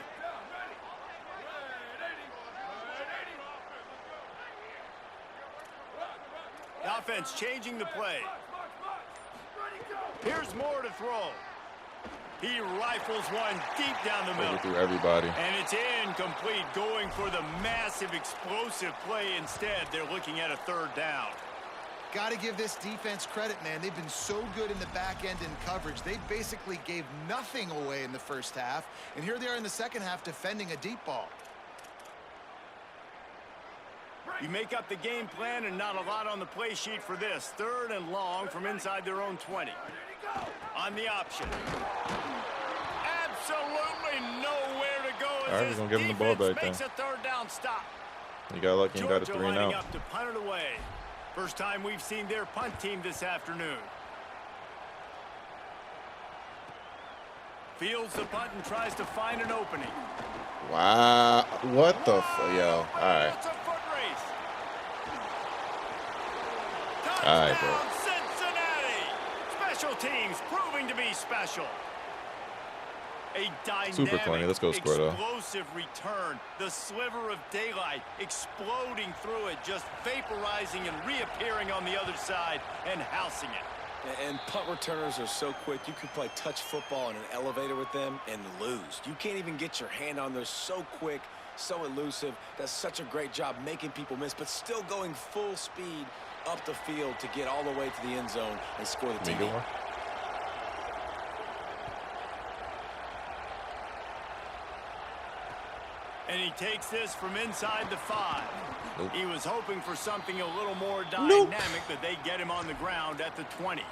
The offense changing the play. Here's more to throw. He rifles one deep down the middle. Through everybody. And it's incomplete, going for the massive explosive play instead. They're looking at a 3rd down. Got to give this defense credit, man. They've been so good in the back end in coverage. They basically gave nothing away in the first half. And here they are in the second half defending a deep ball. You make up the game plan and not a lot on the play sheet for this. 3rd and long from inside their own 20. On the option. Absolutely nowhere to go. All right, we're going to give him the ball back then. Makes a 3rd down stop. You got lucky and got a 3 and out. Up to punt it away. First time we've seen their punt team this afternoon. Fields the punt and tries to find an opening. Wow. What the yo. All right. It's a foot race. All right, bro. Cincinnati. Special teams proving to be special. A dynamic, super funny. Let's go score, though. Explosive return. The sliver of daylight exploding through it, just vaporizing and reappearing on the other side and housing it. And punt returners are so quick. You could play touch football in an elevator with them and lose. You can't even get your hand on. They're so quick, so elusive. Does such a great job making people miss, but still going full speed up the field to get all the way to the end zone and score the TD. And And he takes this from inside the 5. Nope. He was hoping for something a little more Nope. dynamic, but they get him on the ground at the 20.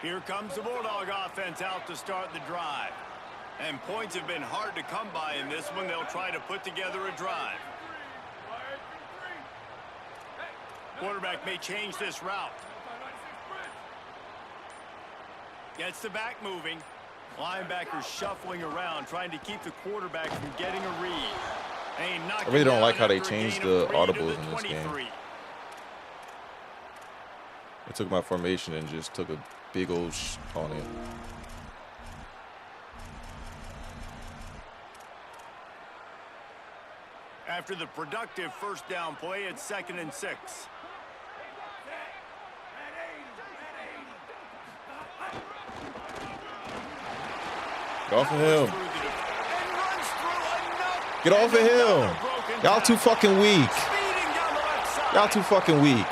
Here comes the Bulldog offense out to start the drive. And points have been hard to come by in this one. They'll try to put together a drive. Quarterback may change this route. Gets the back moving. Linebackers shuffling around, trying to keep the quarterback from getting a read. I really don't like how they changed the audibles in this game. They took my formation and just took a big old on it. After the productive first down play, it's 2nd and 6. Get off of him. Get off of him. Y'all too fucking weak. Y'all too fucking weak.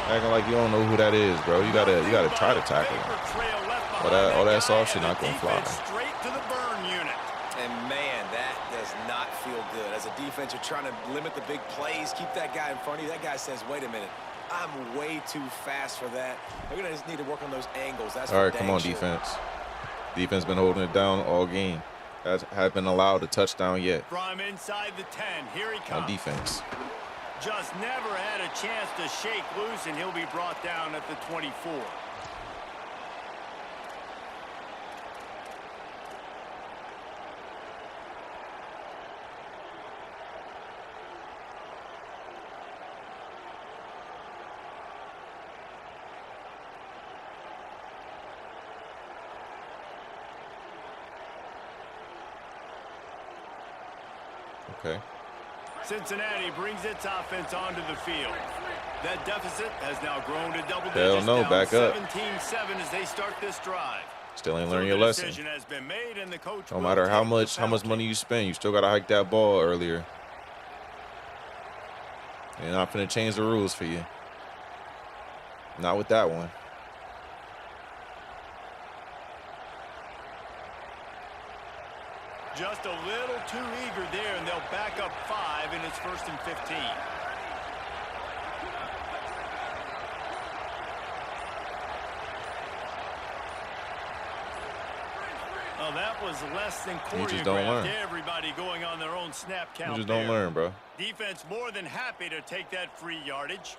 Acting like you don't know who that is, bro. You gotta try to tackle him. All that soft shit not gonna fly. Straight to the burn unit. And man, that does not feel good. As a defense, you're trying to limit the big plays, keep that guy in front of you. That guy says, wait a minute, I'm way too fast for that. They're gonna just need to work on those angles. That's all right, come on, defense. Defense been holding it down all game. Hasn't been allowed a touchdown yet. From inside the 10, here he comes. On defense. Just never had a chance to shake loose, and he'll be brought down at the 24. Okay. Cincinnati brings its offense onto the field. That deficit has now grown to double digits. Hell no, down back up. 17-7 as they start this drive. Still ain't learning your lesson. Has been made and the coach No matter how much money you spend, you still gotta hike that ball earlier. They're not gonna change the rules for you. Not with that one. Just a little too eager there, and they'll back up 5, and it's 1st and 15. Oh, that was less than choreographed. You just don't learn. Everybody going on their own snap count. You just don't learn, bro. Defense more than happy to take that free yardage.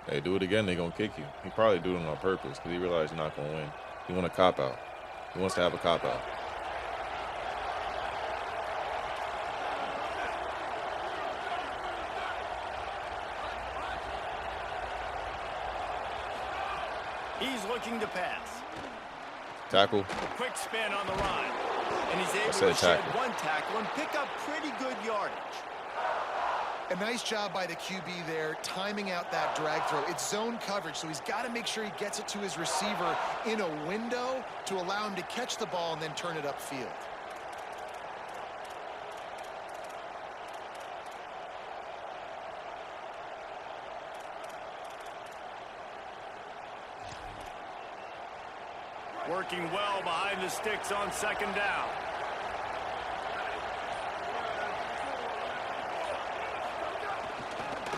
Hey, do it again, they're gonna kick you. He probably do it on purpose because he realized he's not gonna win. He want a cop out. He wants to have a cop out. He's looking to pass. Tackle. A quick spin on the run. And he's able to shed one tackle and pick up pretty good yardage. A nice job by the QB there, timing out that drag throw. It's zone coverage, so he's got to make sure he gets it to his receiver in a window to allow him to catch the ball and then turn it upfield. Working well behind the sticks on 2nd down.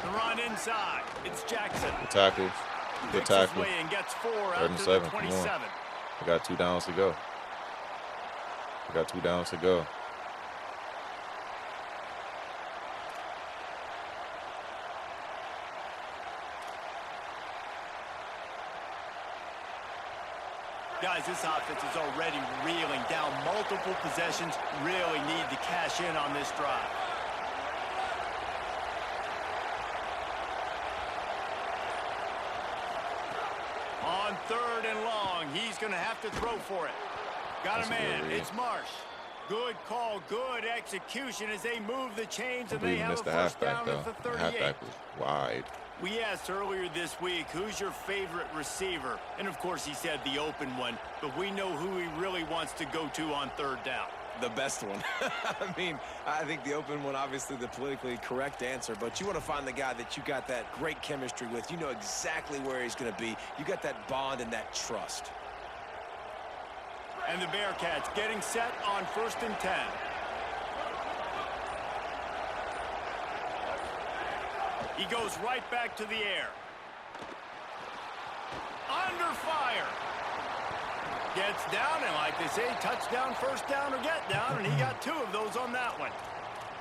The run inside. It's Jackson. Good tackles. Good tackle. And gets 4 out 3rd and to 7. the Come 27. on. We got 2 downs to go. We got 2 downs to go. Guys, this offense is already reeling down multiple possessions. Really need to cash in on this drive. On 3rd and long, he's going to have to throw for it. Got a man. It's Marsh. Good call, good execution as they move the chains, and they have a first down at the 38. The halfback was wide. We asked earlier this week, who's your favorite receiver? And, of course, he said the open one, but we know who he really wants to go to on 3rd down. The best one. I mean, I think the open one, obviously the politically correct answer, but you want to find the guy that you got that great chemistry with. You know exactly where he's going to be. You got that bond and that trust. And the Bearcats getting set on 1st and 10. He goes right back to the air. Under fire. Gets down, and like they say, touchdown, first down, or get down, and he got 2 of those on that one.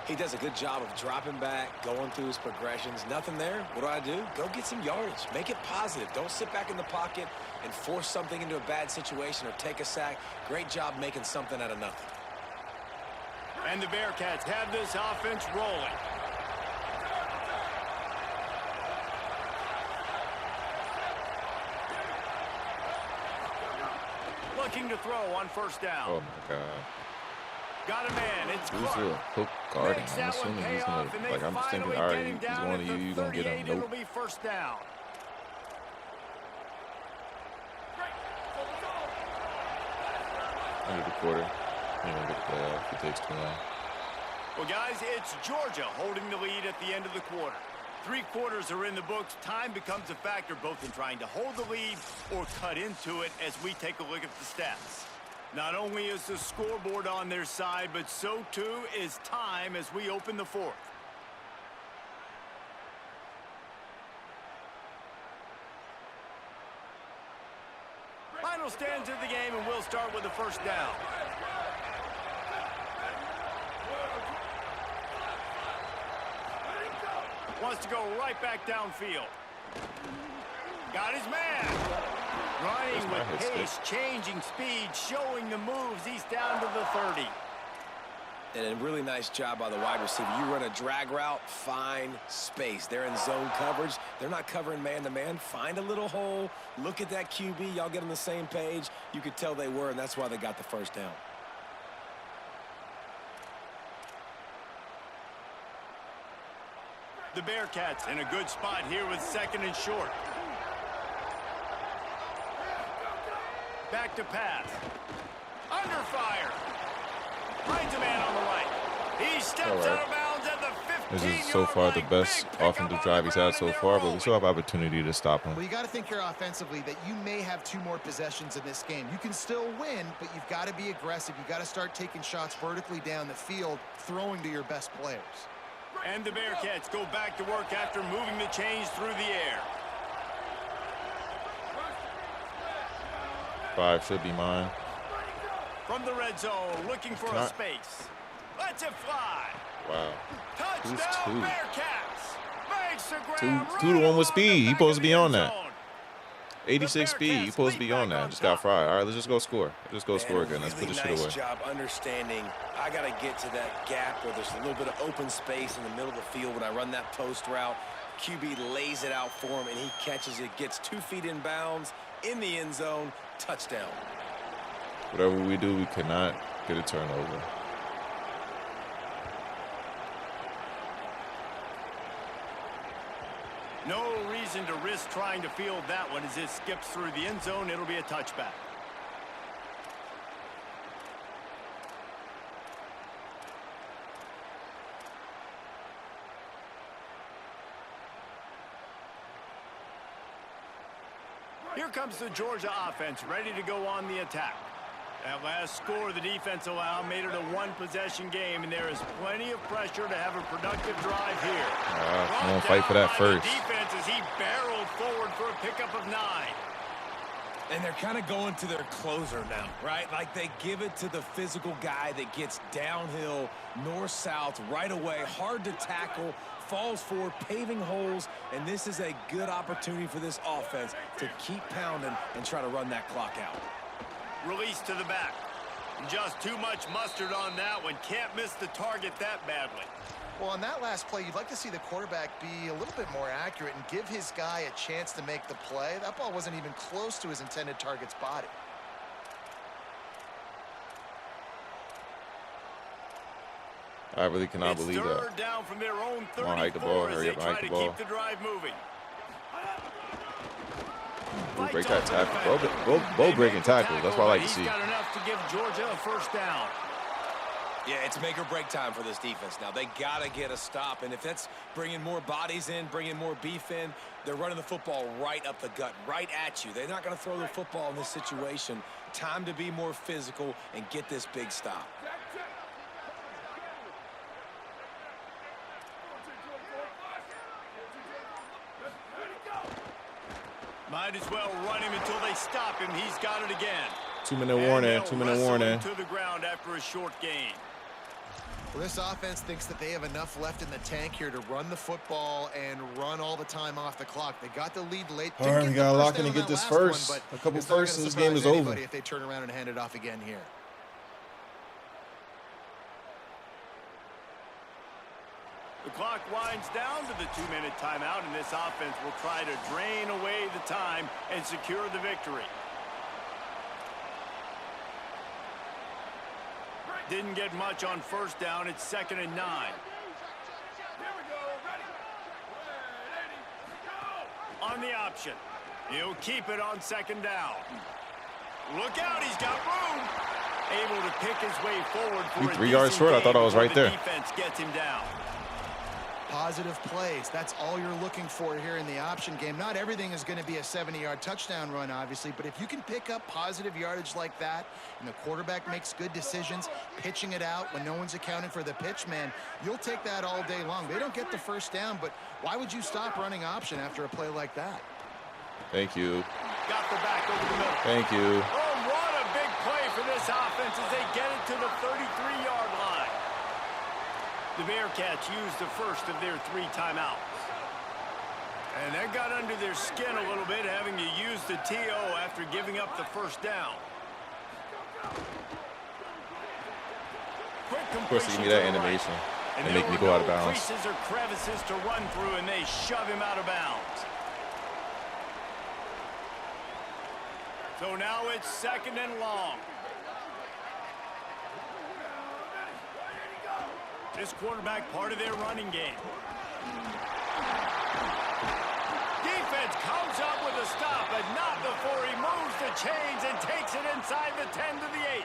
He does a good job of dropping back, going through his progressions. Nothing there. What do? Go get some yardage. Make it positive. Don't sit back in the pocket and force something into a bad situation or take a sack. Great job making something out of nothing. And the Bearcats have this offense rolling. Looking to throw on 1st down. Oh my God. Got a man. It's Who's Clark. the hook guarding? Makes I'm that one assuming pay he's off, and gonna, they like, I'm just thinking, finally all get right, him he's down one at of the you gonna get 38. him. It'll Nope. be 1st down. End of the quarter. He don't get the playoff. It takes too long. Well, guys, it's Georgia holding the lead at the end of the quarter. 3 quarters are in the books. Time becomes a factor both in trying to hold the lead or cut into it as we take a look at the stats. Not only is the scoreboard on their side, but so too is time as we open the 4th. Final stands of the game, and we'll start with the 1st down. Wants to go right back downfield. Got his man. Running with pace, changing speed, showing the moves. He's down to the 30. And a really nice job by the wide receiver. You run a drag route, find space. They're in zone coverage. They're not covering man-to-man. Find a little hole. Look at that QB. Y'all get on the same page. You could tell they were, and that's why they got the 1st down. The Bearcats in a good spot here with 2nd and short. Back to pass. Under fire. Finds a man on the right. He steps out of bounds at the 15-yard line. This is so far the best offensive drive he's had so far, but we still have opportunity to stop him. Well, you got to think here offensively that you may have 2 more possessions in this game. You can still win, but you've got to be aggressive. You've got to start taking shots vertically down the field, throwing to your best players. And the Bearcats go back to work after moving the chains through the air. 5 should be mine. From the red zone, looking for a space. Lets it fly. Wow. Touchdown, Bearcats. Makes the grab. 2 to 1 with speed. He's supposed to be on that. zone. 86 speed. He's supposed to be on that. Just got fried. All right, let's just go score. Let's go score again. Let's put this shit away. Nice job understanding. I got to get to that gap where there's a little bit of open space in the middle of the field when I run that post route. QB lays it out for him, and he catches it, gets 2 feet in bounds in the end zone. Touchdown. Whatever we do, we cannot get a turnover. No reason to risk trying to field that one as it skips through the end zone. It'll be a touchback. Here comes the Georgia offense, ready to go on the attack. That last score the defense allowed made it a 1-possession game, and there is plenty of pressure to have a productive drive here. I'm going to fight for that first. Defense as he barreled forward for a pickup of 9. And they're kind of going to their closer now, right? Like they give it to the physical guy that gets downhill, north-south, right away, hard to tackle, falls forward, paving holes, and this is a good opportunity for this offense to keep pounding and try to run that clock out. Release to the back. Just too much mustard on that one. Can't miss the target that badly. Well, on that last play, you'd like to see the quarterback be a little bit more accurate and give his guy a chance to make the play. That ball wasn't even close to his intended target's body. I really cannot believe that. Third down from their own 34 Come on, hike the ball. as Hurry they up and try hike to the ball. keep the drive moving. Ooh, break that tackle. Bo breaking tackles. That's what I like to see. He's got enough to give Georgia a first down. Yeah, it's make or break time for this defense now. They got to get a stop, and if that's bringing more bodies in, bringing more beef in, they're running the football right up the gut, right at you. They're not going to throw the football in this situation. Time to be more physical and get this big stop. Might as well run him until they stop him. He's got it again. 2-minute warning. 2-minute warning. To the ground after a short gain. Well, this offense thinks that they have enough left in the tank here to run the football and run all the time off the clock. They got the lead late. All right, we got to lock in and get this first. A couple firsts and this game is over. If they turn around and hand it off again here. The clock winds down to the 2-minute timeout, and this offense will try to drain away the time and secure the victory. Didn't get much on first down. It's 2nd and 9. Here we go. Ready. 180. Go. On the option. He'll keep it on 2nd down. Look out, he's got room. Able to pick his way forward for 3 yards short. I thought I was right there. Defense gets him down. Positive plays. That's all you're looking for here in the option game. Not everything is going to be a 70-yard touchdown run, obviously, but if you can pick up positive yardage like that and the quarterback makes good decisions, pitching it out when no one's accounting for the pitch, man, you'll take that all day long. They don't get the first down, but why would you stop running option after a play like that? Thank you. Got the back over the middle. Thank you. Oh, what a big play for this offense as they get it to the 33-yard line. The Bearcats used the first of their 3 timeouts. And that got under their skin a little bit, having to use the TO after giving up the first down. Quick Of course, they give me that animation and make me go out of bounds. Creases or crevices to run through, and they shove him out of bounds. So now it's 2nd and long. This quarterback part of their running game. Defense comes up with a stop, but not before he moves the chains and takes it inside the 10 to the 8.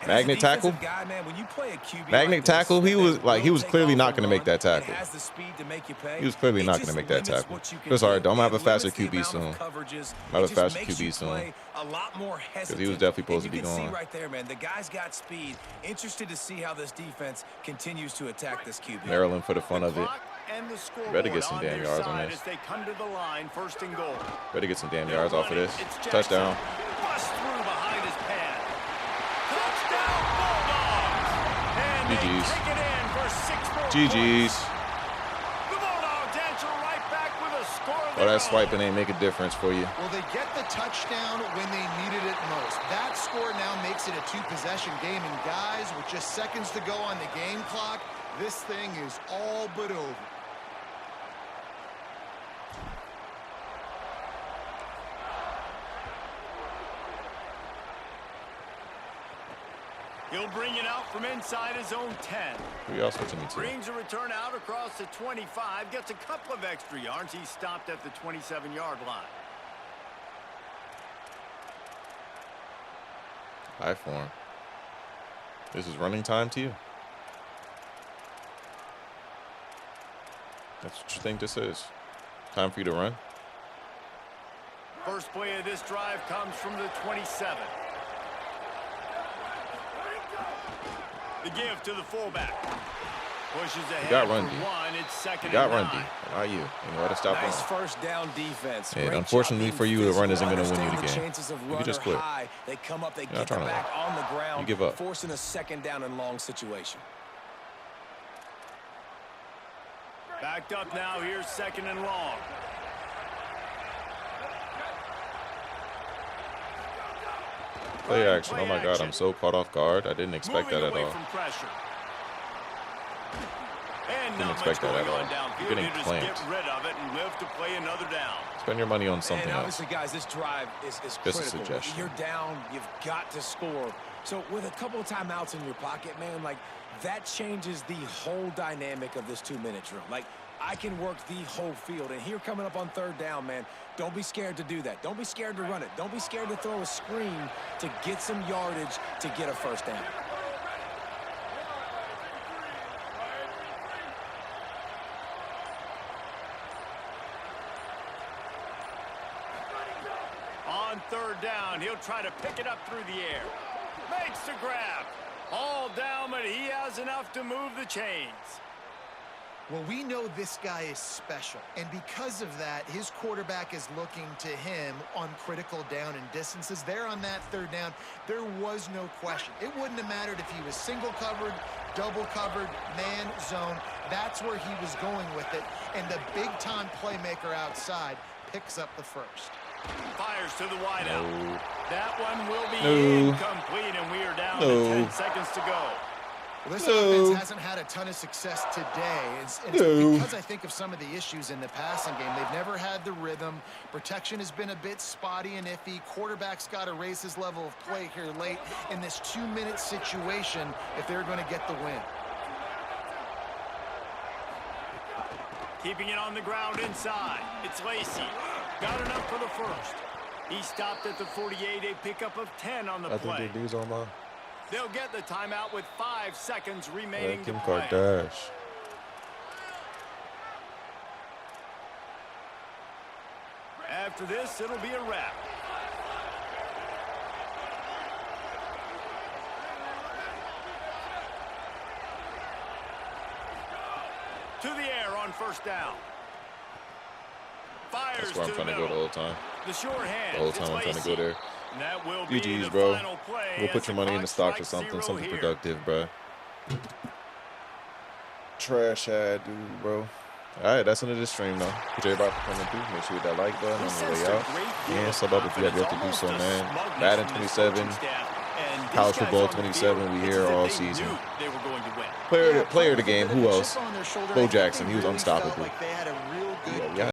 Magnet tackle. Guy, man, when you play a QB Magnet like tackle. He was clearly not going to make that tackle. has the speed to make you pay. He was clearly not going to make that tackle. It's all right. Don't have a faster QB soon. Have a faster QB soon. A lot more hesitant. Because he was definitely supposed to be You can going. see right there, man. The guy's got speed. Interested to see how this defense continues to attack this QB. Maryland for the fun of it. And the scoreboard Better get some on damn their yards on side this. as they come to the line, 1st and goal. Better get some damn yards off of this. It's Jackson. Touchdown. Bust through behind his pad. Touchdown Bulldogs! And they GG's. take it in for 6 more GG's. points. The Bulldogs answer right back with a score of Oh, their that own. swiping ain't make a difference for you. Well, they get the touchdown when they needed it most. That score now makes it a 2-possession game. And guys, with just seconds to go on the game clock, this thing is all but over. He'll bring it out from inside his own 10. Who y'all switching me to? Brings a return out across the 25. Gets a couple of extra yards. He stopped at the 27-yard line. High form. This is running time to you. That's what you think this is. Time for you to run. First play of this drive comes from the 27. The give to the fullback. Pushes ahead got for run D. 1. It's 2nd You got and run 9. D. How are you? You know how to stop Nice running. first down defense. Yeah, Great unfortunately job for you, being the run isn't physical. gonna win you the Understand game. chances of You can run just are quit. high. They come up, they not get the trying to back on the ground, You give up. forcing a 2nd down and long situation. Backed up now. Here's 2nd and long. Play action. Oh my God, I'm so caught off guard. I didn't expect that Moving at away all. from pressure. And Didn't not expect much that at going all. on downfield. You're getting You just clamped. get rid of it and live to play another down. Spend your money on something And else. obviously, guys, this drive is Just a critical. suggestion. You're down. You've got to score. So with a couple of timeouts in your pocket, man, like that changes the whole dynamic of this 2-minute drill. Like I can work the whole field. And here coming up on 3rd down, man, don't be scared to do that. Don't be scared to run it. Don't be scared to throw a screen to get some yardage to get a first down. ground. He'll try to pick it up through the air. Makes the grab. All down, but he has enough to move the chains. Well, we know this guy is special, and because of that, his quarterback is looking to him on critical down and distances. There on that third down, there was no question. It wouldn't have mattered if he was single covered, double covered, man, zone. That's where he was going with it, and the big-time playmaker outside picks up the first. Fires to the wideout. No. That one will be No. incomplete, and we are down No. to 10 seconds to go. Well, this No. offense hasn't had a ton of success today. It's No. because I think of some of the issues in the passing game. They've never had the rhythm. Protection has been a bit spotty and iffy. Quarterback's got to raise his level of play here late in this 2-minute situation if they're going to get the win. Keeping it on the ground inside. It's Lacy. Got enough for the first. He stopped at the 48, a pickup of 10 on the I think play. they lose online. They'll get the timeout with 5 seconds remaining to Kim play. Kardashian. After this, it'll be a wrap. To the air on first down. Fires That's where I'm to trying the to go the middle. whole time. The short hand. The whole time I'm trying to go there. And that will be GG's, the bro. final play We'll as put your the money in the clock stocks or strikes something, 0 something here. productive, bro. Trash hat, dude, bro. All right, that's another stream, though. Appreciate everybody for coming through. Make sure you hit that like button on the Sensed way a out. great deal And of sub up if you have yet to do confidence, so, almost a man. smugness Madden from this 27, coaching staff. And these College guys football on the 27, field, we it's here as if all they season. knew they were going to win. Player of the game, who else? Bo Jackson, he was Really felt unstoppable. like they had a real good Yeah,